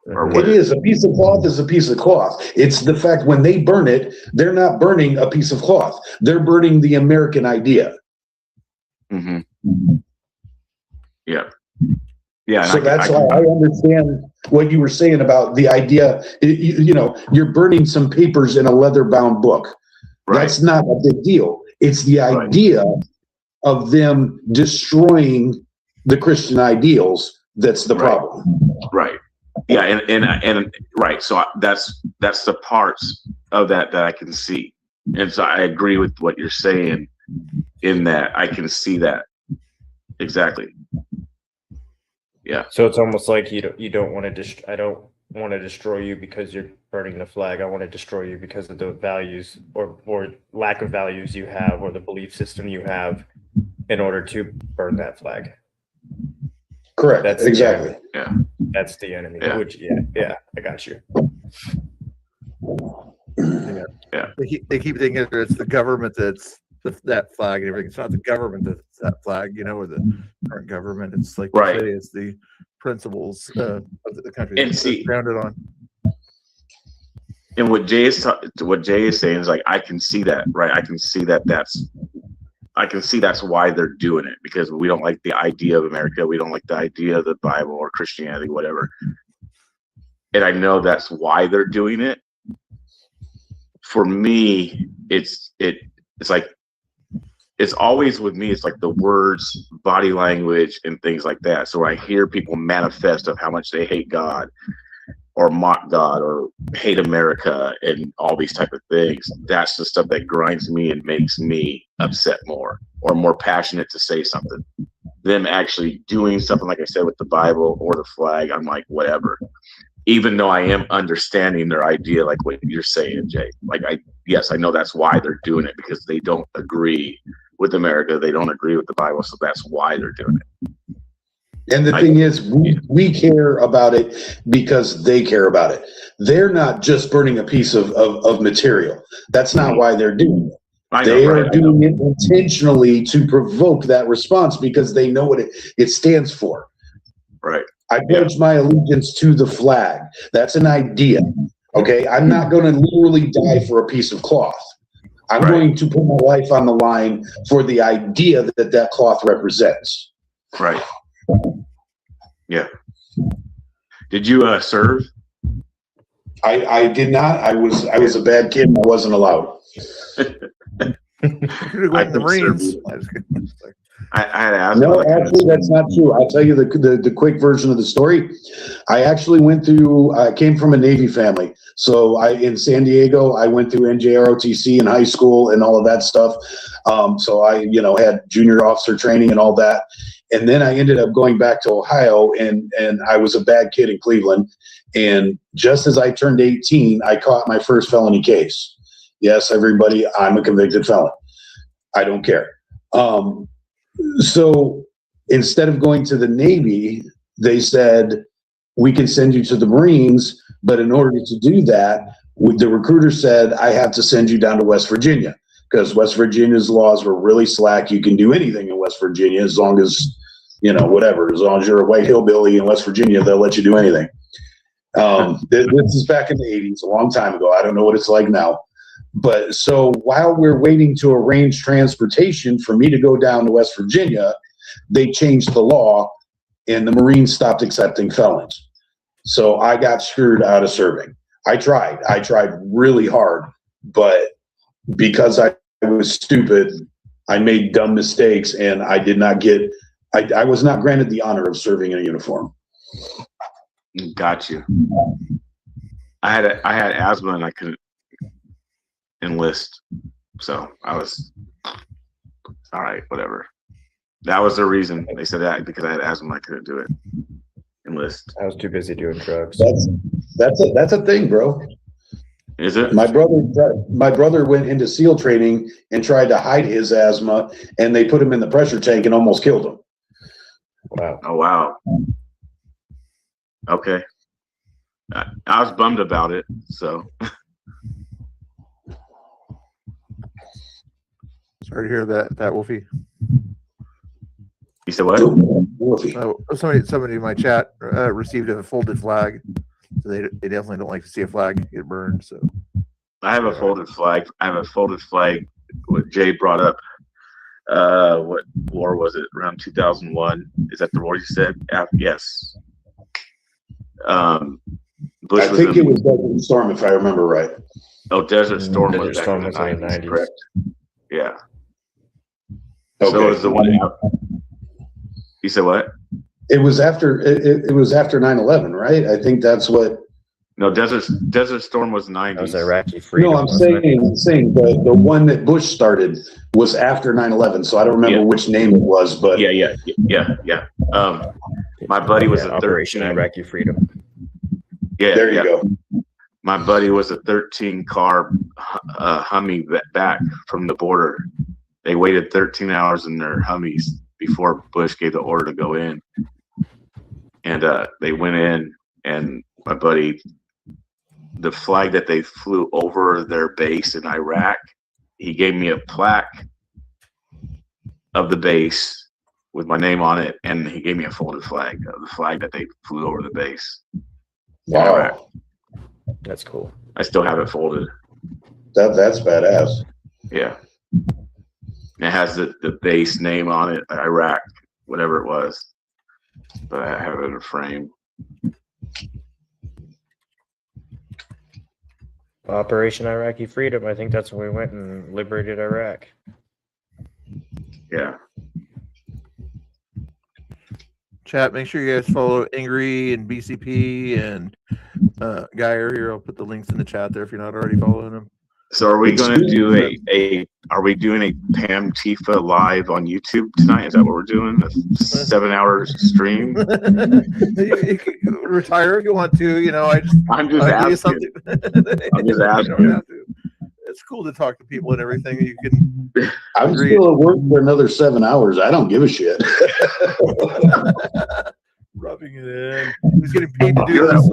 It is. A piece of cloth is a piece of cloth. It's the fact when they burn it, they're not burning a piece of cloth. They're burning the American idea. Yeah. Yeah. So that's why I understand what you were saying about the idea. You're burning some papers in a leather-bound book. Right. That's not a big deal. It's the idea of them destroying the Christian ideals that's the problem. Right. Yeah, and right. So that's the parts of that I can see, and so I agree with what you're saying. In that, I can see that exactly. Yeah. So it's almost like you don't want to. I don't want to destroy you because you're burning the flag. I want to destroy you because of the values or lack of values you have, or the belief system you have, in order to burn that flag. Correct. That's exactly. Yeah. That's the enemy. Yeah. Which, yeah, I got you. Yeah. They keep thinking it's the government that's that flag and everything. It's not the government that's that flag, or the current government. It's like you say, it's the principles of the country and see, grounded on. And what Jay is saying is like, I can see that, right? I can see that I can see that's why they're doing it, because we don't like the idea of America. We don't like the idea of the Bible or Christianity, whatever. And I know that's why they're doing it. For me, it's like, it's always with me, it's like the words, body language, and things like that. So when I hear people manifest of how much they hate God or mock God or hate America and all these type of things, that's the stuff that grinds me and makes me upset more or more passionate to say something. Them actually doing something, like I said, with the Bible or the flag, I'm like, whatever. Even though I am understanding their idea, like what you're saying, Jay. Like, yes, I know that's why they're doing it, because they don't agree with America. They don't agree with the Bible. So that's why they're doing it. And the thing is, we care about it because they care about it. They're not just burning a piece of material. That's not why they're doing it. They are doing it intentionally to provoke that response because they know what it stands for. Right. I pledge my allegiance to the flag. That's an idea. Okay. I'm not going to literally die for a piece of cloth. I'm going to put my life on the line for the idea that cloth represents. Right. Yeah. Did you serve? I did not. I was a bad kid and I wasn't allowed. You went in the Marines. I had asked. No, actually, that's not true. I'll tell you the quick version of the story. I actually I came from a Navy family. So in San Diego, I went through NJROTC in high school and all of that stuff. So I, had junior officer training and all that. And then I ended up going back to Ohio and I was a bad kid in Cleveland. And just as I turned 18, I caught my first felony case. Yes, everybody, I'm a convicted felon. I don't care. So instead of going to the Navy, they said, we can send you to the Marines. But in order to do that, the recruiter said, I have to send you down to West Virginia because West Virginia's laws were really slack. You can do anything in West Virginia as long as, whatever, as long as you're a white hillbilly in West Virginia, they'll let you do anything. This is back in the 80s, a long time ago. I don't know what it's like now. But so while we're waiting to arrange transportation for me to go down to West Virginia, they changed the law and the Marines stopped accepting felons. So I got screwed out of serving. I tried really hard, but because I was stupid, I made dumb mistakes and I did not I was not granted the honor of serving in a uniform. Got you. I had asthma and I couldn't enlist, so I was all right, whatever. That was the reason they said that, because I had asthma, I couldn't do it. Enlist. I was too busy doing drugs. That's a thing, bro. Is it? My brother went into SEAL training and tried to hide his asthma, and they put him in the pressure tank and almost killed him. Wow. Oh wow. Okay. I was bummed about it, so. Sorry to hear that, Wolfie. You said what? Somebody in my chat received a folded flag. So they definitely don't like to see a flag get burned. So I have a folded flag. What Jay brought up. What war was it? Around 2001. Is that the war you said? Yes. Bush I think it was Desert Storm, if I remember right. Oh, Desert Storm was Desert Storm was in the 90s. Correct. Yeah. Okay. So it was the one out. You said what? It was after 9/11, right? I think that's what. No, Desert Storm was 90s. That was Iraqi freedom. No, I'm saying the one that Bush started was after 9/11, so I don't remember which name it was, but yeah. My buddy was a Operation 13. Iraqi freedom. Yeah, there you go. My buddy was a 13-car Humvee back from the border. They waited 13 hours in their Humvees before Bush gave the order to go in. And they went in, and my buddy, the flag that they flew over their base in Iraq, he gave me a plaque of the base with my name on it, and he gave me a folded flag of the flag that they flew over the base. Wow. That's cool. I still have it folded. That's badass. Yeah. It has the base name on it, Iraq, whatever it was. But I have it in a frame. Operation Iraqi Freedom. I think that's when we went and liberated Iraq. Yeah. Chat, make sure you guys follow Angry and BCP and Geyer here. I'll put the links in the chat there if you're not already following them. So are we going to do are we doing a Pam Tifa live on YouTube tonight? Is that what we're doing? A 7-hour stream? You can retire if you want to. You know, I'm just asking. I'm just asking. It's cool to talk to people and everything. You can. I'm still at work for another 7 hours. I don't give a shit. Rubbing it in. He's getting paid to do this.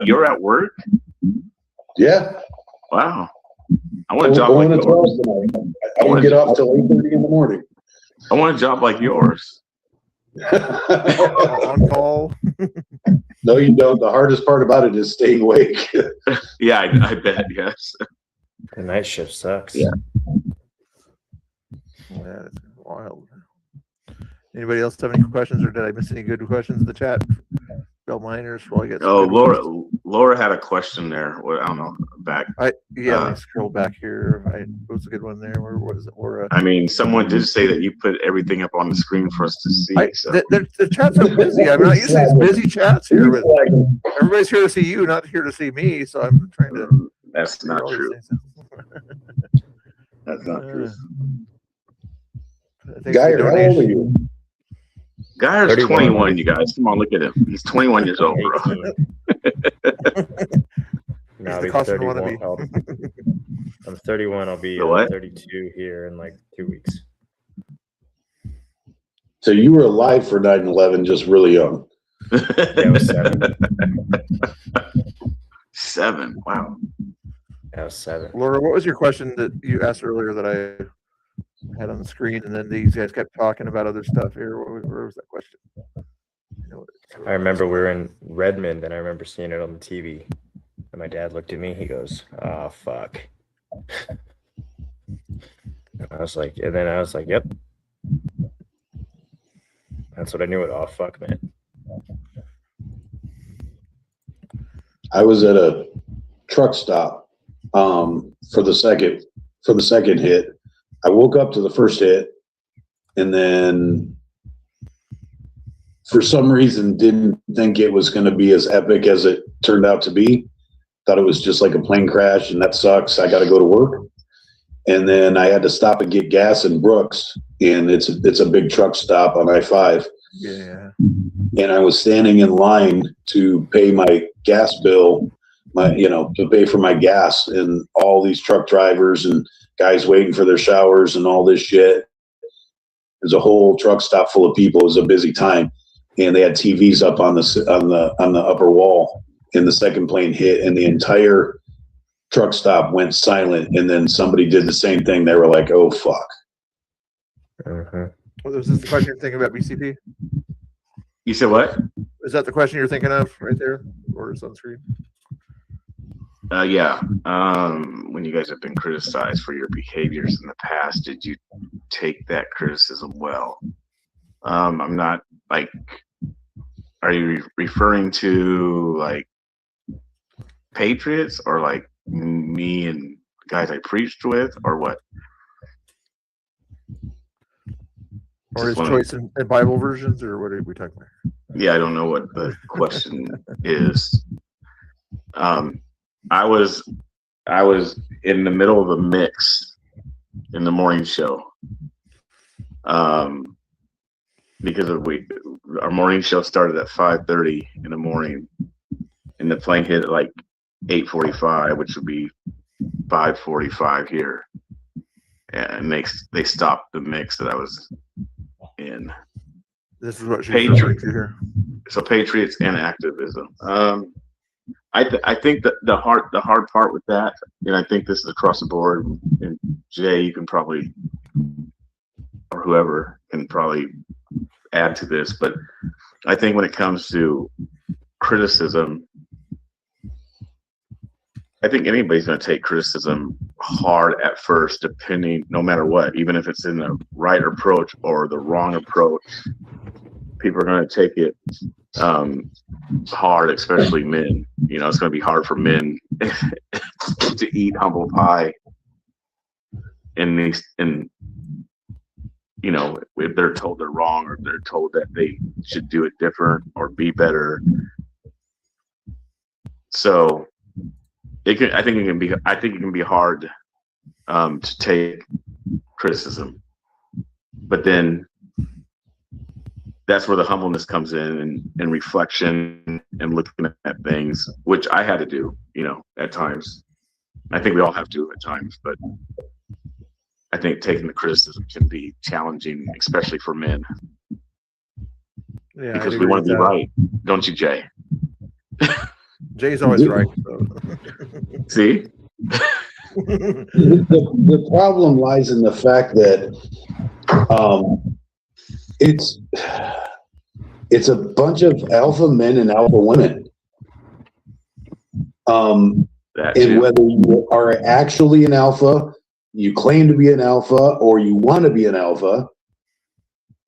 You're at work? Yeah. Wow. I want a job like yours. I don't get off till 8:30 in the morning. I want a job like yours. On call. No, you don't. The hardest part about it is staying awake. Yeah, I bet. Yes. The night shift sucks. Yeah. Yeah, it's wild. Anybody else have any questions, or did I miss any good questions in the chat? Bell Miners, while I get. Oh, Laura had a question there. Well, I don't know. Back. Let me scroll back here. What was a good one there? Where was it, Laura? I mean, someone did say that you put everything up on the screen for us to see. So. The chats are busy. I'm not used to these busy chats here. But everybody's here to see you, not here to see me. So I'm trying to. That's not true. That's not true. Geyer, how old are you? Geyer's 21, you guys. Come on, look at him. He's 21 years old, bro. No, I'll be 31. I'm 31. I'll be 32 here in like 2 weeks. So you were alive for 9/11, just really young. Yeah, I was 7. 7. Wow. I was 7. Laura, what was your question that you asked earlier that I had on the screen, and then these guys kept talking about other stuff here? Where was that question? I remember we were in Redmond, and I remember seeing it on the TV. And my dad looked at me. He goes, "Oh fuck." And I was like, "Yep." That's what I knew. What "oh fuck" meant. I was at a truck stop for the second hit. I woke up to the first hit, and then for some reason didn't think it was going to be as epic as it turned out to be. Thought it was just like a plane crash, and that sucks. I got to go to work. And then I had to stop and get gas in Brooks, and it's a big truck stop on I-5. Yeah. And I was standing in line to pay my gas bill, to pay for my gas, and all these truck drivers and guys waiting for their showers and all this shit. There's a whole truck stop full of people. It was a busy time, and they had TVs up on the upper wall. And the second plane hit, and the entire truck stop went silent. And then somebody did the same thing. They were like, "Oh fuck." Well, was this the question you're thinking about, BCP? You said what? Is that the question you're thinking of right there, or is it on screen? Yeah. When you guys have been criticized for your behaviors in the past, did you take that criticism well? I'm not like. Are you referring to like Patriots or like me and guys I preached with, or what? Or his choice in Bible versions, or what are we talking about? Yeah, I don't know what the question is. I was in the middle of a mix in the morning show. Because our morning show started at 5:30 in the morning, and the plane hit at like 8:45, which would be 5:45 here, and they stopped the mix that I was in. This is what she's referring to here. So Patriots and activism. I think that the hard part with that, and I think this is across the board. And Jay, you can probably, or whoever can probably add to this, but I think when it comes to criticism, I think anybody's going to take criticism hard at first, no matter what, even if it's in the right approach or the wrong approach. People are going to take it hard, especially men. You know, it's going to be hard for men to eat humble pie. And you know, if they're told they're wrong or they're told that they should do it different or be better. So I think it can be hard to take criticism, but then that's where the humbleness comes in and reflection and looking at things, which I had to do, you know, at times. I think we all have to at times, but I think taking the criticism can be challenging, especially for men. Yeah, because we want to be right, don't you, Jay? Jay's always right. So. See? The problem lies in the fact that it's a bunch of alpha men and alpha women. And whether you are actually an alpha, you claim to be an alpha, or you want to be an alpha,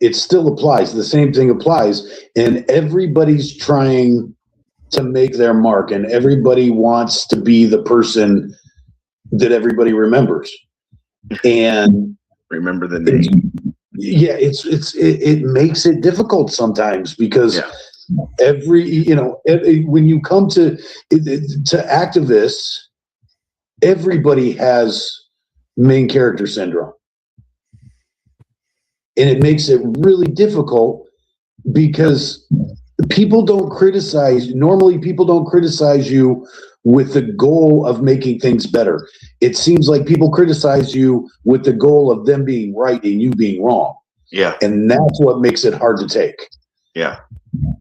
it still applies. The same thing applies. And everybody's trying to make their mark, and everybody wants to be the person that everybody remembers. And remember the name. Yeah, it makes it difficult sometimes because when you come to activists, everybody has main character syndrome. And it makes it really difficult because people don't criticize you with the goal of making things better. It seems like people criticize you with the goal of them being right and you being wrong. Yeah. And that's what makes it hard to take. Yeah.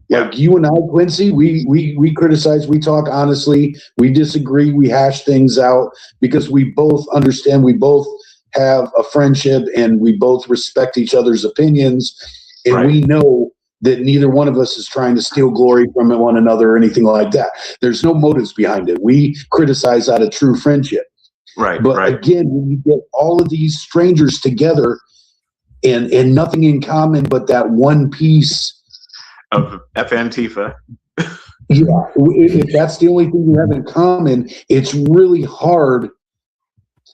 Like you and I, Quincy, we criticize, we talk honestly, we disagree, we hash things out because we both understand, we both have a friendship and we both respect each other's opinions. And we know that neither one of us is trying to steal glory from one another or anything like that. There's no motives behind it. We criticize out of true friendship. Right. But again, when you get all of these strangers together and nothing in common but that one piece of Antifa. Yeah, if that's the only thing you have in common, it's really hard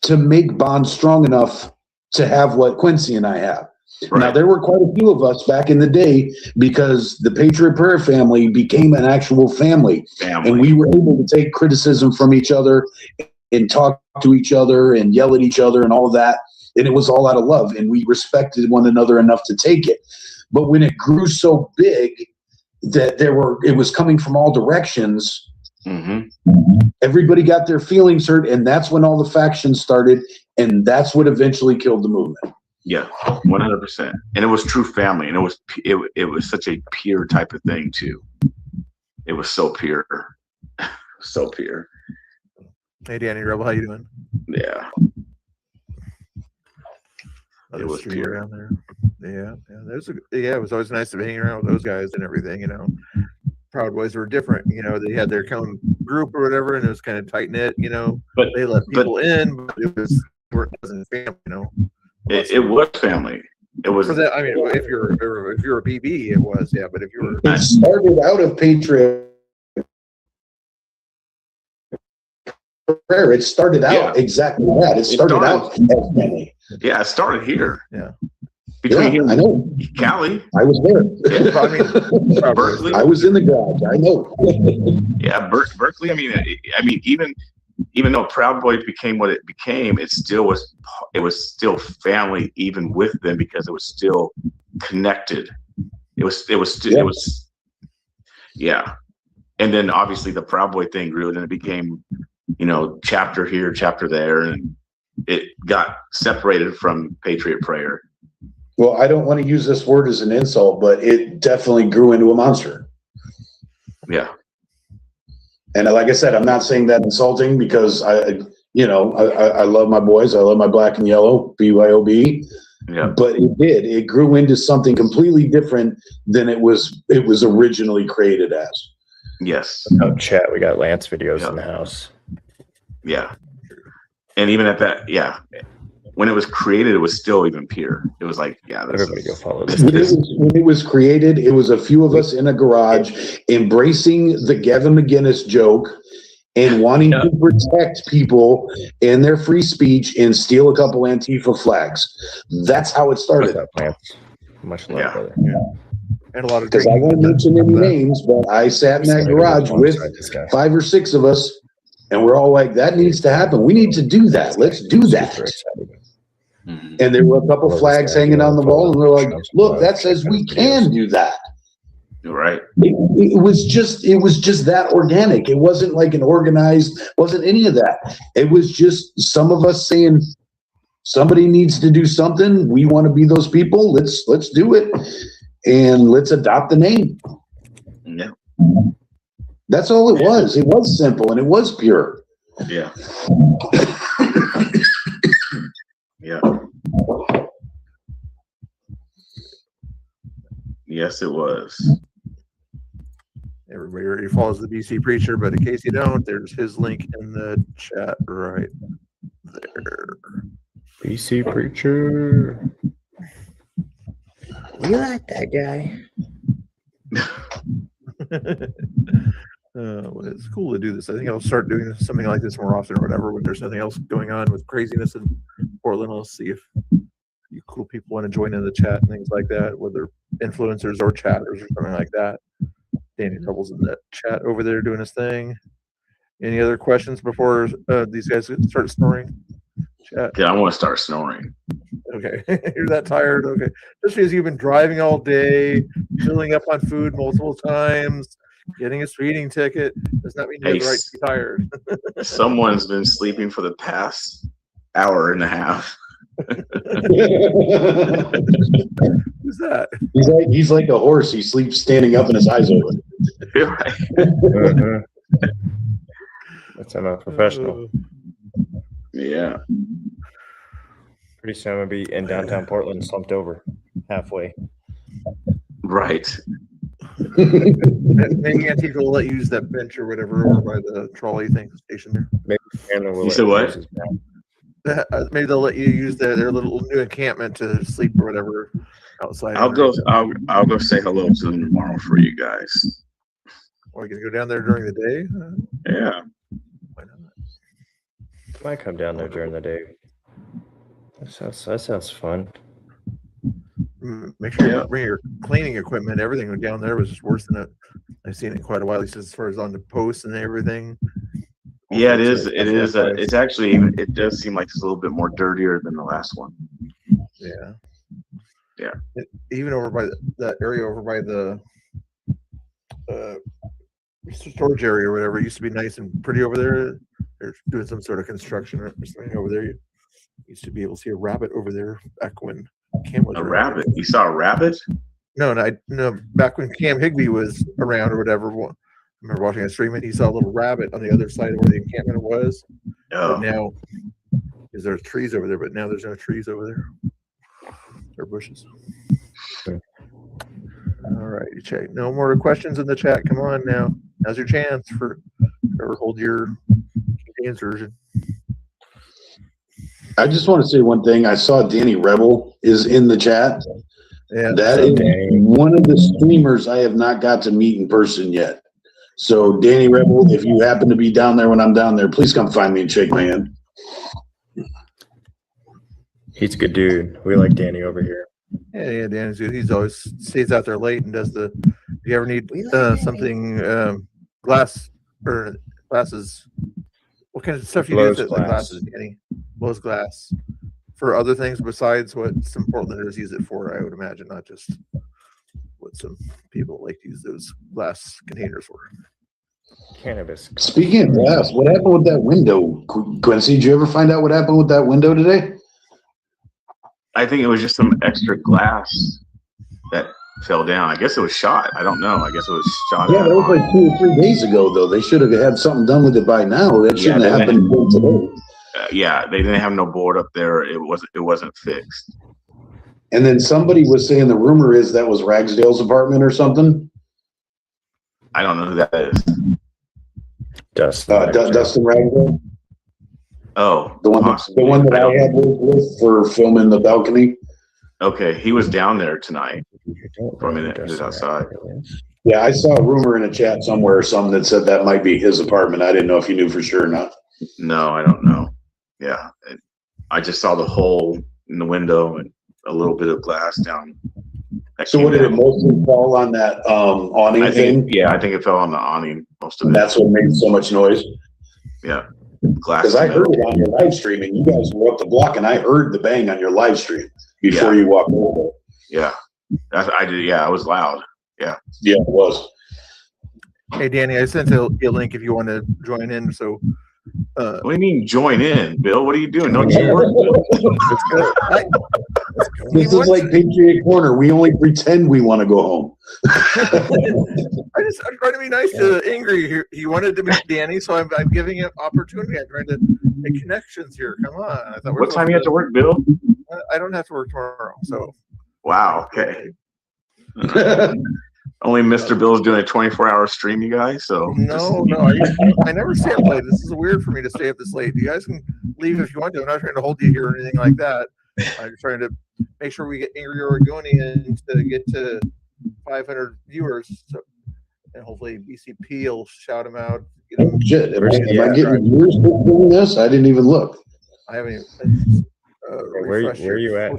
to make bonds strong enough to have what Quincy and I have. Right. Now, there were quite a few of us back in the day because the Patriot Prayer family became an actual family. And we were able to take criticism from each other and talk to each other and yell at each other and all of that. And it was all out of love, and we respected one another enough to take it. But when it grew so big that it was coming from all directions, everybody got their feelings hurt, and that's when all the factions started, and that's what eventually killed the movement. Yeah, 100%. And it was true family, and it was such a pure type of thing too. It was so pure, so pure. Hey, Danny Rebel, how you doing? Yeah. It was pure around there. Yeah, it was always nice to be hanging around with those guys and everything. You know, Proud Boys were different. You know, they had their own group or whatever, and it was kind of tight knit. You know, but they let people in, but it wasn't family. You know, it was family. It was. For that, I mean, if you're a PB, it was. Yeah, but if you were, it started out of Patriot Prayer. It started out exactly that. It started out as family. Yeah, it started here. Yeah. Between here, I know. Cali. I was there. Yeah, I mean, Berkeley. I was in the garage. I know. Yeah, Berkeley. I mean, even though Proud Boys became what it became, it was still family, even with them, because it was still connected. It was. Yeah, and then obviously the Proud Boy thing grew, and then it became, you know, chapter here, chapter there, and it got separated from Patriot Prayer. Well, I don't want to use this word as an insult, but it definitely grew into a monster. Yeah. And like I said, I'm not saying that insulting because I love my boys. I love my black and yellow, BYOB. Yeah. But it grew into something completely different than it was originally created as. Yes. Oh, chat. We got Lance videos in the house. Yeah. And even at that, yeah. When it was created, it was still even pure. It was like, yeah, Everybody go follow this. When it was created, it was a few of us in a garage embracing the Gavin McGinnis joke and wanting to protect people and their free speech and steal a couple Antifa flags. That's how it started. Much love, Yeah. brother. And a lot of Because I won't mention any names, but I sat in that garage with 5 or 6 of us, and we're all like, that needs to happen. We need to do that. Let's do that. And there were a couple flags hanging on the wall, and they're like, look, that says we can do that. You're right. It was just that organic. It wasn't like an organized, wasn't any of that. It was just some of us saying somebody needs to do something. We want to be those people. Let's do it. And let's adopt the name. Yeah. That's all it was. It was simple and it was pure. Yeah. Yeah. Yes, it was. Everybody already follows the BC Preacher, but in case you don't, there's his link in the chat right there. BC Preacher. We like that guy. Well, it's cool to do this. I think I'll start doing something like this more often or whatever when there's nothing else going on with craziness in Portland. I'll see if you cool people want to join in the chat and things like that, whether influencers or chatters or something like that. Danny Rebel's in that chat over there doing his thing. Any other questions before these guys start snoring? Chat. Yeah, I want to start snoring. Okay, you're that tired. Okay, just because you've been driving all day, filling up on food multiple times, getting a speeding ticket does not mean you have the right to be tired. Someone's been sleeping for the past hour and a half. Who's that? He's like a horse. He sleeps standing up and his eyes open. That's I'm a professional. Yeah. Pretty soon I'm gonna be in downtown Portland, slumped over halfway. Right. Maybe Antifa will let you use that bench or whatever over by the trolley thing station there. Maybe Chandler will You let said me what? use his back. Maybe they'll let you use their little new encampment to sleep or whatever outside. I'll go say hello to them tomorrow for you guys. Are you gonna go down there during the day? Yeah. Why not? Might come down there during the day. That sounds fun. Make sure you bring your cleaning equipment. Everything down there was just worse than it. I've seen it quite a while, at least as far as on the posts and everything. Yeah, it is. It is. It's actually. It does seem like it's a little bit more dirtier than the last one. Yeah. Yeah. Even over by that area over by the storage area or whatever, it used to be nice and pretty over there. They're doing some sort of construction or something over there. You used to be able to see a rabbit over there back when Cam was A around. rabbit? You saw a rabbit? No, back when Cam Higbee was around or whatever. I remember watching a stream and he saw a little rabbit on the other side of where the encampment was. Oh. But now, because there's trees over there, but now there's no trees over there. There are bushes. Okay. All right, check. No more questions in the chat. Come on now. Now's your chance for whoever hold your version. I just want to say one thing. I saw Danny Rebel is in the chat. Yeah, that is one of the streamers I have not got to meet in person yet. So Danny Rebel, if you happen to be down there when I'm down there, please come find me and shake my hand. He's a good dude. We like Danny over here. Yeah, Danny's good. He's always stays out there late and does the. If you ever need something, glasses. What kind of stuff you use? Glasses, Danny. Blows glass for other things besides what some Portlanders use it for. I would imagine, not just what some people like to use those glass containers for. Cannabis. Speaking of glass, what happened with that window, Quincy? Did you ever find out what happened with that window today? I think it was just some extra glass that fell down. I guess it was shot. I don't know. I guess it was shot. Yeah, that was like 2 or 3 days ago, though. They should have had something done with it by now. That shouldn't have happened today. Yeah, they didn't have no board up there. It wasn't fixed. And then somebody was saying the rumor is that was Ragsdale's apartment or something. I don't know who that is. Dustin Ragsdale. Oh, The one possibly. that I had with for filming the balcony. Okay, he was down there tonight for a minute. He was outside. Yeah, I saw a rumor in a chat somewhere or something that said that might be his apartment. I didn't know if you knew for sure or not. No, I don't know. Yeah, I just saw the hole in the window and a little bit of glass down. So what did it mostly fall on that awning thing? I think it fell on the awning most of it. And that's what made so much noise. Yeah, glass. Because I heard it on your live stream, and you guys were up the block, and I heard the bang on your live stream before you walked over. Yeah, I did. Yeah, it was loud. Yeah, it was. Hey, Danny, I sent a link if you want to join in. So, what do you mean join in, Bill? What are you doing? Don't you work? This is like Patriot Corner. We only pretend we want to go home. I'm trying to be nice to Ingrid. He wanted to meet Danny, so I'm giving him opportunity. I'm trying to make connections here. Come on. I thought What time you have to work, Bill? I don't have to work tomorrow. So. Wow. Okay. Only Mr. Bill's doing a 24-hour stream, you guys. So no, I never stay up late. This is weird for me to stay up this late. You guys can leave if you want to. I'm not trying to hold you here or anything like that. I'm trying to make sure we get Angry Oregonian to get to 500 viewers, and hopefully BCP will shout him out. Shit, am I getting viewers for doing this? I didn't even look. I haven't even. Where are you at,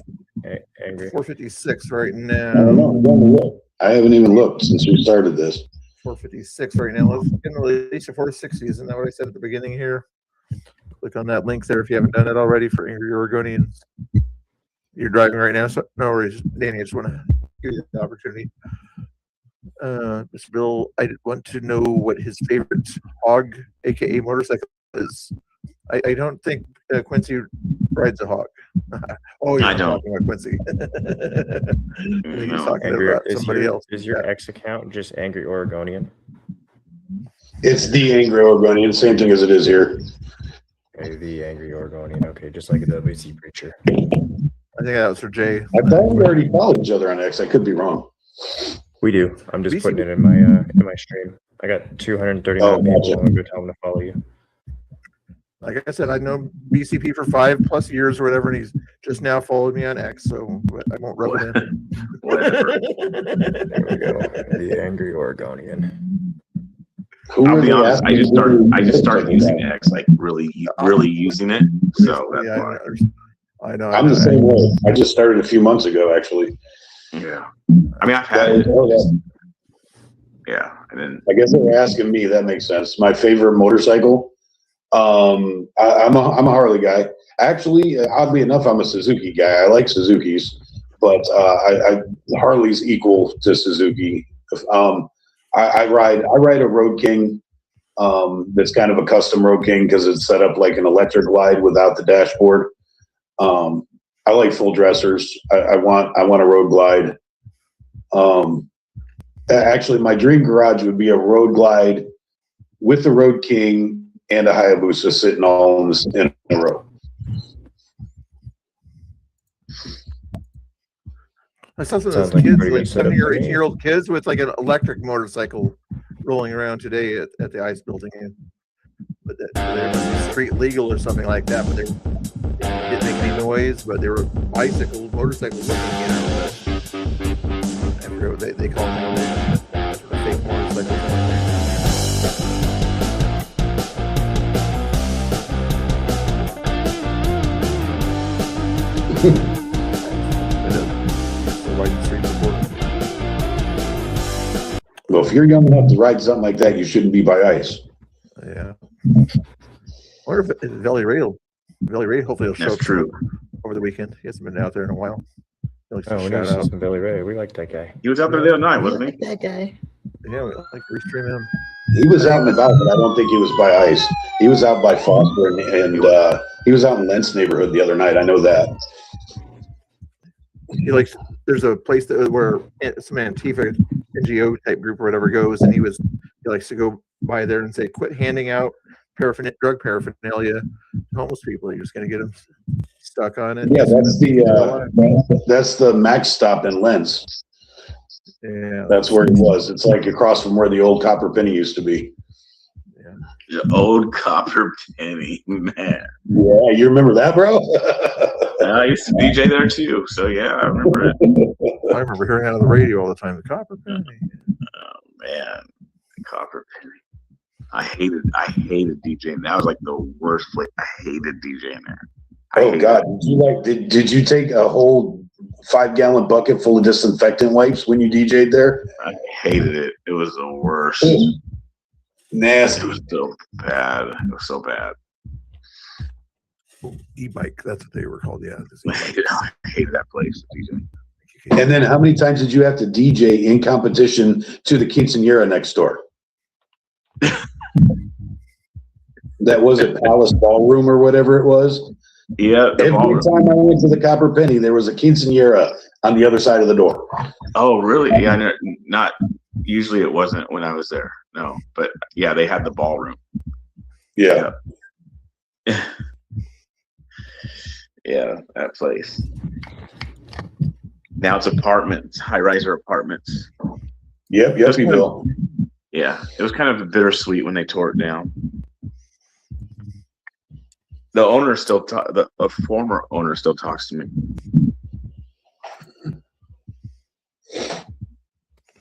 Angry? 456 right I don't now. know. I haven't even looked since we started this. 456 right now. Let's get release to 460. Isn't that what I said at the beginning here? Click on that link there if you haven't done it already for Angry Oregonians. You're driving right now, so no worries, Danny. I just want to give you the opportunity. Mr. Bill, I want to know what his favorite hog, aka motorcycle, is. I don't think Quincy rides a hog. Oh, I don't. Talking about Quincy. He's talking Angry, about somebody else. Is your X account just Angry Oregonian? It's the Angry Oregonian, same thing as it is here. Okay, the Angry Oregonian. Okay, just like a WC preacher. I think that was for Jay. I thought we already followed each other on X. I could be wrong. We do. I'm just putting it in my stream. I got 239 people. I'm gonna go tell them to follow you. Like I said, I've known BCP for 5+ years or whatever, and he's just now followed me on X, so I won't rub it in. Whatever. There we go. The Angry Oregonian. I'll be honest. I just started using X, like really using it. So that's why. I know. I'm the same way. I just started a few months ago, actually. Yeah. I mean, I've had it. Yeah, and then I guess they were asking me. That makes sense. My favorite motorcycle. I'm a Harley guy. Actually, oddly enough, I'm a Suzuki guy. I like Suzukis, but Harley's equal to Suzuki. I ride a Road King. That's kind of a custom Road King because it's set up like an electric glide without the dashboard. I like full dressers. I want a Road Glide. Actually, my dream garage would be a Road Glide with the Road King and a Hayabusa sitting all in a row. I saw some of Sounds those like a kids, pretty like good setup 7 or for me. 18-year-old kids with like an electric motorcycle rolling around today at the ice building. But they were street legal or something like that, but they didn't make any noise, but they were bicycle, motorcycles looking, I forget what they call them. Fake motorcycles. Well, if you're young enough to ride something like that, you shouldn't be by ice. Yeah. I wonder if Valley Ray hopefully will show that's up true. over the weekend. He hasn't been out there in a while. Oh, we need to see some Billy Ray. We like that guy. He was out there the other night, wasn't he? That guy. Yeah, we like to restream him. He was out and about, but I don't think he was by ice. He was out by Foster and he was out in Lentz neighborhood the other night. I know that. He likes. There's a place where some Antifa NGO type group or whatever goes, and he likes to go by there and say, "Quit handing out drug paraphernalia to homeless people. You're just going to get them stuck on it." Yeah, that's the Max stop in Lentz. Yeah, that's where he was. It's like across from where the old Copper Penny used to be. The old copper penny, man. Yeah, you remember that, bro? I used to DJ there too, so yeah, I remember it. I remember hearing that on the radio all the time. The copper penny. Oh man, the copper penny. I hated DJing. That was like the worst place. I hated DJing there. Oh God, did you take a whole 5-gallon bucket full of disinfectant wipes when you DJ'd there? I hated it. It was the worst. Nasty. It was so bad. It was so bad. E-bike, that's what they were called. Yeah, I hated that place. DJ. And then how many times did you have to DJ in competition to the quinceanera next door? That was a Palace Ballroom or whatever it was. Yeah. Every time I went to the Copper Penny, there was a quinceanera on the other side of the door. Oh, really? Yeah, not usually. It wasn't when I was there. No, but yeah, they had the ballroom. Yeah. Yeah, that place. Now it's apartments, high-riser apartments. Yep, Yuppie-ville. Yeah, it was kind of bittersweet when they tore it down. The owner still, a former owner still talks to me.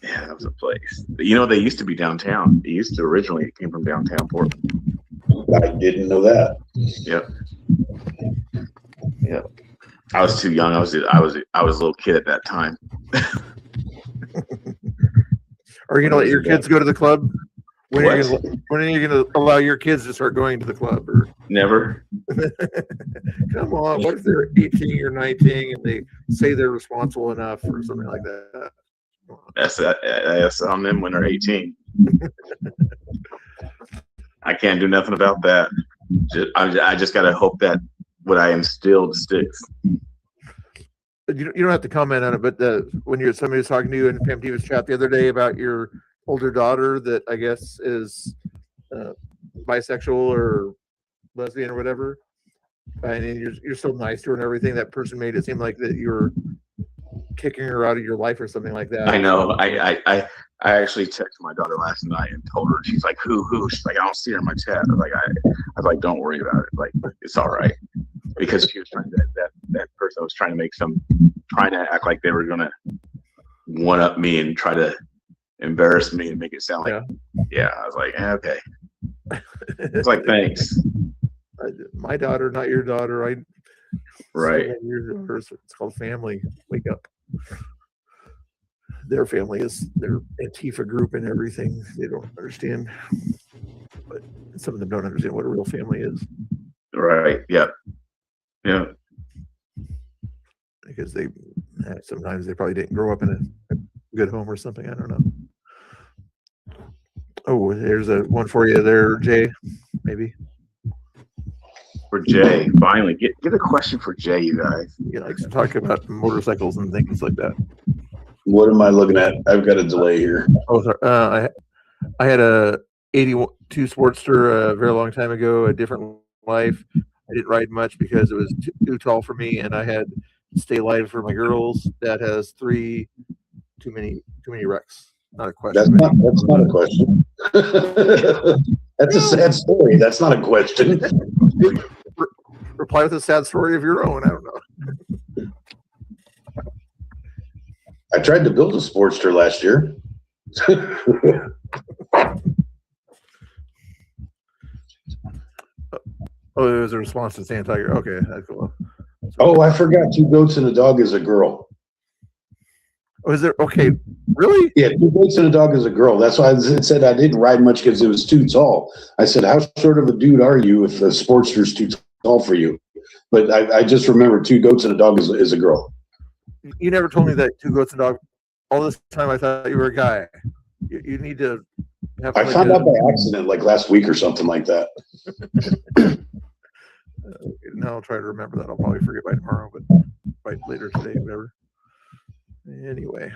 Yeah, that was a place. You know, they used to be downtown. It used to originally, it came from downtown Portland. I didn't know that. Yep. Yep. I was too young. I was a little kid at that time. Are you gonna let your kids go to the club? When are What? when are you gonna allow your kids to start going to the club? Or Never. come on, what if they're 18 or 19 and they say they're responsible enough or something like that? That's on them when they're 18. I can't do nothing about that. I just gotta hope that what I instilled sticks. You don't have to comment on it, but when somebody was talking to you in Pam Tina's chat the other day about your older daughter that I guess is bisexual or lesbian or whatever, and you're so nice to her and everything, that person made it seem like that you were kicking her out of your life or something like that. I know. I actually texted my daughter last night and told her. She's like, who? She's like, I don't see her in my chat. I was like, don't worry about it. Like, it's all right. Because she was trying that person was trying to act like they were gonna one up me and try to embarrass me and make it sound like yeah. I was like, okay. It's like, thanks. My daughter, not your daughter. Right. Your daughter. It's called family. Wake up. Their family is their Antifa group and everything. They don't understand, but some of them don't understand what a real family is. Right. Yeah. Yeah. Because sometimes they probably didn't grow up in a good home or something. I don't know. Oh, there's a one for you there, Jay. Maybe for Jay. Finally, get a question for Jay, you guys. He likes to talk about motorcycles and things like that. What am I looking at? I've got a delay here. Oh, sorry. I had a 82 Sportster a very long time ago, a different life. I didn't ride much because it was too tall for me, and I had to stay light for my girls. That has too many wrecks. Not a question. That's not a question. That's a sad story. That's not a question. Reply with a sad story of your own. I don't know. I tried to build a Sportster last year. Oh, it was a response to Sand Tiger. Okay, that's cool. Oh, I forgot 2 goats and a dog is a girl. Oh, is there? Okay, really? Yeah, 2 goats and a dog is a girl. That's why I said I didn't ride much because it was too tall. I said, how short of a dude are you if a Sportster's too tall for you? But I just remember 2 goats and a dog is a girl. You never told me that 2 goats and a dog. All this time I thought you were a guy. You need to have. I found out by accident like last week or something like that. Now I'll try to remember that. I'll probably forget by tomorrow, but by later today, whatever. Anyway.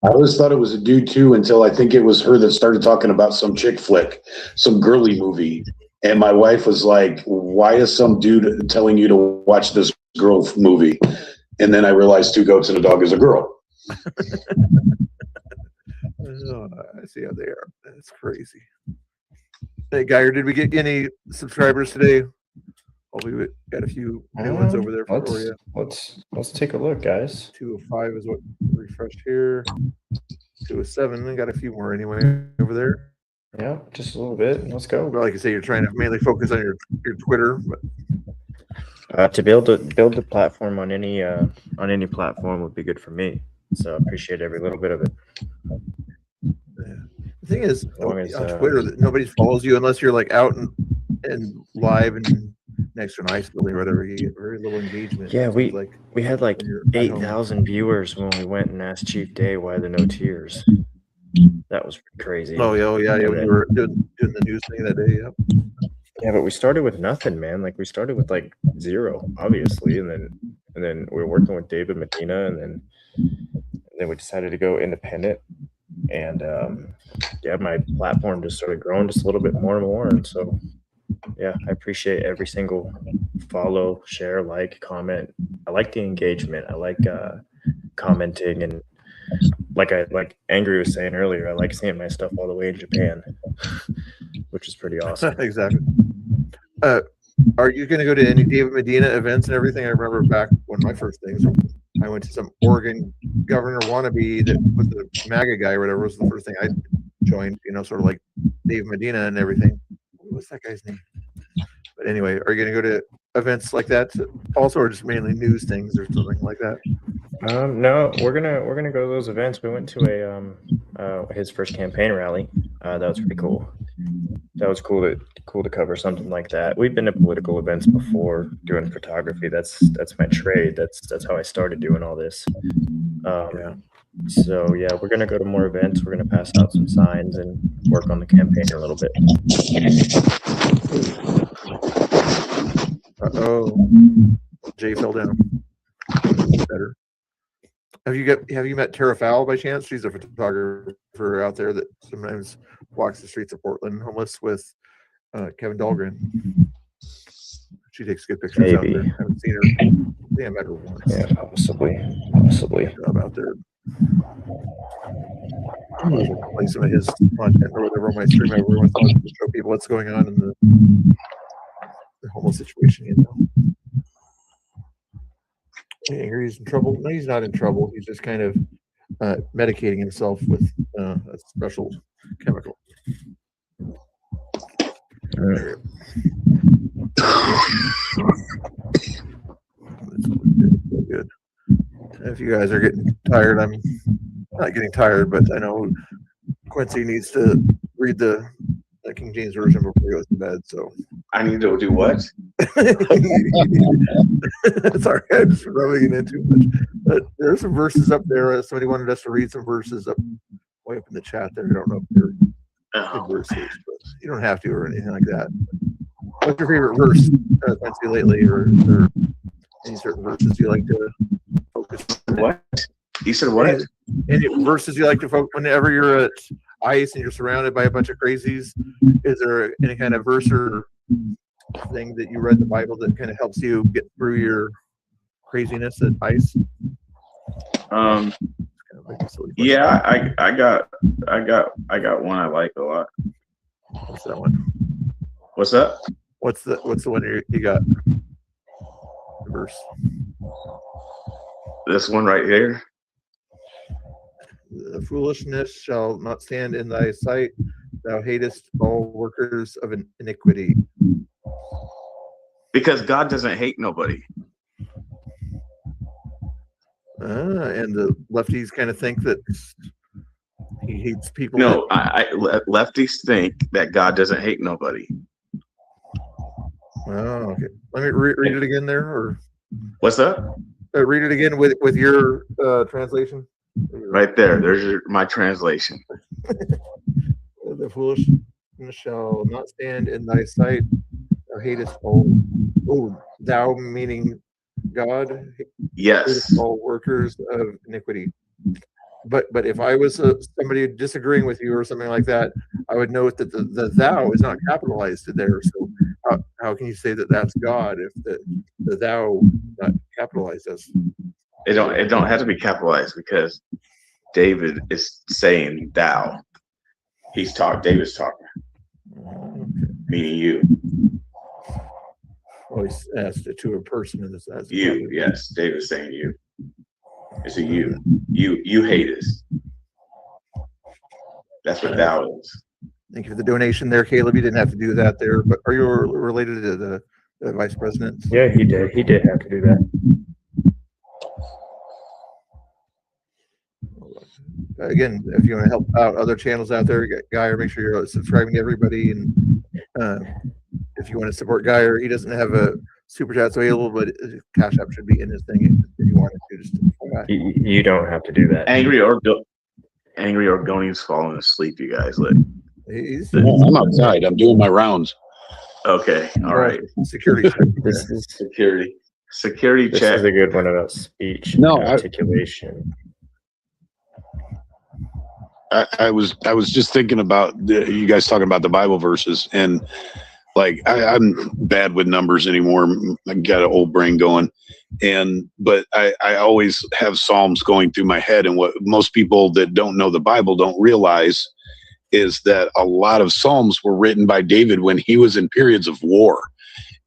I always thought it was a dude too until I think it was her that started talking about some chick flick, some girly movie. And my wife was like, why is some dude telling you to watch this girl movie? And then I realized 2 goats and a dog is a girl. Oh, I see how they are. That's crazy. Hey, Geyer, did we get any subscribers today? Oh, we got a few new ones over there for you. Let's take a look, guys. 205 is what refreshed here. 207, we got a few more anyway over there. Yeah, just a little bit. Let's go. Well, like I say, you're trying to mainly focus on your Twitter, but To build the platform on any platform would be good for me. So I appreciate every little bit of it. the thing is, long as, on Twitter, that nobody follows you unless you're like out and live and next to an ice building or whatever. You get very little engagement. Yeah, we had like when you're at home. 8,000 viewers when we went and asked Chief Day why there no tears. That was crazy. Oh yeah. When you were doing the news thing that day, yeah. Yeah, but we started with nothing, man. Like we started with like 0, obviously, and then we were working with David Medina, and then we decided to go independent. And yeah, my platform just started growing just a little bit more and more. And so yeah, I appreciate every single follow, share, like, comment. I like the engagement. I like commenting, and like Angry was saying earlier, I like seeing my stuff all the way in Japan, which is pretty awesome. Exactly. Are you going to go to any David Medina events and everything? I remember back one of my first things, I went to some Oregon governor wannabe that was the MAGA guy or whatever was the first thing I joined, sort of like Dave Medina and everything. What's that guy's name? But anyway, are you going to go to events like that also, or just mainly news things or something like that? No, we're gonna go to those events. We went to his first campaign rally. That was pretty cool. That was cool to cover something like that. We've been to political events before doing photography. That's my trade. That's how I started doing all this. So yeah, we're gonna go to more events. We're gonna pass out some signs and work on the campaign a little bit. Jay fell down. Better. Have you met Tara Fowle by chance? She's a photographer out there that sometimes walks the streets of Portland, homeless with Kevin Dahlgren. She takes good pictures out there. I haven't seen her. I think I met her once. Yeah, possibly. I'm out there. Play some of his content or whatever on my stream every once in a while to show people what's going on in the homeless situation. Angry, he's in trouble. No, he's not in trouble. He's just kind of medicating himself with a special chemical. Good. If you guys are getting tired, I'm not getting tired, but I know Quincy needs to read the King James Version before he goes to bed. So I need to do what? Sorry, I'm just rubbing it in too much. But there's some verses up there. Somebody wanted us to read some verses way up in the chat there. I don't know if they're good verses, but you don't have to or anything like that. What's your favorite verse, Quincy, lately, or any certain verses you like to focus on? What? You said what? Any verses you like to focus whenever you're at ice and you're surrounded by a bunch of crazies? Is there any kind of verse or thing that you read in the Bible that kind of helps you get through your craziness at ice? Yeah, I got one I like a lot. What's that one? What's that? What's the one you got? The verse. This one right here. The foolishness shall not stand in thy sight. Thou hatest all workers of iniquity. Because God doesn't hate nobody. And the lefties kind of think that he hates people. No, lefties think that God doesn't hate nobody. Oh, okay. Let me read it again there, or what's that? Read it again with your translation. Right there. There's my translation. The foolishness shall not stand in thy sight. Thou hatest all. Oh, thou meaning God. Yes. All workers of iniquity. But if I was somebody disagreeing with you or something like that, I would note that the thou is not capitalized there. So how can you say that that's God if the thou is not capitalized as? It don't have to be capitalized because David is saying thou. David's talking. Meaning you. Always asked it to a person in this. You, yes. David's saying you. It's a you. You hate us. That's what thou is. Thank you for the donation there, Caleb. You didn't have to do that there, but are you related to the vice president? Yeah, he did. He did have to do that. Again, if you want to help out other channels out there, Geyer, make sure you're subscribing to everybody. And if you want to support Geyer, he doesn't have a super chats available, but Cash App should be in his thing if you wanted to. Just you don't have to do that. Angry Oregonian's falling asleep, you guys. I'm outside. I'm doing my rounds. Okay. All right. Security. This is Security this check. is a good one about speech articulation. I was just thinking about you guys talking about the Bible verses, and like I'm bad with numbers anymore. I got an old brain going, but I always have Psalms going through my head, and what most people that don't know the Bible don't realize is that a lot of Psalms were written by David when he was in periods of war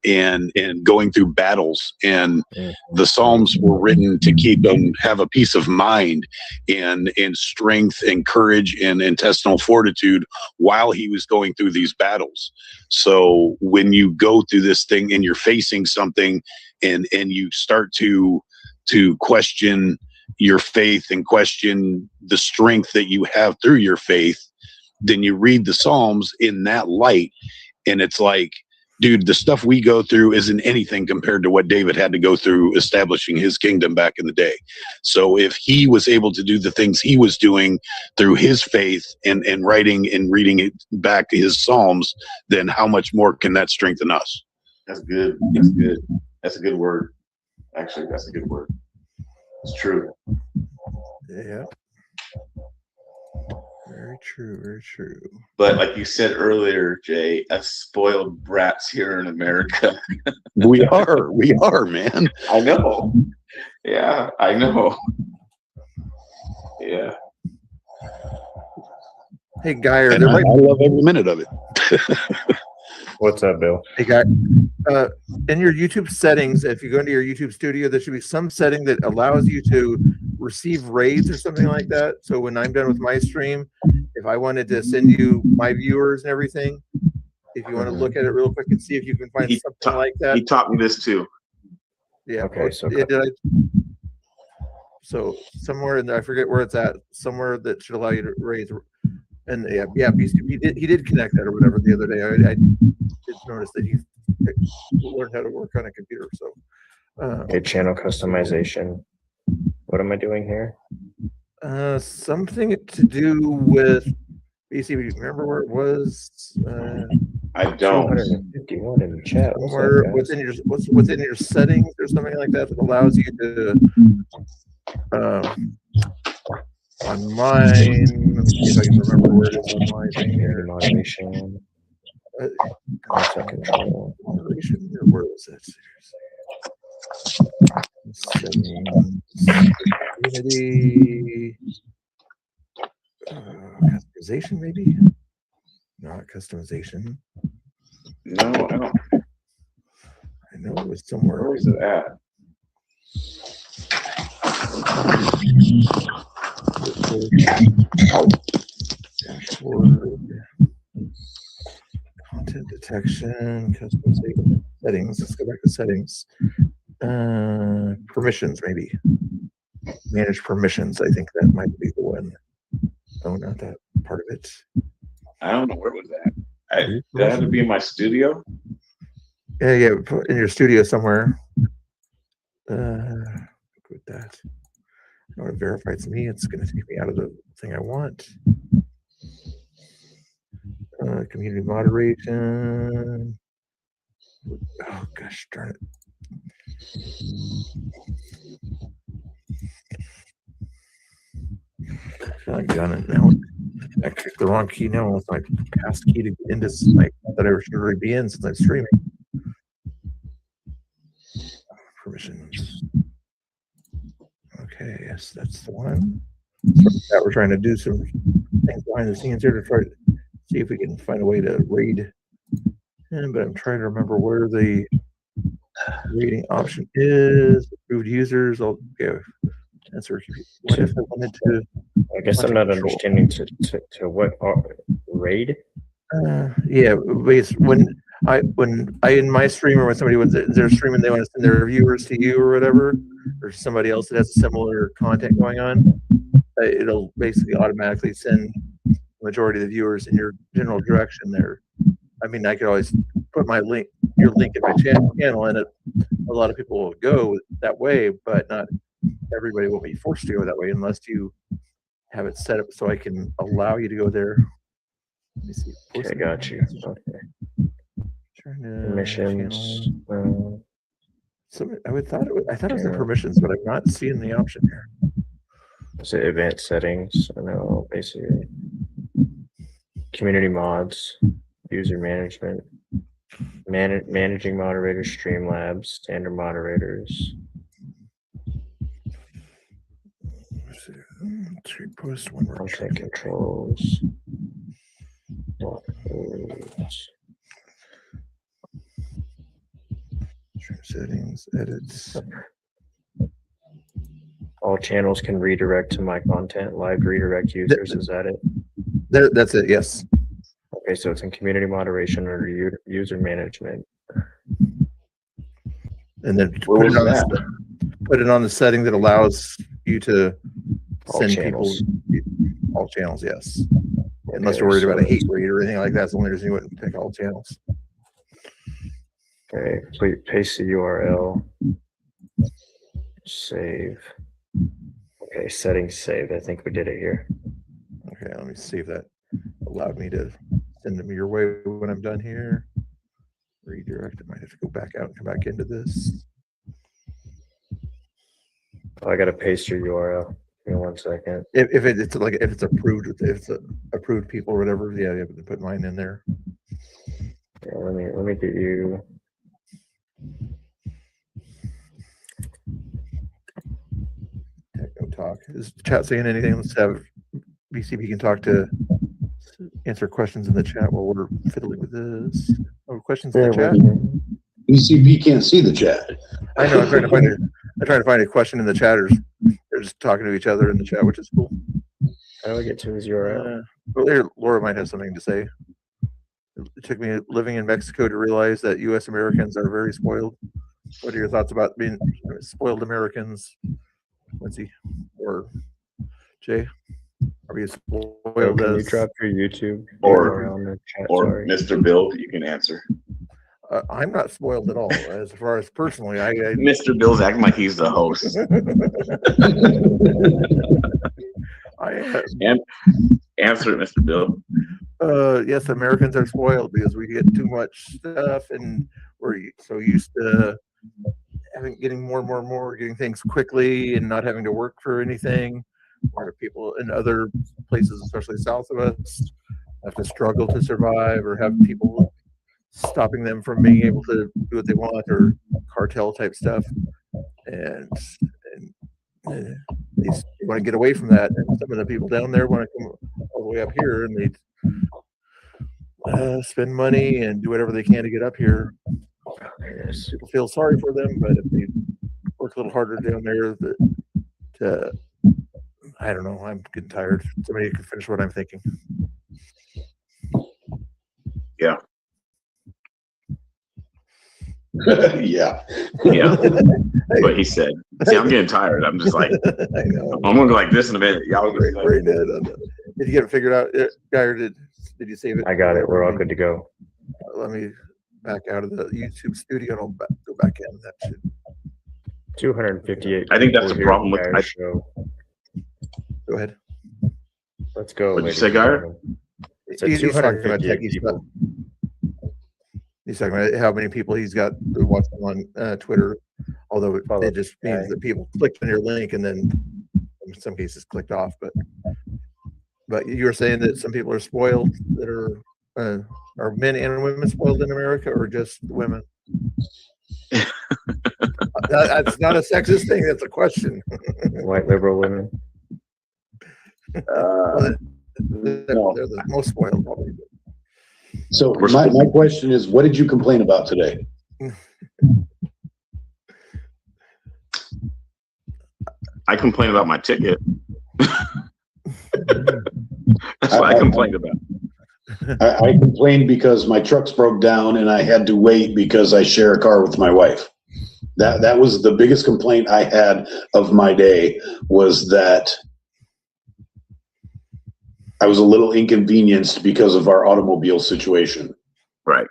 and going through battles, and the Psalms were written to keep them have a peace of mind and strength and courage and intestinal fortitude while he was going through these battles. So when you go through this thing and you're facing something and you start to question your faith and question the strength that you have through your faith, then you read the Psalms in that light, and it's like, dude, the stuff we go through isn't anything compared to what David had to go through establishing his kingdom back in the day. So if he was able to do the things he was doing through his faith and writing and reading it back his Psalms, then how much more can that strengthen us? That's good. That's good. That's a good word. Actually, that's a good word. It's true. Yeah. Very true, very true. But like you said earlier, Jay, us spoiled brats here in America. We are, man. I know. Yeah, I know. Yeah. Hey, Geyer, I love every minute of it. What's up, Bill? Hey, Geyer. In your YouTube settings, if you go into your YouTube studio, there should be some setting that allows you to receive raids or something like that. So when I'm done with my stream, if I wanted to send you my viewers and everything, if you want to look at it real quick and see if you can find something like that. He taught me this too. Yeah. Okay. So somewhere in there, I forget where it's at. Somewhere that should allow you to raise. And yeah, he did connect that or whatever the other day. I did notice that he learned how to work on a computer. So okay, channel customization. What am I doing here? Something to do with BC. Remember where it was? I don't. 251 in the chat. Somewhere within your settings or something like that allows you to. On mine, let me see if I can remember where it is on my thing here. Moderation. Content control. Moderation. Where was it? Unity. Customization, maybe? Not customization. No, I don't. I know it was somewhere. Where is it at? Dashboard. Content detection, customization, settings. Let's go back to settings. Permissions, maybe. Manage permissions. I think that might be the one. Oh, not that part of it. I don't know where it was at. Did I have to be in my studio? Yeah, in your studio somewhere. With that. I want to verify it's me. It's going to take me out of the thing I want. Community moderation. Oh, gosh darn it. I've done it now. I clicked the wrong key now. It's my pass key to get into like that I should already be in since I'm streaming. Permissions. Okay, yes, that's the one. So that we're trying to do some things behind the scenes here to try to see if we can find a way to raid him, but I'm trying to remember where the rating option is. Approved users. Okay. Answer. What if I wanted to? I guess I'm not understanding to what raid. Yeah, when I in my stream or when somebody was they're streaming, they want to send their viewers to you or whatever, or somebody else that has similar content going on. It'll basically automatically send the majority of the viewers in your general direction there. I mean, I could always put your link in my channel, and a lot of people will go that way, but not everybody will be forced to go that way unless you have it set up so I can allow you to go there. Let me see. Okay, got you. Okay. Permissions. I thought it was the permissions, but I'm not seeing the option here. Is it advanced settings? No, basically. Community mods, user management, managing moderators, Streamlabs, standard moderators. Post one more content controls. Settings, edits. All channels can redirect to my content. Live redirect users. Is that it? That's it. Yes. Okay, so it's in community moderation or user management. And then put it on the setting that allows you to send people all channels. Yes. Unless you're worried about a hate read or anything like that, it's the only reason you wouldn't pick all channels. Okay, please paste the URL. Save. Okay, settings saved. I think we did it here. Okay, let me see if that allowed me to send them your way when I'm done here. Redirect. I might have to go back out and come back into this. Oh, I gotta paste your URL. Give me 1 second. If it's approved, if it's approved people or whatever, yeah, you have to put mine in there. Yeah, let me get you. Techno talk. Is the chat saying anything? Let's have BCP can talk to answer questions in the chat while we're fiddling with this. Oh, questions in the chat. BCP can't see the chat. I know. I'm trying to find a question in the chatters. They're just talking to each other in the chat, which is cool. How do I get to his URL? Well, Laura might have something to say. It took me living in Mexico to realize that U.S. Americans are very spoiled. What are your thoughts about being spoiled Americans? Let's see. Or Jay, are we spoiled? Can you drop your YouTube or on the chat? Or Sorry. Mr. Bill, you can answer. I'm not spoiled at all. As far as personally, Mr. Bill's acting like he's the host. Answer it, Mr. Bill. Yes, Americans are spoiled because we get too much stuff, and we're so used to getting more, getting things quickly, and not having to work for anything. Where people in other places, especially south of us, have to struggle to survive, or have people stopping them from being able to do what they want, or cartel type stuff, and they want to get away from that. And some of the people down there want to come all the way up here, and they spend money and do whatever they can to get up here. People feel sorry for them, but if they work a little harder down there, I don't know. I'm getting tired. Somebody can finish what I'm thinking. Yeah. Yeah. Yeah. What he said. See, I'm getting tired. I'm just like, I know. I'm gonna go like this in a minute. Y'all go like, Did you get it figured out, guy, or did you save it? I got it. We're all good to go. Let me back out of the YouTube studio and I'll go back in. That should 258. I think that's the problem with our show. Go ahead. Let's go. What'd you say, Gar? It's 258 people. He's talking about how many people he's got watching on Twitter, although it just means that people clicked on your link and then in some cases clicked off. But you were saying that some people are spoiled, that are men and women spoiled in America, or just women? That's not a sexist thing. That's a question. White liberal women. They're the most spoiled, probably. So my question is, what did you complain about today? I complained about my ticket. That's what I complained about. I complained because my trucks broke down and I had to wait because I share a car with my wife. That was the biggest complaint I had of my day, was that I was a little inconvenienced because of our automobile situation. Right.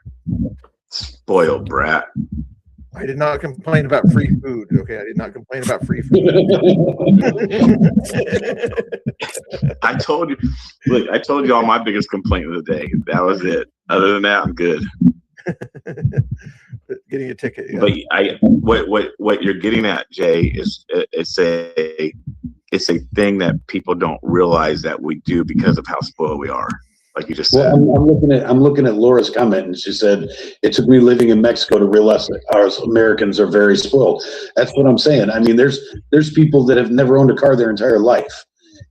Spoiled brat. I did not complain about free food. Okay, I did not complain about free food. I told you. Look, I told you all my biggest complaint of the day. That was it. Other than that, I'm good. Getting a ticket. Yeah. But what you're getting at, Jay, is it's a thing that people don't realize that we do because of how spoiled we are. Like you just said. Well, I'm looking at Laura's comment, and she said, "It took me living in Mexico to realize that our Americans are very spoiled." That's what I'm saying. I mean, there's people that have never owned a car their entire life,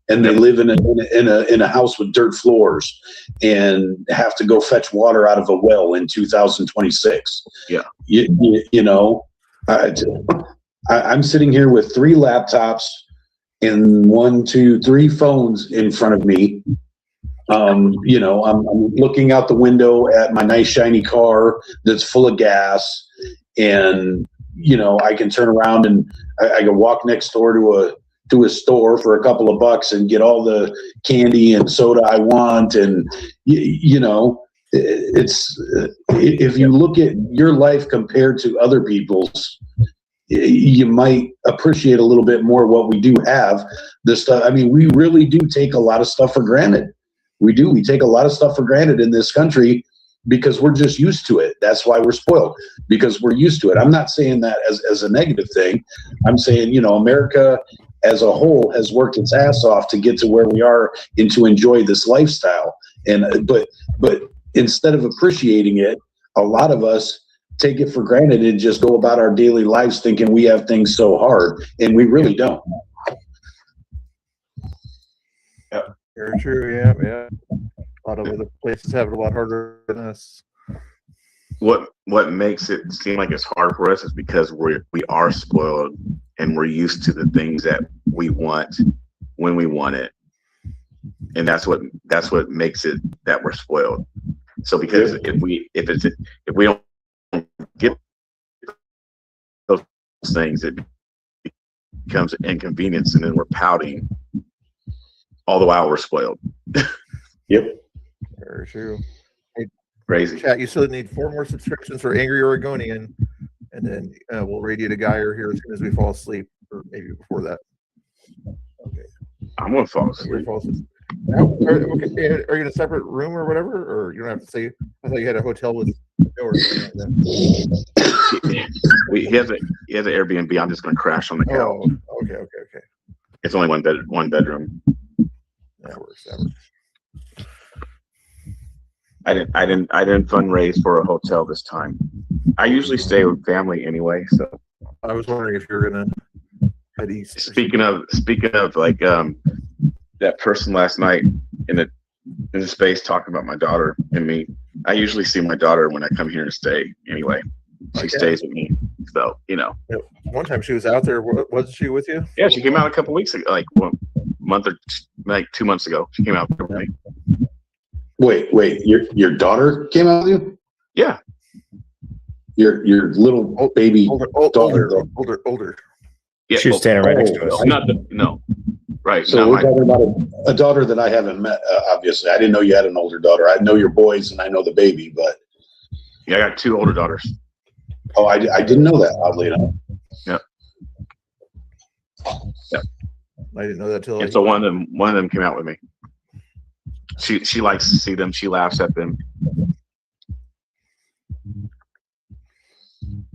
and they live in a house with dirt floors, and have to go fetch water out of a well in 2026. Yeah, you know, I'm sitting here with 3 laptops and 1, 2, 3 phones in front of me. You know, I'm looking out the window at my nice shiny car that's full of gas, and you know, I can turn around and I can walk next door to a store for a couple of bucks and get all the candy and soda I want. And you know, it's if you look at your life compared to other people's, you might appreciate a little bit more what we do have. This stuff, I mean, we really do take a lot of stuff for granted. We do. We take a lot of stuff for granted in this country because we're just used to it. That's why we're spoiled, because we're used to it. I'm not saying that as a negative thing. I'm saying, you know, America as a whole has worked its ass off to get to where we are and to enjoy this lifestyle. And but instead of appreciating it, a lot of us take it for granted and just go about our daily lives thinking we have things so hard, and we really don't. Very true. Yeah. A lot of other places have it a lot harder than us. What makes it seem like it's hard for us is because we are spoiled and we're used to the things that we want when we want it, and that's what makes it that we're spoiled. So because if we don't get those things, it becomes an inconvenience, and then we're pouting all the while we're spoiled. Yep. Very true. Hey, crazy. Chat, you still need 4 more subscriptions for Angry Oregonian, and then we'll radiate a Geyer here as soon as we fall asleep, or maybe before that. Okay. I'm gonna fall asleep. Okay. Are you in a separate room or whatever, or you don't have to say? I thought you had a hotel with doors. He has an Airbnb. I'm just gonna crash on the couch. Oh, okay. It's only one bedroom. That works. I didn't fundraise for a hotel this time. I usually stay with family anyway, so I was wondering if you were gonna head east. Speaking of like that person last night in the space talking about my daughter and me. I usually see my daughter when I come here to stay anyway. She stays with me, so you know. One time she was out there. Wasn't she with you? Yeah, she came out a couple weeks ago, like 1 month or 2 months ago. She came out with me. Wait, your daughter came out with you? Yeah. Your little baby daughter. Older. Yeah, she was standing right next to us. Right. So we're talking about a daughter that I haven't met. Obviously, I didn't know you had an older daughter. I know your boys and I know the baby, but yeah, I got 2 older daughters. Oh, I didn't know that. Oddly enough. Yep. I didn't know that till. And so one of them came out with me. She likes to see them. She laughs at them.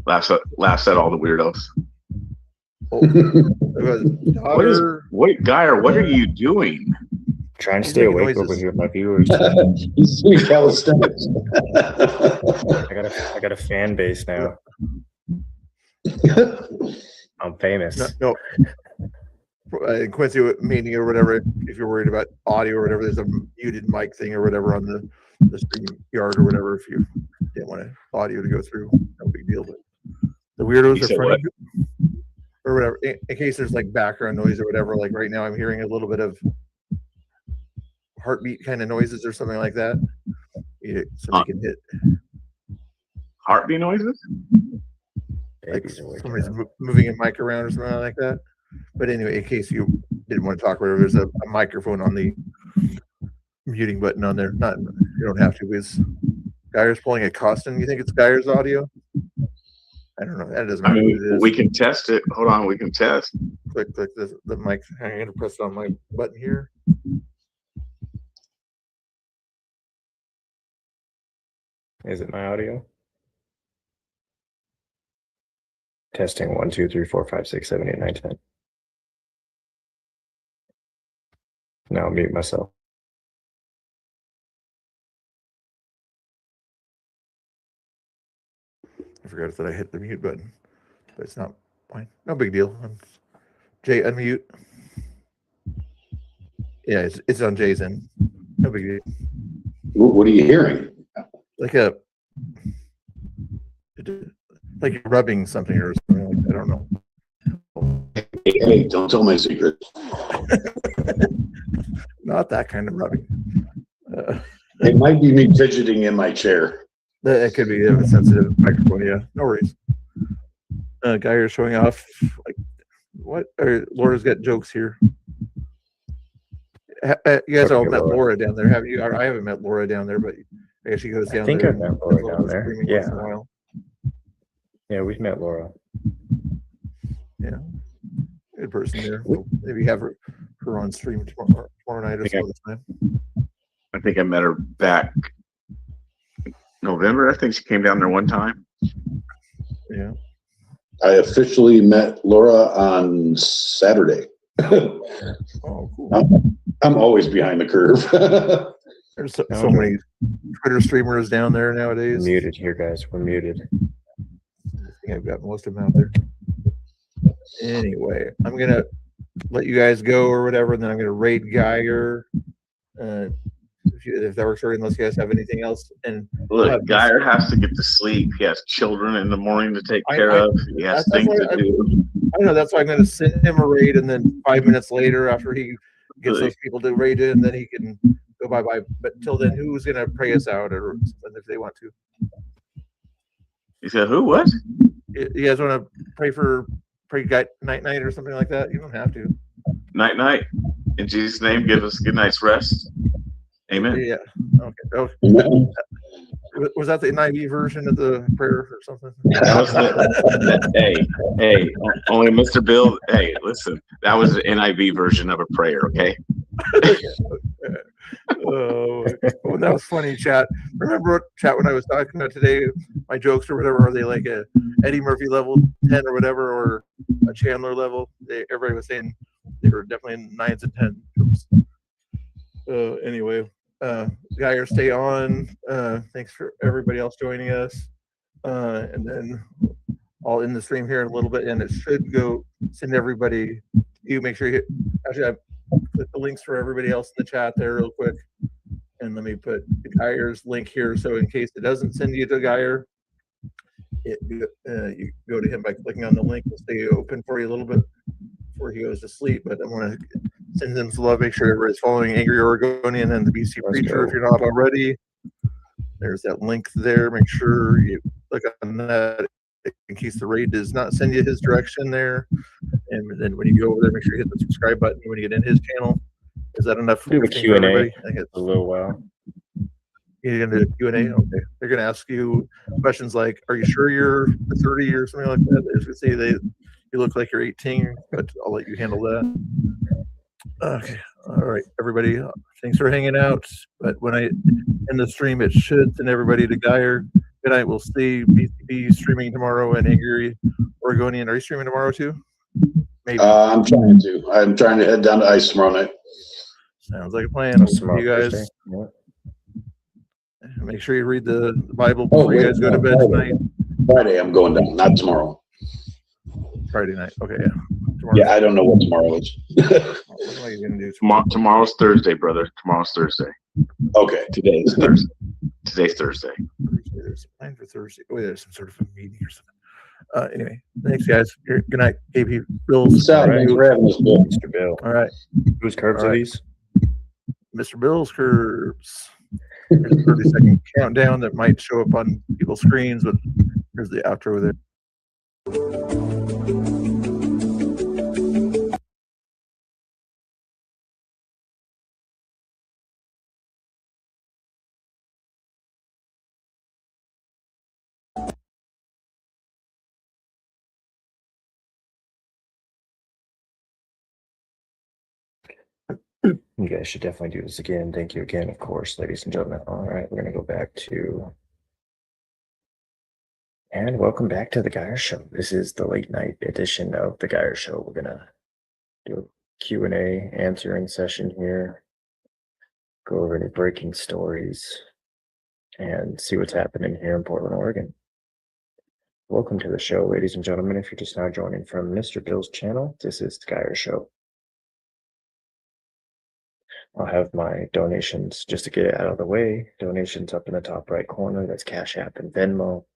Laughs at all the weirdos. What are you doing? Trying to stay awake over here with my viewers. He's doing calisthenics. I got a fan base now. I'm famous. No. Quincy, meaning or whatever, if you're worried about audio or whatever, there's a muted mic thing or whatever on the the stream yard or whatever if you didn't want audio to go through. No big deal. But the weirdos are funny or whatever. In case there's like background noise or whatever. Like right now, I'm hearing a little bit of heartbeat kind of noises or something like that. Yeah, somebody can hit heartbeat noises. Like somebody's moving a mic around or something like that. But anyway, in case you didn't want to talk, whatever, there's a microphone on the muting button on there. Not you don't have to. Because Geyer's pulling a Costin. You think it's Geyer's audio? I don't know. That doesn't matter. I mean, we can test it. Hold on, we can test. Click the mic. I'm going to press it on my button here. Is it my audio? Testing 1, 2, 3, 4, 5, 6, 7, 8, 9, 10. Now I'll mute myself. I forgot that I hit the mute button, but it's not fine. No big deal. Jay, unmute. Yeah, it's on Jay's end. No big deal. What are you hearing? Like you're rubbing something or something like that. I don't know. Hey, don't tell my secret. Not that kind of rubbing. It might be me fidgeting in my chair. It could be a sensitive microphone. Yeah, no worries. Geyer's showing off. Like, what? Laura's got jokes here. You guys all met Laura down there, have you? I haven't met Laura down there, but I guess she goes down there. I think I've met Laura down there. Yeah. Yeah, we've met Laura. Yeah. Good person there. We'll maybe have her on stream tomorrow night or so this time. I think I met her back November. I think she came down there one time. Yeah. I officially met Laura on Saturday. Oh, cool. I'm always behind the curve. There's so many Twitter streamers down there nowadays. We're muted here, guys. We're muted. I think I've got most of them out there. Anyway, I'm gonna let you guys go or whatever, and then I'm gonna raid Geyer. If that works for you, unless you guys have anything else. And look, Geyer has to get to sleep. He has children in the morning to take care of. He has things to do. I know, that's why I'm gonna send him a raid, and then 5 minutes later, after he gets those people to raid in, then he can go bye-bye. But until then, who's gonna pray us out or something if they want to? He said, who? What? You guys want to pray night or something like that? You don't have to. Night. In Jesus' name, give us a good night's rest. Amen. Yeah. Okay. Oh, was that the NIV version of the prayer or something? Hey, only Mr. Bill. Hey, listen, that was the NIV version of a prayer, okay? Oh, that was funny, chat. Remember, chat, when I was talking about today, my jokes or whatever, are they like a Eddie Murphy level 10 or whatever, or a Chandler level? Everybody was saying they were definitely 9s and 10 jokes. Anyway, Geyer, stay on. Thanks for everybody else joining us. And then I'll end the stream here in a little bit, and it should go send everybody. You make sure you hit. Actually, I put the links for everybody else in the chat there real quick, and let me put Geyer's link here. So in case it doesn't send you to Geyer, you go to him by clicking on the link. It'll stay open for you a little bit before he goes to sleep. But I want to send him some love. Make sure everybody's following Angry Oregonian and the BC Preacher if you're not already. There's that link there. Make sure you click on that in case the raid does not send you his direction there. And then when you go over there, make sure you hit the subscribe button when you get in his channel. Is that enough for the Q&A? I think it's a little while. You're gonna do Q&A? Okay. They're gonna ask you questions like, "Are you sure you're 30 or something like that?" They're gonna say you look like you're 18, but I'll let you handle that. Okay. All right, everybody. Thanks for hanging out. But when I end the stream, it should send everybody to Geyer. Good night. We'll see BCB streaming tomorrow and Angry Oregonian. Are you streaming tomorrow too? Maybe. I'm trying to head down to ice tomorrow night. Sounds like a plan. I'll see you guys. Make sure you read the Bible before you guys go to bed tonight. Friday, I'm going down, not tomorrow. Friday night. Okay, yeah. Tomorrow. Yeah, I don't know what tomorrow is. What are you gonna do tomorrow's Thursday, brother. Tomorrow's Thursday. Okay. Today is Thursday. Today's Thursday. There's a plan for Thursday. Oh, there's some sort of a meeting or something. Anyway, thanks, guys. Good night, KP. Bill's. Sal, All right. thanks for having us, Bill. Mr. Bill. All right, Whose curves All are right. these? Mr. Bill's curves. Here's a 30-second countdown that might show up on people's screens, but here's the outro there. You guys should definitely do this again. Thank you again, of course, ladies and gentlemen. All right, we're going to go back to. And welcome back to the Geyer Show. This is the late night edition of the Geyer Show. We're going to do a Q&A answering session here, go over any breaking stories, and see what's happening here in Portland, Oregon. Welcome to the show, ladies and gentlemen. If you're just now joining from Mr. Bill's channel, this is the Geyer Show. I'll have my donations, just to get it out of the way, donations up in the top right corner. That's Cash App and Venmo.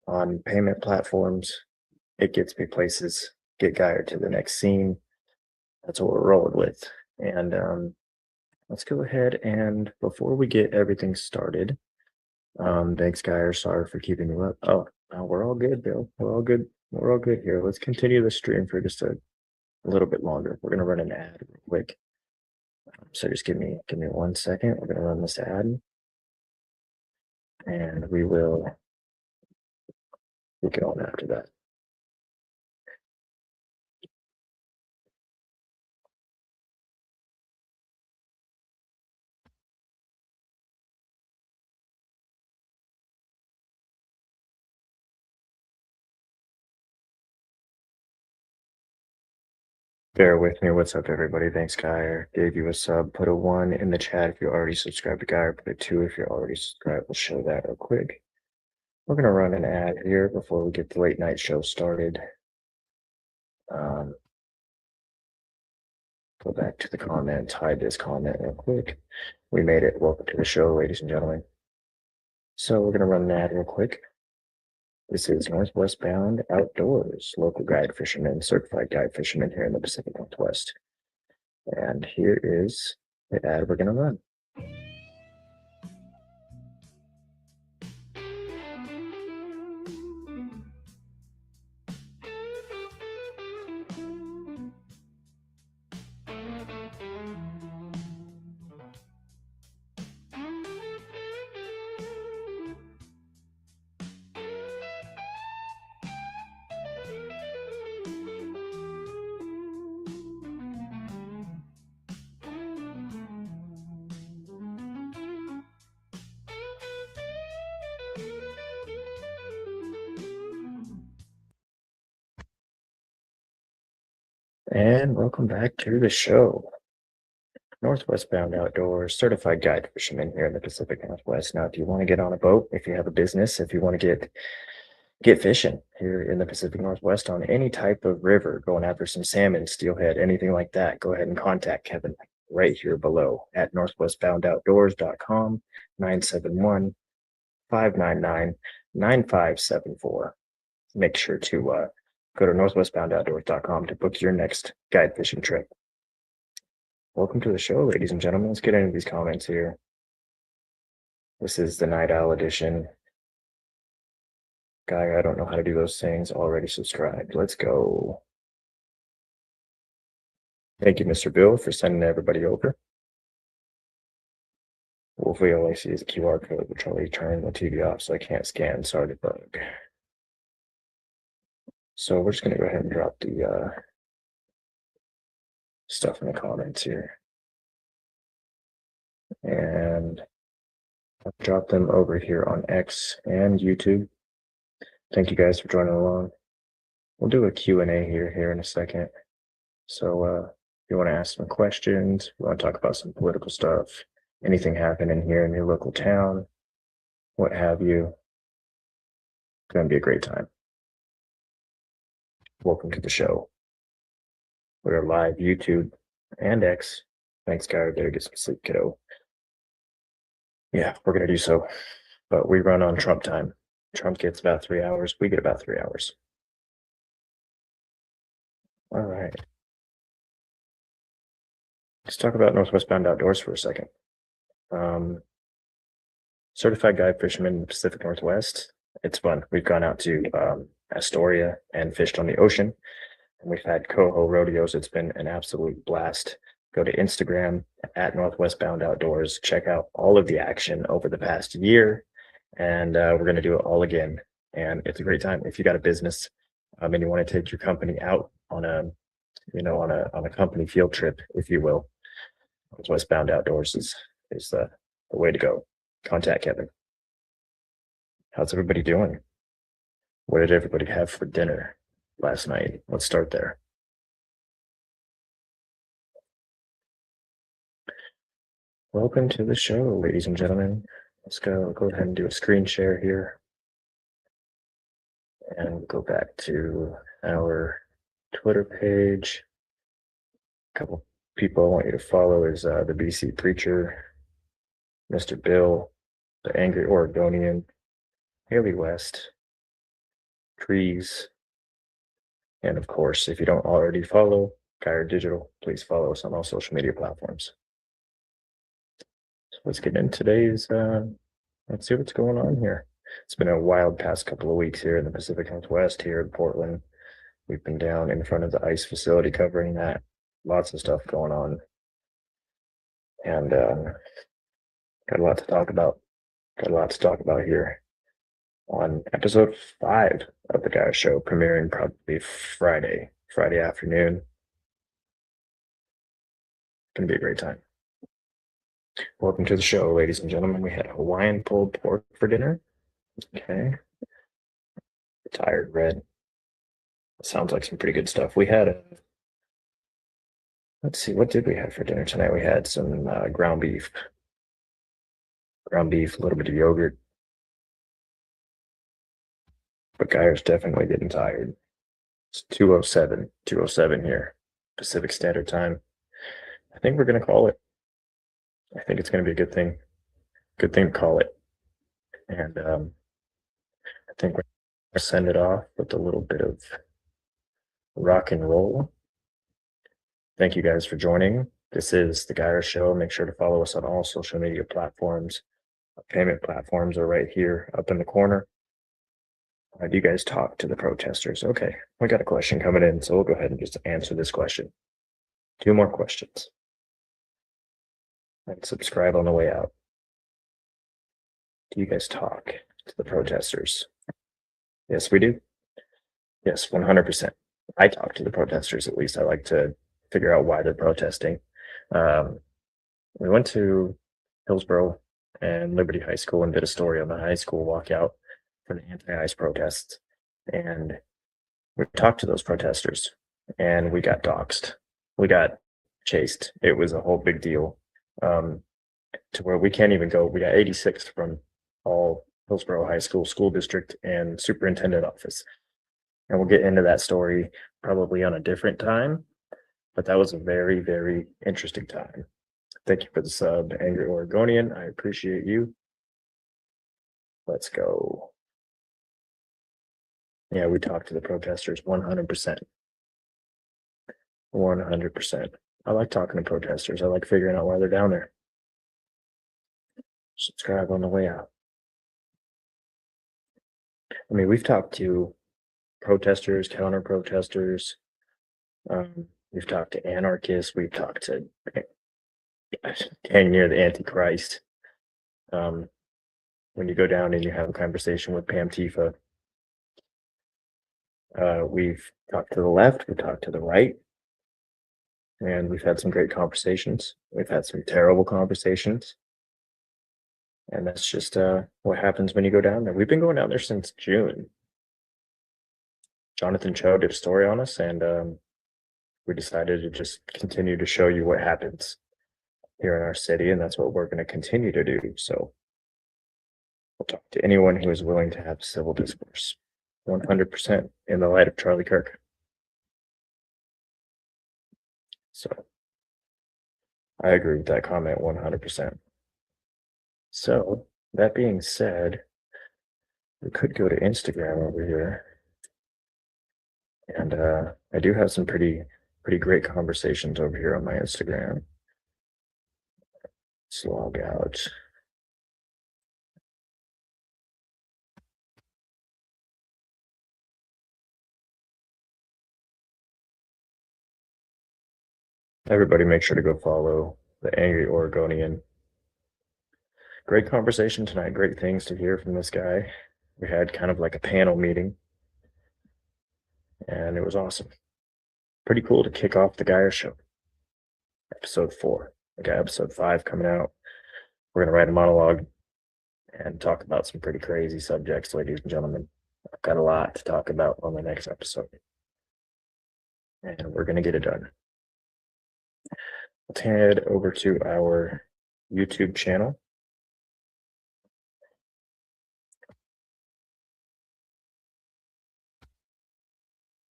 On payment platforms, it gets me places, get Geyer to the next scene. That's what we're rolling with. And let's go ahead and before we get everything started, thanks, Geyer. Sorry for keeping you up. Oh, no, we're all good, Bill. We're all good. We're all good here. Let's continue the stream for just a little bit longer. We're gonna run an ad real quick. So just give me 1 second. We're gonna run this ad, and we will get on after that. Bear with me. What's up, everybody? Thanks, Geyer. Gave you a sub. Put a 1 in the chat if you're already subscribed to Geyer. Put a 2 if you're already subscribed. We'll show that real quick. We're going to run an ad here before we get the late night show started. Go back to the comments, hide this comment real quick. We made it. Welcome to the show, ladies and gentlemen. So we're going to run an ad real quick. This is Northwest Bound Outdoors, local guide fisherman, certified guide fisherman here in the Pacific Northwest. And here is the ad we're going to run. And welcome back to the show. Northwest Bound Outdoors, certified guide fisherman here in the Pacific Northwest. Now, if you want to get on a boat, if you have a business, if you want to get fishing here in the Pacific Northwest on any type of river, going after some salmon, steelhead, anything like that, go ahead and contact Kevin right here below at northwestboundoutdoors.com, 971-599-9574. Make sure to go to northwestboundoutdoors.com to book your next guide fishing trip. Welcome to the show, ladies and gentlemen. Let's get into these comments here. This is the Night Owl edition. Guy, I don't know how to do those things. Already subscribed. Let's go. Thank you, Mr. Bill, for sending everybody over. Hopefully all I see is a QR code, which I'll turn the TV off so I can't scan. Sorry to bug. So we're just going to go ahead and drop the stuff in the comments here. And I'll drop them over here on X and YouTube. Thank you guys for joining along. We'll do a Q&A here in a second. So if you want to ask some questions, you want to talk about some political stuff, anything happening here in your local town, what have you, it's going to be a great time. Welcome to the show. We're live YouTube and X. Thanks, guys. Better get some sleep, kiddo. Yeah, we're going to do so. but we run on Trump time. Trump gets about 3 hours. We get about 3 hours. All right. Let's talk about Northwest Bound Outdoors for a second. Certified guide fisherman in the Pacific Northwest. It's fun. We've gone out to Astoria and fished on the ocean, and we've had coho rodeos. It's been an absolute blast. Go to Instagram at Northwest Bound Outdoors. Check out all of the action over the past year, and we're going to do it all again. And it's a great time. If you got a business and you want to take your company out on a, on a company field trip, if you will, Northwest Bound Outdoors is the way to go. Contact Kevin. How's everybody doing? What did everybody have for dinner last night? Let's start there. Welcome to the show, ladies and gentlemen. Let's go ahead and do a screen share here. And go back to our Twitter page. A couple people I want you to follow is the BC Preacher, Mr. Bill, the Angry Oregonian, Haley West, Trees, and of course, if you don't already follow Gyre Digital, please follow us on all social media platforms. So let's get into today's, let's see what's going on here. It's been a wild past couple of weeks here in the Pacific Northwest here in Portland. We've been down in front of the ice facility covering that. Lots of stuff going on. And got a lot to talk about. Got a lot to talk about here on episode 5 of the Gyre Show, premiering probably Friday afternoon. Gonna be a great time. Welcome to the show, ladies and gentlemen. We had Hawaiian pulled pork for dinner. Okay. Tired red. Sounds like some pretty good stuff. We had let's see, what did we have for dinner tonight? We had some ground beef. A little bit of yogurt. But Gyre's definitely getting tired. It's 2:07 here, Pacific Standard Time. I think we're going to call it. I think it's going to be a good thing. Good thing to call it. And I think we're going to send it off with a little bit of rock and roll. Thank you guys for joining. This is the Gyre Show. Make sure to follow us on all social media platforms. Our payment platforms are right here up in the corner. Do you guys talk to the protesters? Okay, we got a question coming in, so we'll go ahead and just answer this question. 2 more questions. And subscribe on the way out. Do you guys talk to the protesters? Yes, we do. Yes, 100%. I talk to the protesters, at least. I like to figure out why they're protesting. We went to Hillsborough and Liberty High School and did a story on the high school walkout for the anti-ICE protests. And we talked to those protesters and we got doxxed. We got chased. It was a whole big deal. To where we can't even go. We got 86th from all Hillsborough High School, school district, and superintendent office. And we'll get into that story probably on a different time. But that was a very, very interesting time. Thank you for the sub, Angry Oregonian. I appreciate you. Let's go. Yeah, we talked to the protesters 100%. 100%. I like talking to protesters. I like figuring out why they're down there. Subscribe on the way out. I mean, we've talked to protesters, counter protesters. We've talked to anarchists. We've talked to dang near the Antichrist. When you go down and you have a conversation with Pam Tifa, we've talked to the left, we've talked to the right, and we've had some great conversations. We've had some terrible conversations. And that's just what happens when you go down there. We've been going down there since June. Jonathan Cho did a story on us, and we decided to just continue to show you what happens here in our city, and that's what we're going to continue to do. So we'll talk to anyone who is willing to have civil discourse, 100% in the light of Charlie Kirk. So I agree with that comment 100%. So that being said, we could go to Instagram over here. And I do have some pretty great conversations over here on my Instagram. Let's log out. Everybody make sure to go follow the Angry Oregonian. Great conversation tonight. Great things to hear from this guy. We had kind of like a panel meeting, and it was awesome. Pretty cool to kick off the Geyer Show. Episode 4. We got episode 5 coming out. We're going to write a monologue and talk about some pretty crazy subjects, ladies and gentlemen. I've got a lot to talk about on the next episode, and we're going to get it done. Let's head over to our YouTube channel.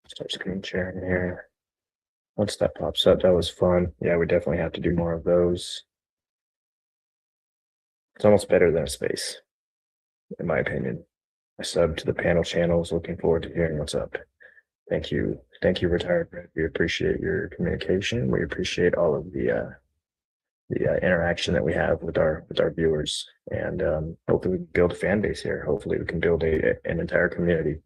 Start screen sharing here. Once that pops up, that was fun. Yeah, we definitely have to do more of those. It's almost better than a space, in my opinion. I subbed to the panel channels. Looking forward to hearing what's up. Thank you, Retired Red. We appreciate your communication. We appreciate all of the interaction that we have with our viewers, and hopefully we can build a fan base here. Hopefully we can build an entire community.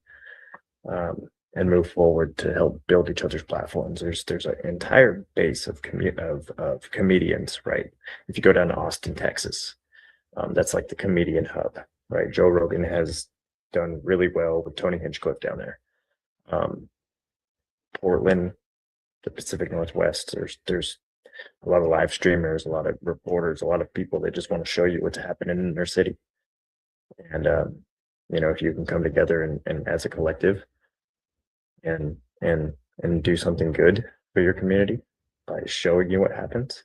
And move forward to help build each other's platforms. There's an entire base of comedians, right? If you go down to Austin, Texas, that's like the comedian hub, right? Joe Rogan has done really well with Tony Hinchcliffe down there. Portland, the Pacific Northwest, there's a lot of live streamers, a lot of reporters, a lot of people that just want to show you what's happening in their city. And if you can come together and as a collective and do something good for your community by showing you what happens,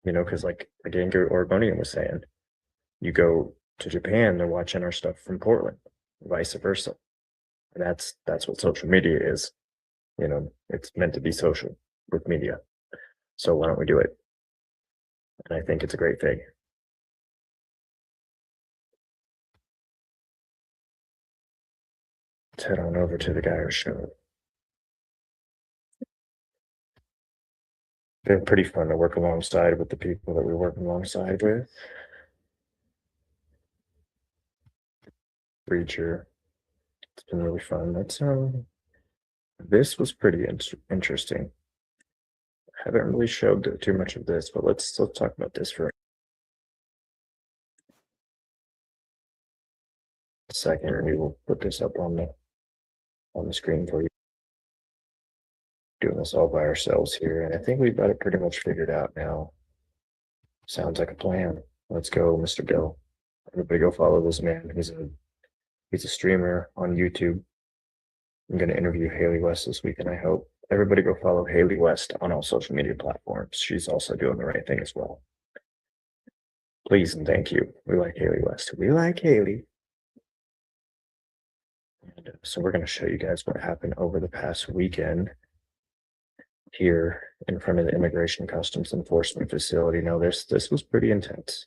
because like again, Oregonian was saying, you go to Japan, they're watching our stuff from Portland, vice versa. And that's what social media is. It's meant to be social with media. So why don't we do it? And I think it's a great thing. Let's head on over to the Geyer Show. Been pretty fun to work alongside with the people that we work alongside with. Breacher. It's been really fun. This was pretty interesting. I haven't really showed too much of this, but let's talk about this for a second, and we will put this up on the screen for you. Doing this all by ourselves here, and I think we've got it pretty much figured out now. Sounds like a plan. Let's go, Mr. Bill. Everybody go follow this man. He's a streamer on YouTube. I'm going to interview Haley West this week, and I hope everybody go follow Haley West on all social media platforms. She's also doing the right thing as well. Please and thank you. We like Haley West. We like Haley. And so we're going to show you guys what happened over the past weekend here in front of the Immigration Customs Enforcement facility. Now, this was pretty intense.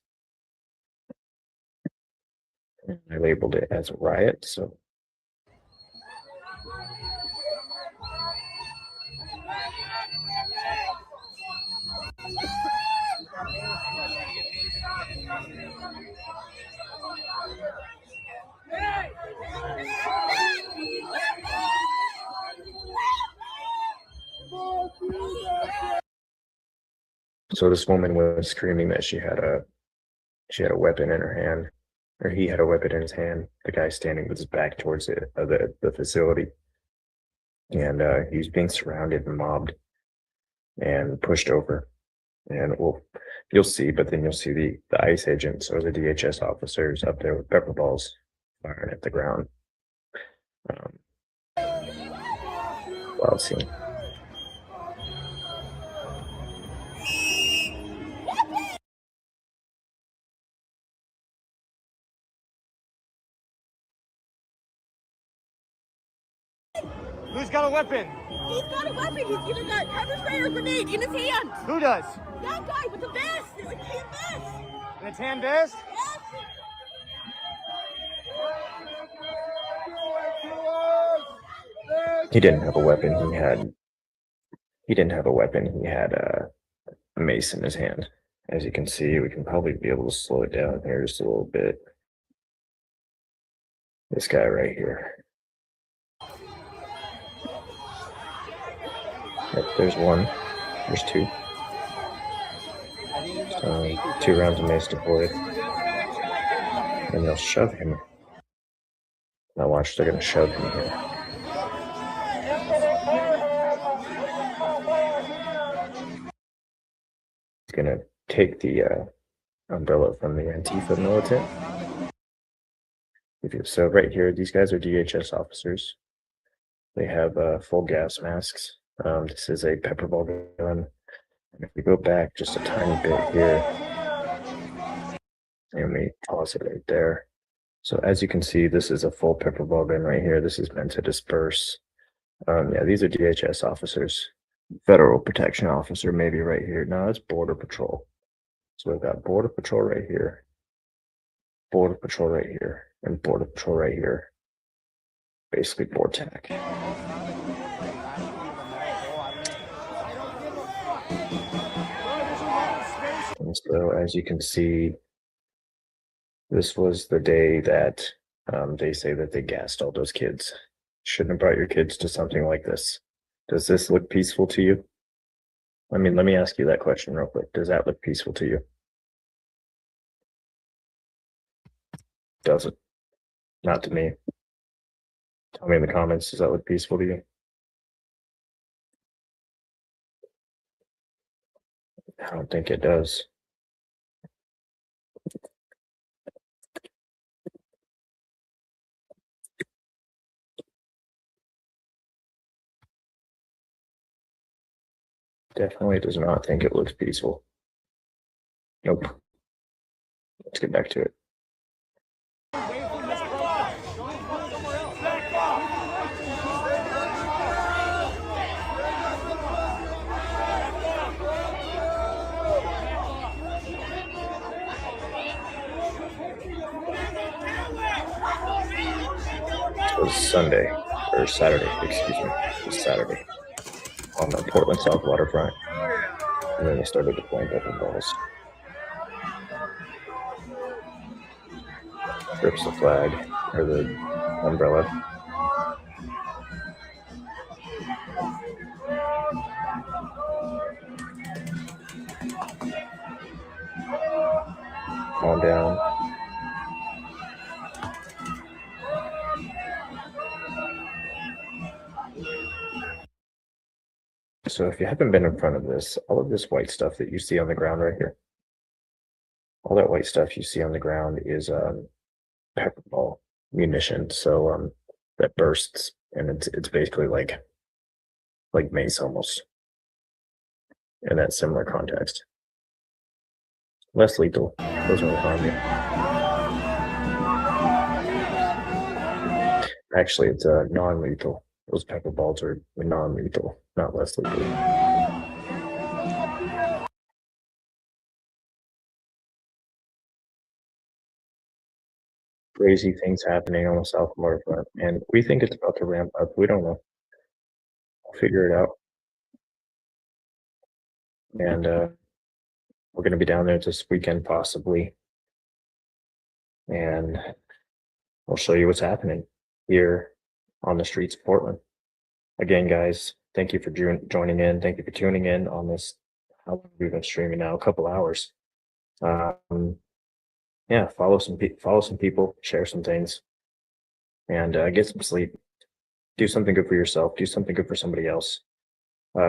And I labeled it as a riot, so this woman was screaming that she had a weapon in her hand, or he had a weapon in his hand. The guy standing with his back towards the facility, and he was being surrounded and mobbed and pushed over. And you'll see, but then you'll see the ICE agents or the DHS officers up there with pepper balls firing at the ground. Wild scene. Who's got a weapon? He's got a weapon. He's even got pepper spray or grenade in his hand. Who does? That guy with the vest. His vest. In his hand vest? Yes. He didn't have a weapon. He didn't have a weapon. He had a mace in his hand. As you can see, we can probably be able to slow it down here just a little bit. This guy right here. Yep, there's one. There's two. 2 rounds of mace deployed. And they'll shove him. Now watch, they're gonna shove him here. He's gonna take the umbrella from the Antifa militant. So right here, these guys are DHS officers. They have full gas masks. This is a pepper ball gun. And if we go back just a tiny bit here, and we pause it right there. So as you can see, this is a full pepper ball gun right here. This is meant to disperse. Yeah, these are DHS officers. Federal Protection Officer maybe right here. No, it's Border Patrol. So we've got Border Patrol right here, Border Patrol right here, and Border Patrol right here. Basically BORTAC. And so as you can see, this was the day that they say that they gassed all those kids. Shouldn't have brought your kids to something like this. Does this look peaceful to you? I mean, let me ask you that question real quick. Does that look peaceful to you? Does it? Not to me. Tell me in the comments, does that look peaceful to you? I don't think it does. Definitely does not think it looks peaceful. Nope. Let's get back to it. It was Sunday, or Saturday, excuse me. It was Saturday on the Portland South waterfront. And then they started deploying pepper balls. Grips the flag, or the umbrella. Calm down. So if you haven't been in front of this, all of this white stuff that you see on the ground right here, all that white stuff you see on the ground is pepper ball munition. So that bursts, and it's basically like mace almost in that similar context. Less lethal, doesn't really harm you. Actually, it's non-lethal. Those pepper balls are non-lethal, not less lethal. Crazy things happening on the South waterfront, and we think it's about to ramp up. We don't know. We'll figure it out. And we're going to be down there this weekend, possibly. And we'll show you what's happening here on the streets of Portland. Again, guys, thank you for joining in. Thank you for tuning in on this. How long we've been streaming now? A couple hours. Yeah, follow some people, share some things, and get some sleep. Do something good for yourself. Do something good for somebody else.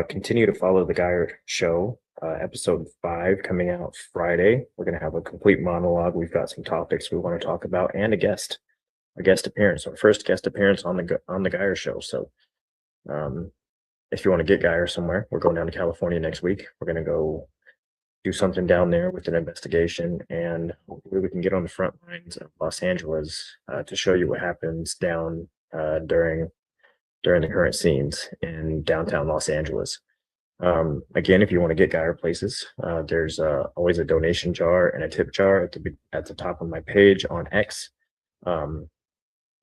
Continue to follow the Geyer Show. Episode 5 coming out Friday. We're going to have a complete monologue. We've got some topics we want to talk about, and a guest appearance. Our first guest appearance on the Geyer Show. So, if you want to get Geyer somewhere, we're going down to California next week. We're going to go do something down there with an investigation, and hopefully we can get on the front lines of Los Angeles to show you what happens down during the current scenes in downtown Los Angeles. Again, if you want to get Geyer places, there's always a donation jar and a tip jar at the top of my page on X.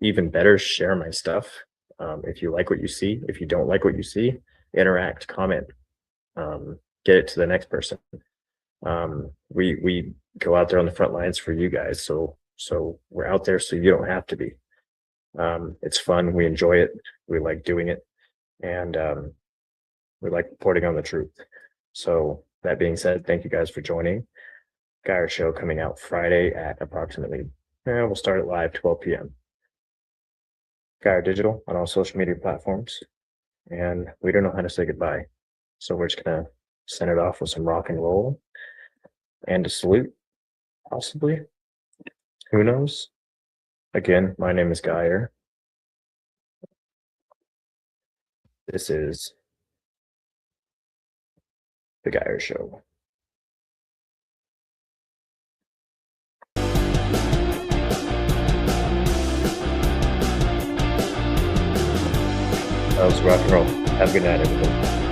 Even better, share my stuff. If you like what you see, if you don't like what you see, interact, comment, get it to the next person. We go out there on the front lines for you guys, so we're out there so you don't have to be. It's fun. We enjoy it. We like doing it, and we like reporting on the truth. So that being said, thank you guys for joining. Geyer Show coming out Friday at approximately, we'll start it live 12 p.m. Geyer Digital on all social media platforms, and we don't know how to say goodbye, so we're just gonna send it off with some rock and roll and a salute, possibly. Who knows? Again, my name is Geyer. This is the Geyer Show. That was rock and roll. Have a good night, everybody.